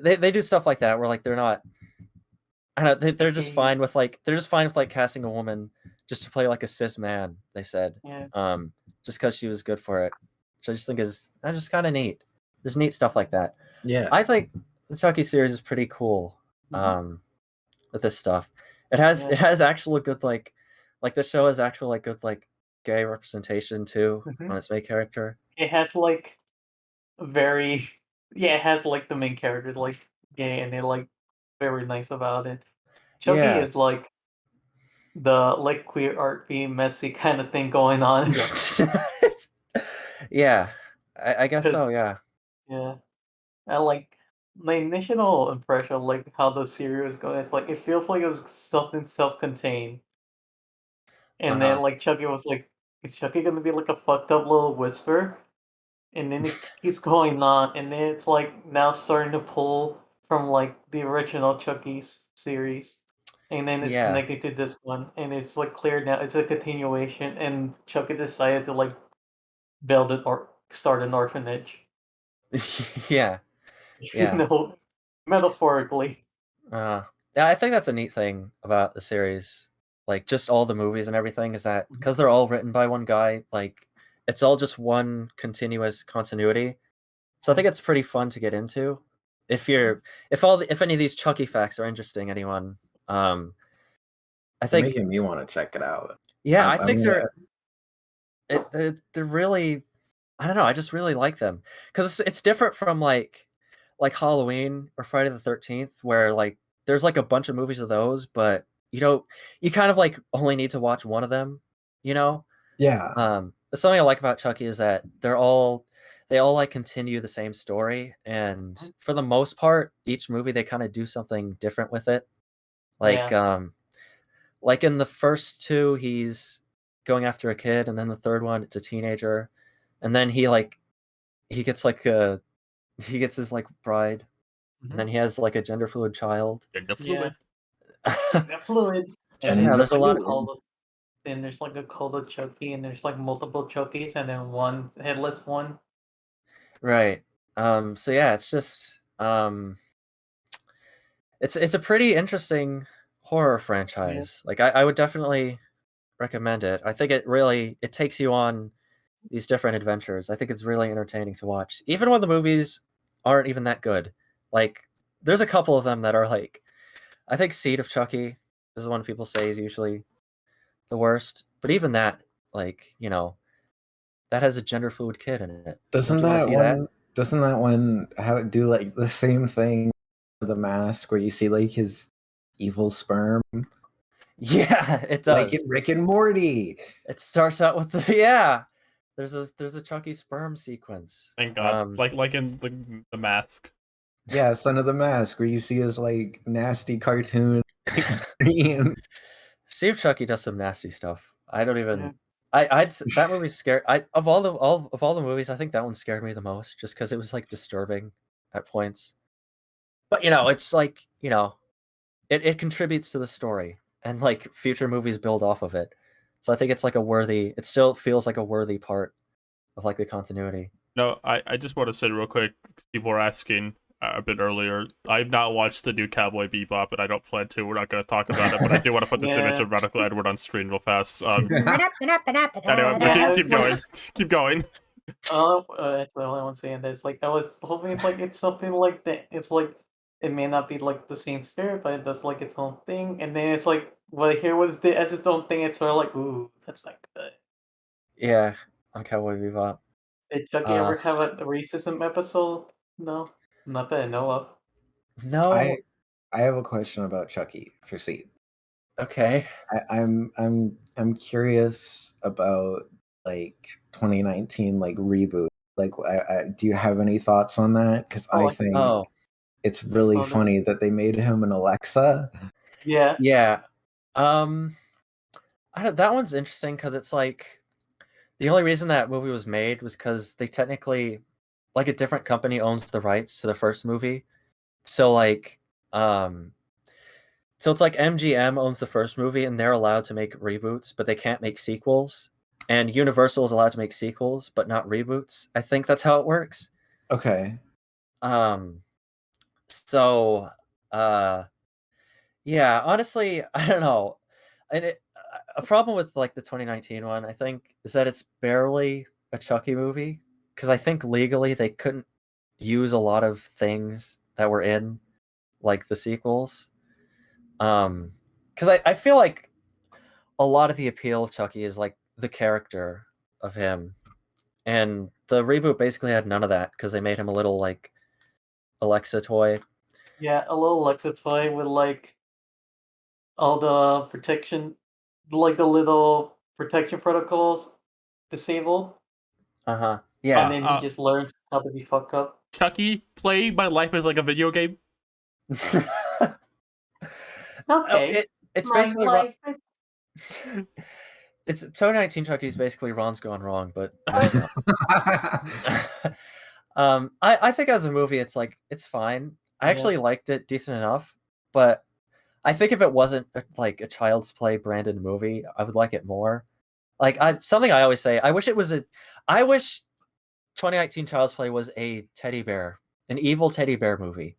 they do stuff like that where like they're not. I don't know, they're just fine with like casting a woman just to play like a cis man. They said, Yeah. just because she was good for it. So I just think is just kind of neat. There's neat stuff like that. Yeah. I think the Chucky series is pretty cool. With this stuff, it has actual good like the show has actual like good like gay representation too on its main character. It has like very it has like the main characters like gay and they're like very nice about it. Chucky is like the like queer art being messy kind of thing going on. Yeah, I guess so. Yeah. Yeah, I like my initial impression of like how the series was going. It's like it feels like it was something self-contained, and then like Chucky was like, is Chucky gonna be like a fucked up little whisper? And then it keeps going on, and then it's like now starting to pull from like the original Chucky's series, and then it's connected to this one, and it's like clear now. It's a continuation, and Chucky decided to like build it or start an orphanage. Yeah. No, metaphorically. Yeah, I think that's a neat thing about the series, like just all the movies and everything, is that because they're all written by one guy, like it's all just one continuous continuity. So I think it's pretty fun to get into. If any of these Chucky facts are interesting, anyone, I think making me want to check it out. Yeah, I think they're really, I don't know. I just really like them because it's different from like Halloween or Friday the 13th, where like there's like a bunch of movies of those, but you kind of like only need to watch one of them, you know? Yeah. Something I like about Chucky is that they all like continue the same story, and for the most part, each movie they kind of do something different with it. Like in the first two, he's going after a kid, and then the third one, it's a teenager, and then he gets his like bride, and then he has like a gender fluid child. Gender fluid. Gender fluid. And yeah, there's a lot of. Then there's like a cult of Chucky, and there's like multiple Chuckies, and then one headless one. Right. So yeah, it's just it's a pretty interesting horror franchise. Like I would definitely recommend it. I think it takes you on these different adventures. I think it's really entertaining to watch, even when the movies aren't even that good. Like there's a couple of them that are like, I think Seed of Chucky is the one people say is usually the worst, but even that, like, that has a gender fluid kid in it. Doesn't that one do like the same thing with The Mask, where you see like his evil sperm? Yeah, it does. Like in Rick and Morty. It starts out with there's a Chucky sperm sequence. Thank God. Like in the Mask. Yeah, Son of the Mask, where you see his like nasty cartoon. Steve Chucky does some nasty stuff. I don't even. That movie scared. Of all the movies, I think that one scared me the most, just because it was like disturbing at points. But it's like it contributes to the story, and like future movies build off of it. So I think it's like it still feels like a worthy part of like the continuity. No, I just want to say real quick, people were asking a bit earlier. I've not watched the new Cowboy Bebop, and I don't plan to. We're not going to talk about it, but I do want to put this image of Radical Edward on screen real fast. Anyway, keep going. Keep going. Actually, I want to say this. Like, I was hoping it's something like that. It's like it may not be like the same spirit, but it does like its own thing. And then it's like what here was as its own thing. It's sort of like, ooh, that's like good. Yeah, on Cowboy Bebop. Did Chucky ever have a racism episode? No, not that I know of. No. I have a question about Chucky for Seed. Okay. I'm curious about like 2019 like reboot. Like, do you have any thoughts on that? Because I think it's really funny that they made him an Alexa. Yeah. Yeah. That one's interesting because it's like the only reason that movie was made was because they technically, like, a different company owns the rights to the first movie. So like, so it's like MGM owns the first movie and they're allowed to make reboots, but they can't make sequels. and Universal is allowed to make sequels, but not reboots. I think that's how it works. Okay. So, yeah, honestly, I don't know. And a problem with like the 2019 one, I think, is that it's barely a Chucky movie because I think legally they couldn't use a lot of things that were in like the sequels. Because I feel like a lot of the appeal of Chucky is like the character of him, and the reboot basically had none of that because they made him a little like Alexa toy. Yeah, a little Alexa toy with like all the protection, like the little protection protocols disabled, Yeah. and then he just learns how to be fucked up. Chucky, play my life as like a video game. Okay, it's my basically life it's 2019 Chucky's basically Ron's Gone Wrong, but I think as a movie it's like it's fine. I actually liked it decent enough, but I think if it wasn't like a Child's Play branded movie, I would like it more. Like something I always say, I wish 2019 Child's Play was a teddy bear, an evil teddy bear movie.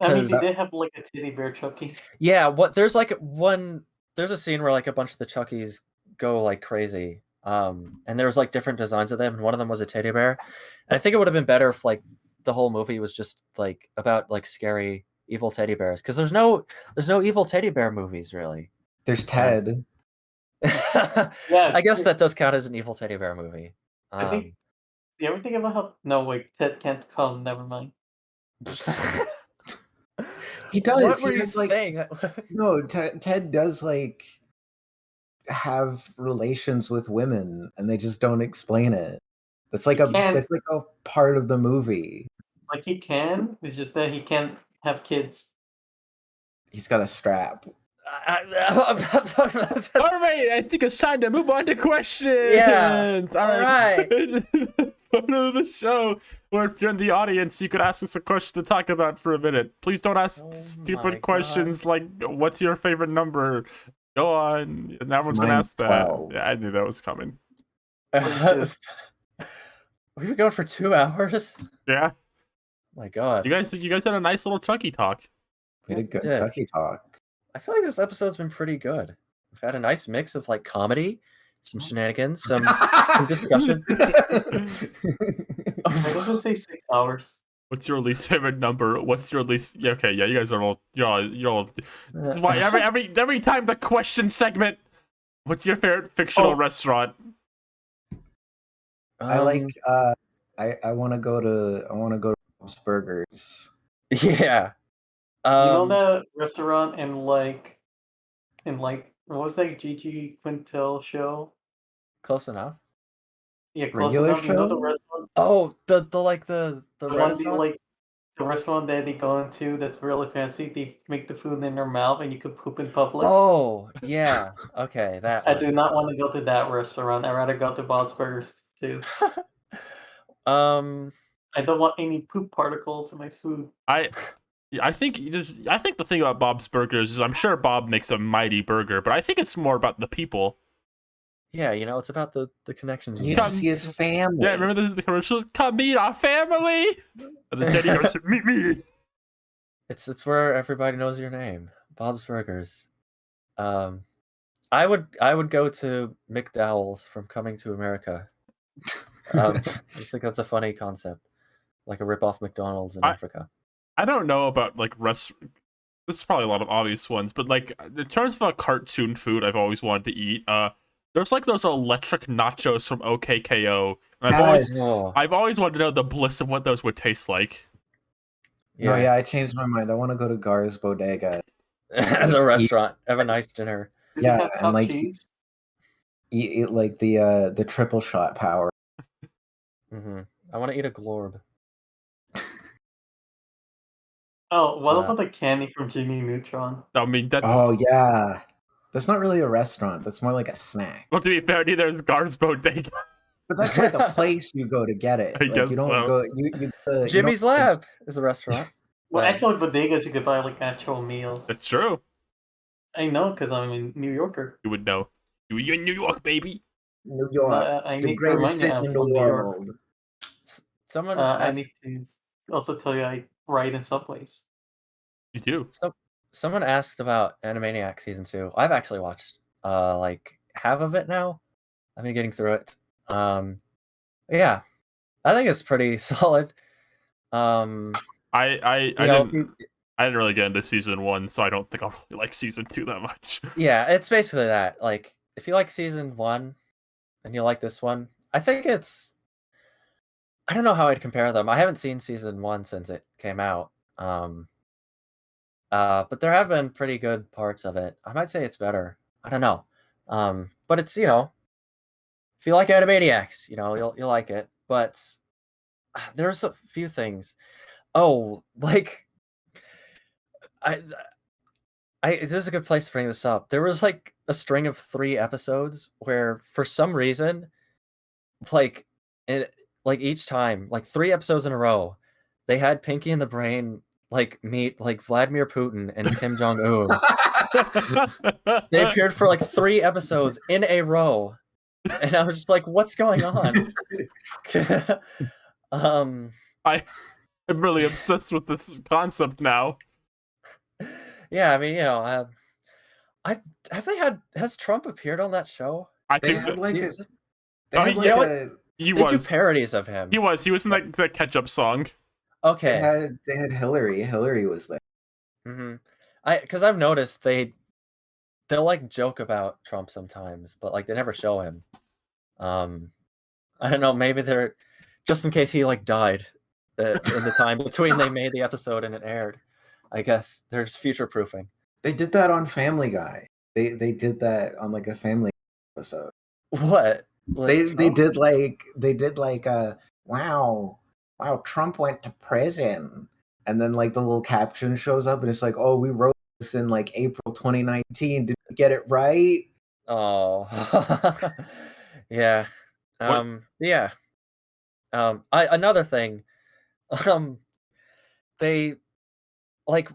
I mean, they did have like a teddy bear Chucky. Yeah, there's a scene where like a bunch of the Chuckies go like crazy. And there was like different designs of them, and one of them was a teddy bear. And I think it would have been better if like the whole movie was just like about like scary evil teddy bears, because there's no evil teddy bear movies really. There's Ted. I guess that does count as an evil teddy bear movie. I think. Do you ever think about how? No, wait, Ted can't come. Never mind. He does. What were he you does, like, saying? No, Ted does like have relations with women, and they just don't explain it. That's like that's like a part of the movie. Like he can. It's just that he can't have kids. He's got a strap. All right, I think it's time to move on to questions. Yeah. All right. Part of the show where if you're in the audience, you could ask us a question to talk about for a minute. Please don't ask stupid questions like, what's your favorite number? Go on. And everyone's going to ask 12. that. Yeah, I knew that was coming. We've been going for 2 hours? Yeah. Oh my God. You guys had a nice little Chucky talk. We had a good Chucky talk. I feel like this episode's been pretty good. We've had a nice mix of like comedy, some shenanigans, some discussion. I was gonna say 6 hours. What's your least favorite number? What's your least? Yeah, okay, yeah, you guys are all you're all. Why every time the question segment? What's your favorite fictional restaurant? I like. I want to go to Bob's Burgers. Yeah. You know that restaurant in like what was that Gigi Quintel show? Close enough. Yeah, close Regular enough. show? You know the restaurant. Oh, the restaurant, like the restaurant that they go into that's really fancy. They make the food in their mouth, and you could poop in public. Oh, yeah. Okay, that. I do not want to go to that restaurant. I'd rather go to Bob's Burgers too. I don't want any poop particles in my food. I think the thing about Bob's Burgers is I'm sure Bob makes a mighty burger, but I think it's more about the people. Yeah, it's about the connections. You get to see his family. Yeah, remember the commercials? Come meet our family. And the Teddy goes, meet me. It's where everybody knows your name. Bob's Burgers. I would go to McDowell's from Coming to America. I just think that's a funny concept, like a rip-off McDonald's in Africa. I don't know about like this is probably a lot of obvious ones, but like in terms of a cartoon food I've always wanted to eat, there's like those electric nachos from OKKO, and I've always wanted to know the bliss of what those would taste like. Yeah. Oh yeah, I changed my mind. I want to go to Gar's Bodega as a restaurant. Have a nice dinner. Yeah, and like eat like the triple shot power. I want to eat a glorb. Oh, what about the candy from Jimmy Neutron? I mean, that's... Oh, yeah. That's not really a restaurant. That's more like a snack. Well, to be fair, neither is Gar's Bodega. But that's like a place you go to get it. Like, you don't go... Jimmy's Lab is a restaurant. Well, actually, bodegas, you could buy like actual meals. That's true. I know, because I'm a New Yorker. You would know. You're in New York, baby. New York, I the need to greatest remind you, city I'm in the from New York. world. Someone I asked. need to also tell you I ride in subways. You do. Someone asked about Animaniacs season 2. I've actually watched like half of it now. I've been getting through it. Yeah, I think it's pretty solid. I You know, didn't I didn't really get into season 1, so I don't think I'll really like season 2 that much. yeah, it's basically that. Like, if you like season 1 and you like this one, I think it's. I don't know how I'd compare them. I haven't seen season 1 since it came out. But there have been pretty good parts of it. I might say it's better. I don't know. But it's, if you like Animaniacs, you'll like it. But there's a few things. Oh, like this is a good place to bring this up. There was like a string of 3 episodes where for some reason, like each time, like 3 episodes in a row, they had Pinky and the Brain like meet like Vladimir Putin and Kim Jong Un. They appeared for like 3 episodes in a row, and I was just like, "What's going on?" I'm really obsessed with this concept now. Yeah, I mean, has Trump appeared on that show? I They think had like They he do was. parodies of him. He was in the ketchup song. Okay. they had Hillary. Hillary was there. Mm-hmm. Because I've noticed they'll like joke about Trump sometimes, but like they never show him. I don't know. Maybe they're just in case he like died in the time between they made the episode and it aired. I guess there's future proofing. They did that on Family Guy. They did that on like a Family episode. What? They did like wow Trump went to prison, and then like the little caption shows up and it's like, oh, we wrote this in like April 2019. Did we get it right? Oh. Yeah. Yeah. Another thing. They like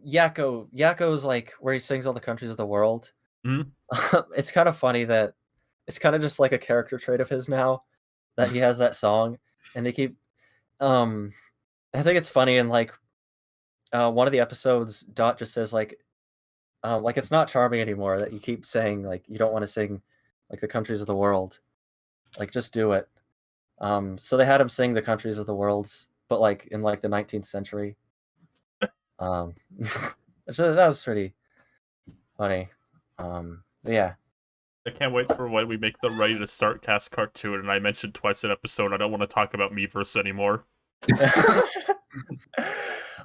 Yakko's like where he sings all the countries of the world. Mhm. It's kind of funny that it's kind of just like a character trait of his now that he has that song, and they keep. I think it's funny in like one of the episodes. Dot just says like it's not charming anymore that you keep saying like you don't want to sing like the countries of the world, like just do it. So they had him sing the countries of the world, but like in like the 19th century. So that was pretty funny. Yeah. I can't wait for when we make the Ready to Start cast cartoon, and I mentioned twice an episode I don't want to talk about Miiverse anymore.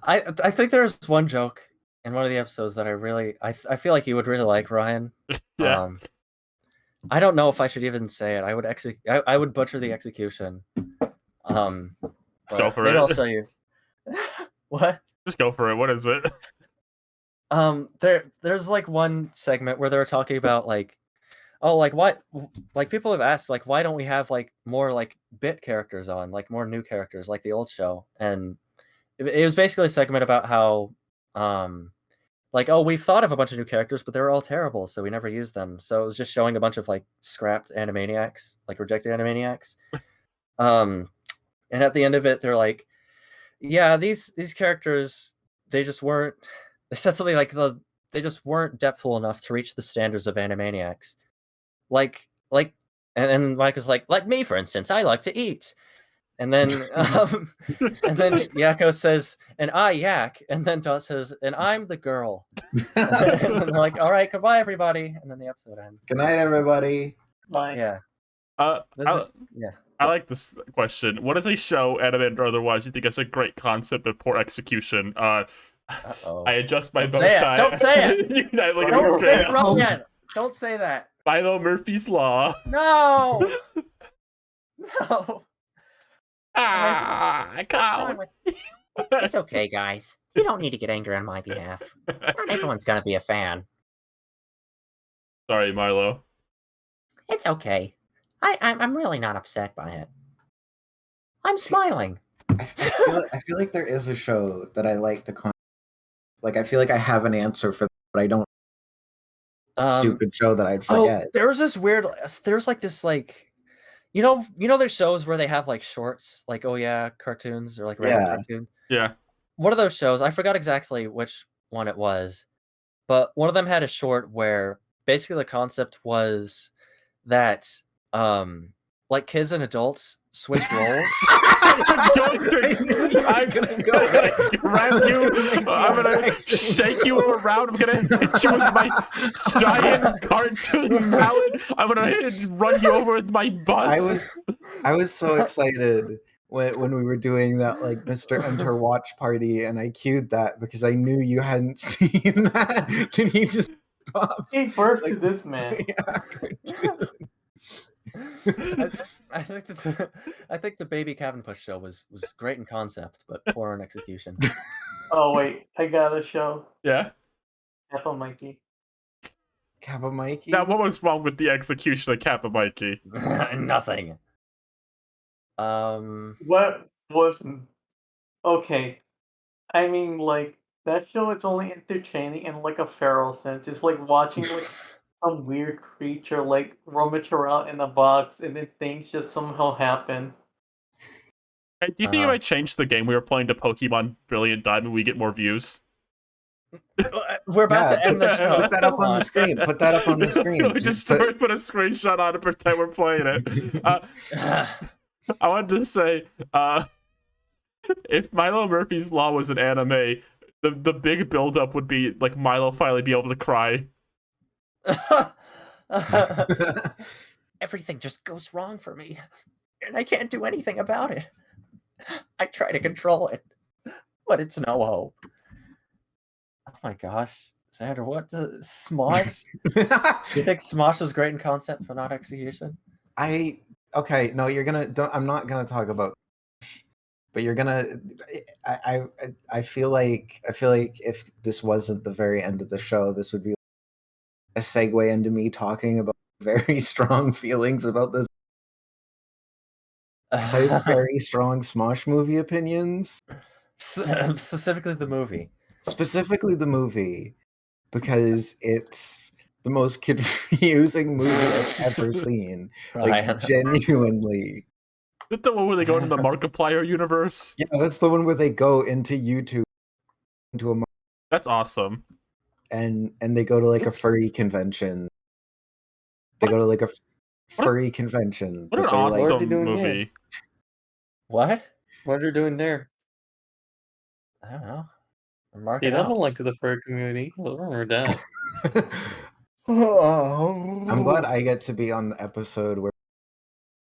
I think there's one joke in one of the episodes that I feel like you would really like, Ryan. Yeah. I don't know if I should even say it. I would butcher the execution. Just go for maybe it. I'll show you. What? Just go for it. What is it? There's like one segment where they're talking about like, oh, like what, like people have asked like why don't we have like more like bit characters on, like more new characters like the old show, and it was basically a segment about how like, oh, we thought of a bunch of new characters, but they were all terrible, so we never used them. So it was just showing a bunch of like scrapped Animaniacs, like rejected Animaniacs. And at the end of it, they're like, yeah, these characters, they just weren't. They said something like they just weren't depthful enough to reach the standards of Animaniacs. And Mike was like me, for instance, I like to eat. And then Yakko says, and I yak, and then Dot says, and I'm the girl. And they're like, all right, goodbye, everybody. And then the episode ends. Good night, everybody. Bye. Yeah. I like this question. What is a show, animated or otherwise, you think has a great concept but poor execution? I adjust my bow tie. Don't say it. Don't say it, Ryan. Don't say that. Philo Murphy's Law. No. No. Cow. It's okay, guys. You don't need to get angry on my behalf. Not everyone's gonna be a fan. Sorry, Marlo. It's okay. I'm really not upset by it. I'm smiling. I feel like there is a show that I like the concept. Like I feel like I have an answer for that, but I don't. stupid show that I'd Oh, forget. there was this weird. There's like this like, there's shows where they have like shorts, like cartoons or like random Yeah. cartoons. Yeah. One of those shows, I forgot exactly which one it was, but one of them had a short where basically the concept was that like kids and adults switch roles. I'm gonna grab you. I'm gonna shake you around. I'm gonna hit you with my giant cartoon mallet. I'm gonna run you over with my bus. I was so excited when we were doing that like Mr. Enter watch party, and I queued that because I knew you hadn't seen that. Then he just gave birth to this man. I think the Baby Cabin Push show was great in concept, but poor in execution. Oh wait, I got a show. Yeah. Kappa Mikey. Kappa Mikey. Now, what was wrong with the execution of Kappa Mikey? Nothing. What wasn't okay? I mean, like that show. It's only entertaining in like a feral sense. It's like watching like some weird creature like rummage around in a box, and then things just somehow happen. Hey, do you think if I changed the game we were playing to Pokemon Brilliant Diamond, we get more views? We're about to end the show. Put that up on the screen. Put that up on the screen. We just put a screenshot on to pretend we're playing it. I wanted to say, if Milo Murphy's Law was an anime, the big build-up would be like Milo finally be able to cry. Everything just goes wrong for me, and I can't do anything about it. I try to control it, but it's no hope. Oh my gosh, Xander, what Smosh? You think Smosh was great in concept but not execution? Okay, no, you're gonna. I'm not gonna talk about. But you're gonna. I feel like if this wasn't the very end of the show, this would be a segue into me talking about very strong feelings about this. I have very strong Smosh movie opinions. Specifically the movie. Specifically the movie, because it's the most confusing movie I've ever seen. Like, genuinely. Is that the one where they go into the Markiplier universe? Yeah, that's the one where they go into YouTube, into a. That's awesome. And they go to like a furry convention. They go to like a furry convention. What an awesome movie. What? What are they doing there? I don't know. I don't like the furry community. I remember that. I'm glad I get to be on the episode where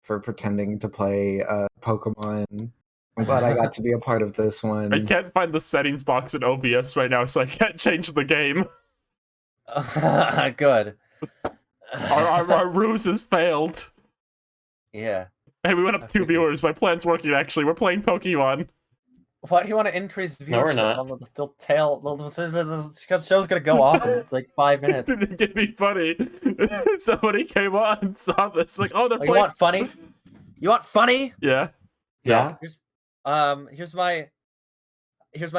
for pretending to play Pokemon. I'm glad I got to be a part of this one. I can't find the settings box in OBS right now, so I can't change the game. Good. Our ruse has failed. Yeah. Hey, we went up 2 viewers. My plan's working, actually. We're playing Pokemon. Why do you want to increase viewership? No, we're not. The show's gonna go off in like 5 minutes. It'd be funny. Somebody came on and saw this. Like, oh, they're playing. You want funny? You want funny? Yeah. Yeah. Here's my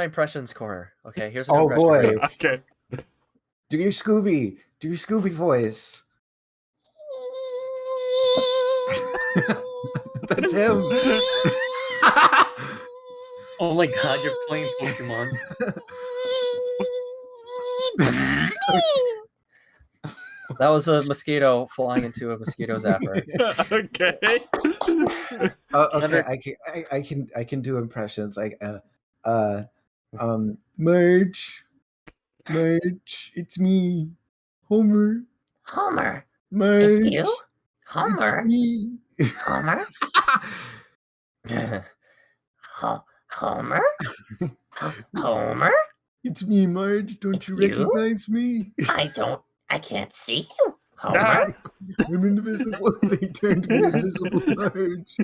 impressions corner. Okay, here's Oh boy. Okay. Do your Scooby voice. That's him. Oh my god, you're playing Pokemon. That was a mosquito flying into a mosquito zapper. Okay. Okay, I can do impressions like Marge, it's me, Homer. Homer, Marge, it's you? Homer? it's me. Homer? Homer? Homer? It's me, Marge. Don't It's you you? recognize me? I can't see you, Homer. I'm invisible. They turned me invisible, Marge.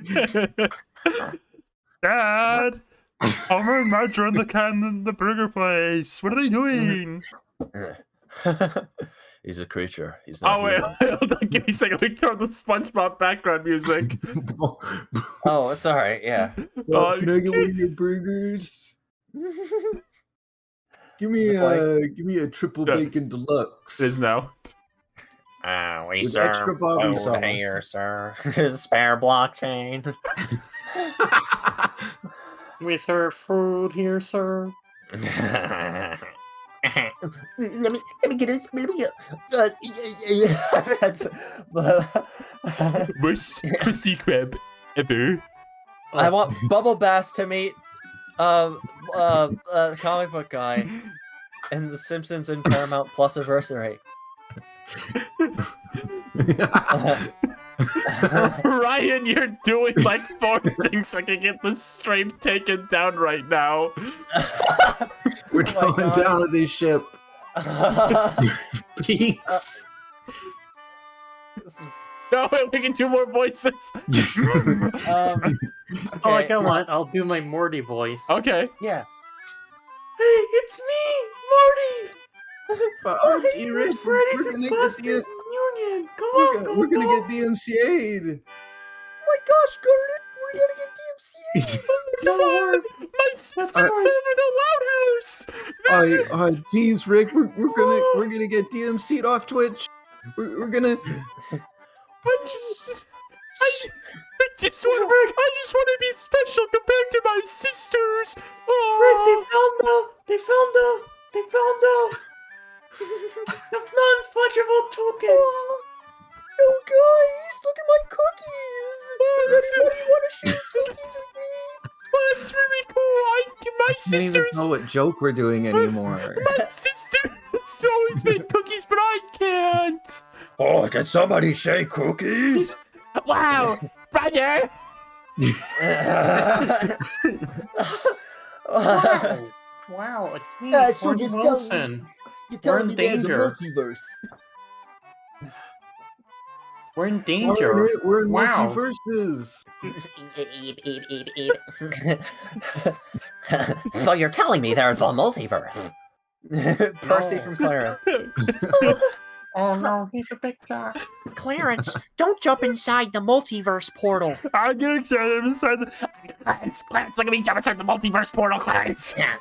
Dad! Homer and Marge are in the burger place. What are they doing? He's a creature. He's not. Oh, wait. Hold on. Give me a second. We throw the SpongeBob background music. Oh, sorry. Yeah. Well, can I get one of your burgers? Give me a triple bacon deluxe. It is now. We With serve extra Bobby food sauce. here, sir. Spare blockchain. We serve food here, sir. Let me get it. Let me get. That's, Most Krusty Krab ever. I want Bubble Bass to meet comic book guy in The Simpsons and Paramount Plus anniversary. Ryan, you're doing like 4 things. I can get this stream taken down right now. We're Oh my going God. down to this ship. Peaks. This is, No, we can do more voices. Oh, I okay. got one. I'll do my Morty voice. Okay. Yeah. Hey, it's me, Morty. Oh, G-Rich, we're gonna get the, Union. Come on, we're gonna get DMCA'd. Oh my gosh, Gordon, we're gonna get DMCA. Come on, my sister's over the loud house. Geez, Rick, we're gonna get DMC'd off Twitch. We're gonna. I just want to be special compared to my sisters. Oh. They found the non-fungible tokens. Oh guys, look at my cookies. Does anybody want to share cookies with me? That's really cool. My I don't even sisters. know what joke we're doing anymore. My sister has always made cookies, but I can't. Oh, did somebody say cookies? Wow, brother. Wow, it's me, so Morty just tell me- Wilson. You're We're telling in me there's a danger. multiverse. We're in danger. We're in Wow. multiverses. So you're telling me there's a multiverse? Percy No. from Clarence. Oh no, he's a big guy. Clarence, don't jump inside the multiverse portal. I'm getting excited inside the. Clarence, look at me jump inside the multiverse portal, Clarence. Yeah.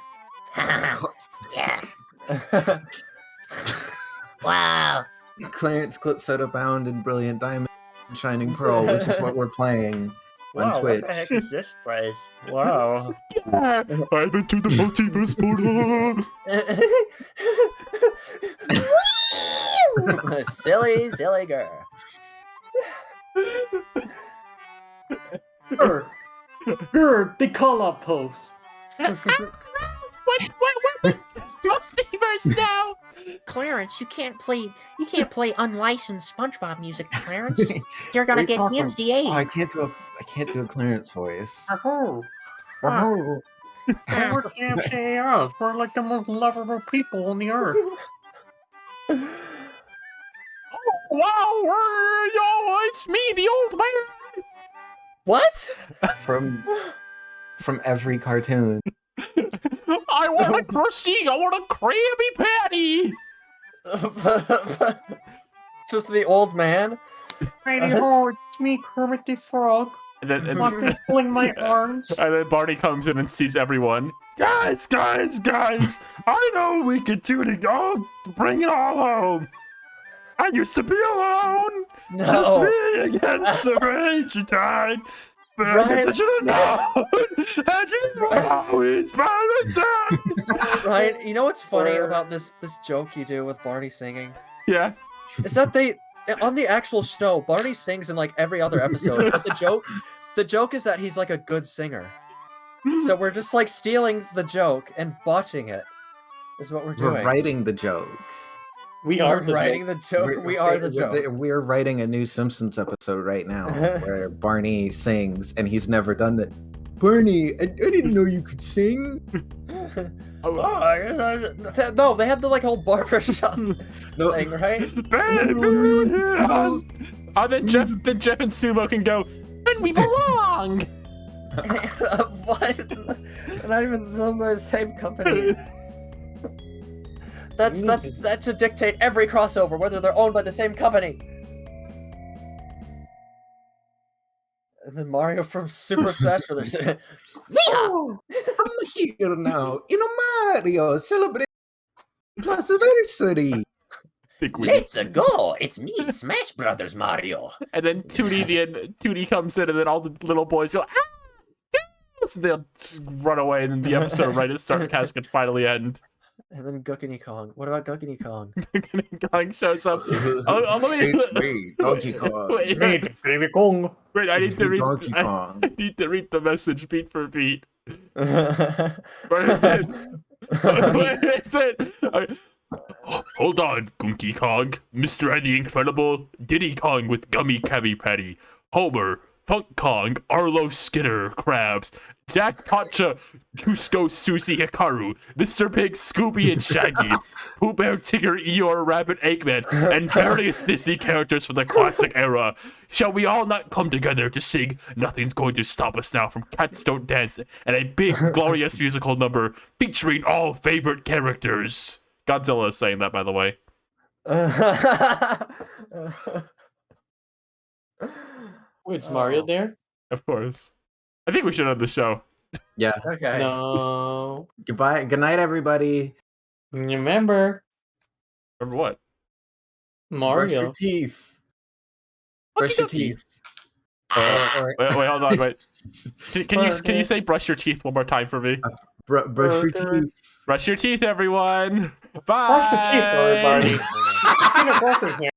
Wow. Clarence clips out of Bound and Brilliant Diamond and Shining Pearl, which is what we're playing on Wow, Twitch. what the heck is this place? Wow. I've been to the multiverse portal. silly girl. The call-up post. What? Multiverse now? Clarence, you can't play unlicensed SpongeBob music, Clarence. You're gonna get DMCA. I can't do a Clarence voice. We're DMCA. We're like the most lovable people on the earth. Wow, yo, it's me, the old man. What? From every cartoon. I want a Krusty. I want a Krabby Patty. Just the old man. Mighty ho, it's me, Kermit the Frog. And then, I've been pulling my arms. and then Barney comes in and sees everyone. Guys! I know we could do it all. Bring it all home. I used to be alone. Just No. me against the raging tide. But I guess I Ryan- should have known. And you were always by my side. Ryan, you know what's funny about this joke you do with Barney singing? Yeah. Is that on the actual show, Barney sings in like every other episode, but the joke is that he's like a good singer. So we're just like stealing the joke and botching it. Is what we're doing. We're writing the joke. We are the writing the joke. We are the joke. We're writing a new Simpsons episode right now where Barney sings, and he's never done that. Barney, I didn't know you could sing. No, they had the like whole barbershop No, thing, right? Oh, then Jeff and Sumo can go, and we belong. What? They're not even from the same company. That should dictate every crossover, whether they're owned by the same company. And then Mario from Super Smash Brothers. Oh, I'm here now in a Mario celebrating plus anniversary. Let's go! It's me, Smash Brothers Mario. And then Tootie comes in, and then all the little boys go, ah! So they'll just run away, and then the episode of Right at Start Cast can finally end. And then Guckany Kong. What about Guckany Kong? Guckany Kong shows up. It's me, Donkey Kong. Baby Kong. Wait, I need to read. Donkey Kong. I need to read the message beat for beat. Where is it? Where is it? Hold on, Gunky Kong, Mr. Eddie Incredible, Diddy Kong with Gummy Krabby Patty, Homer, Funk Kong, Arlo Skitter, Krabs, Jack Pacha, Cusco Susie Hikaru, Mr. Pig, Scooby and Shaggy, Pooh Bear, Tigger, Eeyore, Rabbit, Eggman, and various Disney characters from the classic era. Shall we all not come together to sing Nothing's Going to Stop Us Now from Cats Don't Dance and a big, glorious musical number featuring all favorite characters? Godzilla is saying that, by the way. Wait, is Mario there? Of course. I think we should end the show. Yeah. Okay. No. Goodbye. Good night, everybody. Remember, Remember what? Brush Mario. your teeth. Brush your teeth. Wait, hold on, wait. Can you say brush your teeth one more time for me? Brush your teeth. Brush your teeth, everyone. Bye. Brush your teeth, everybody.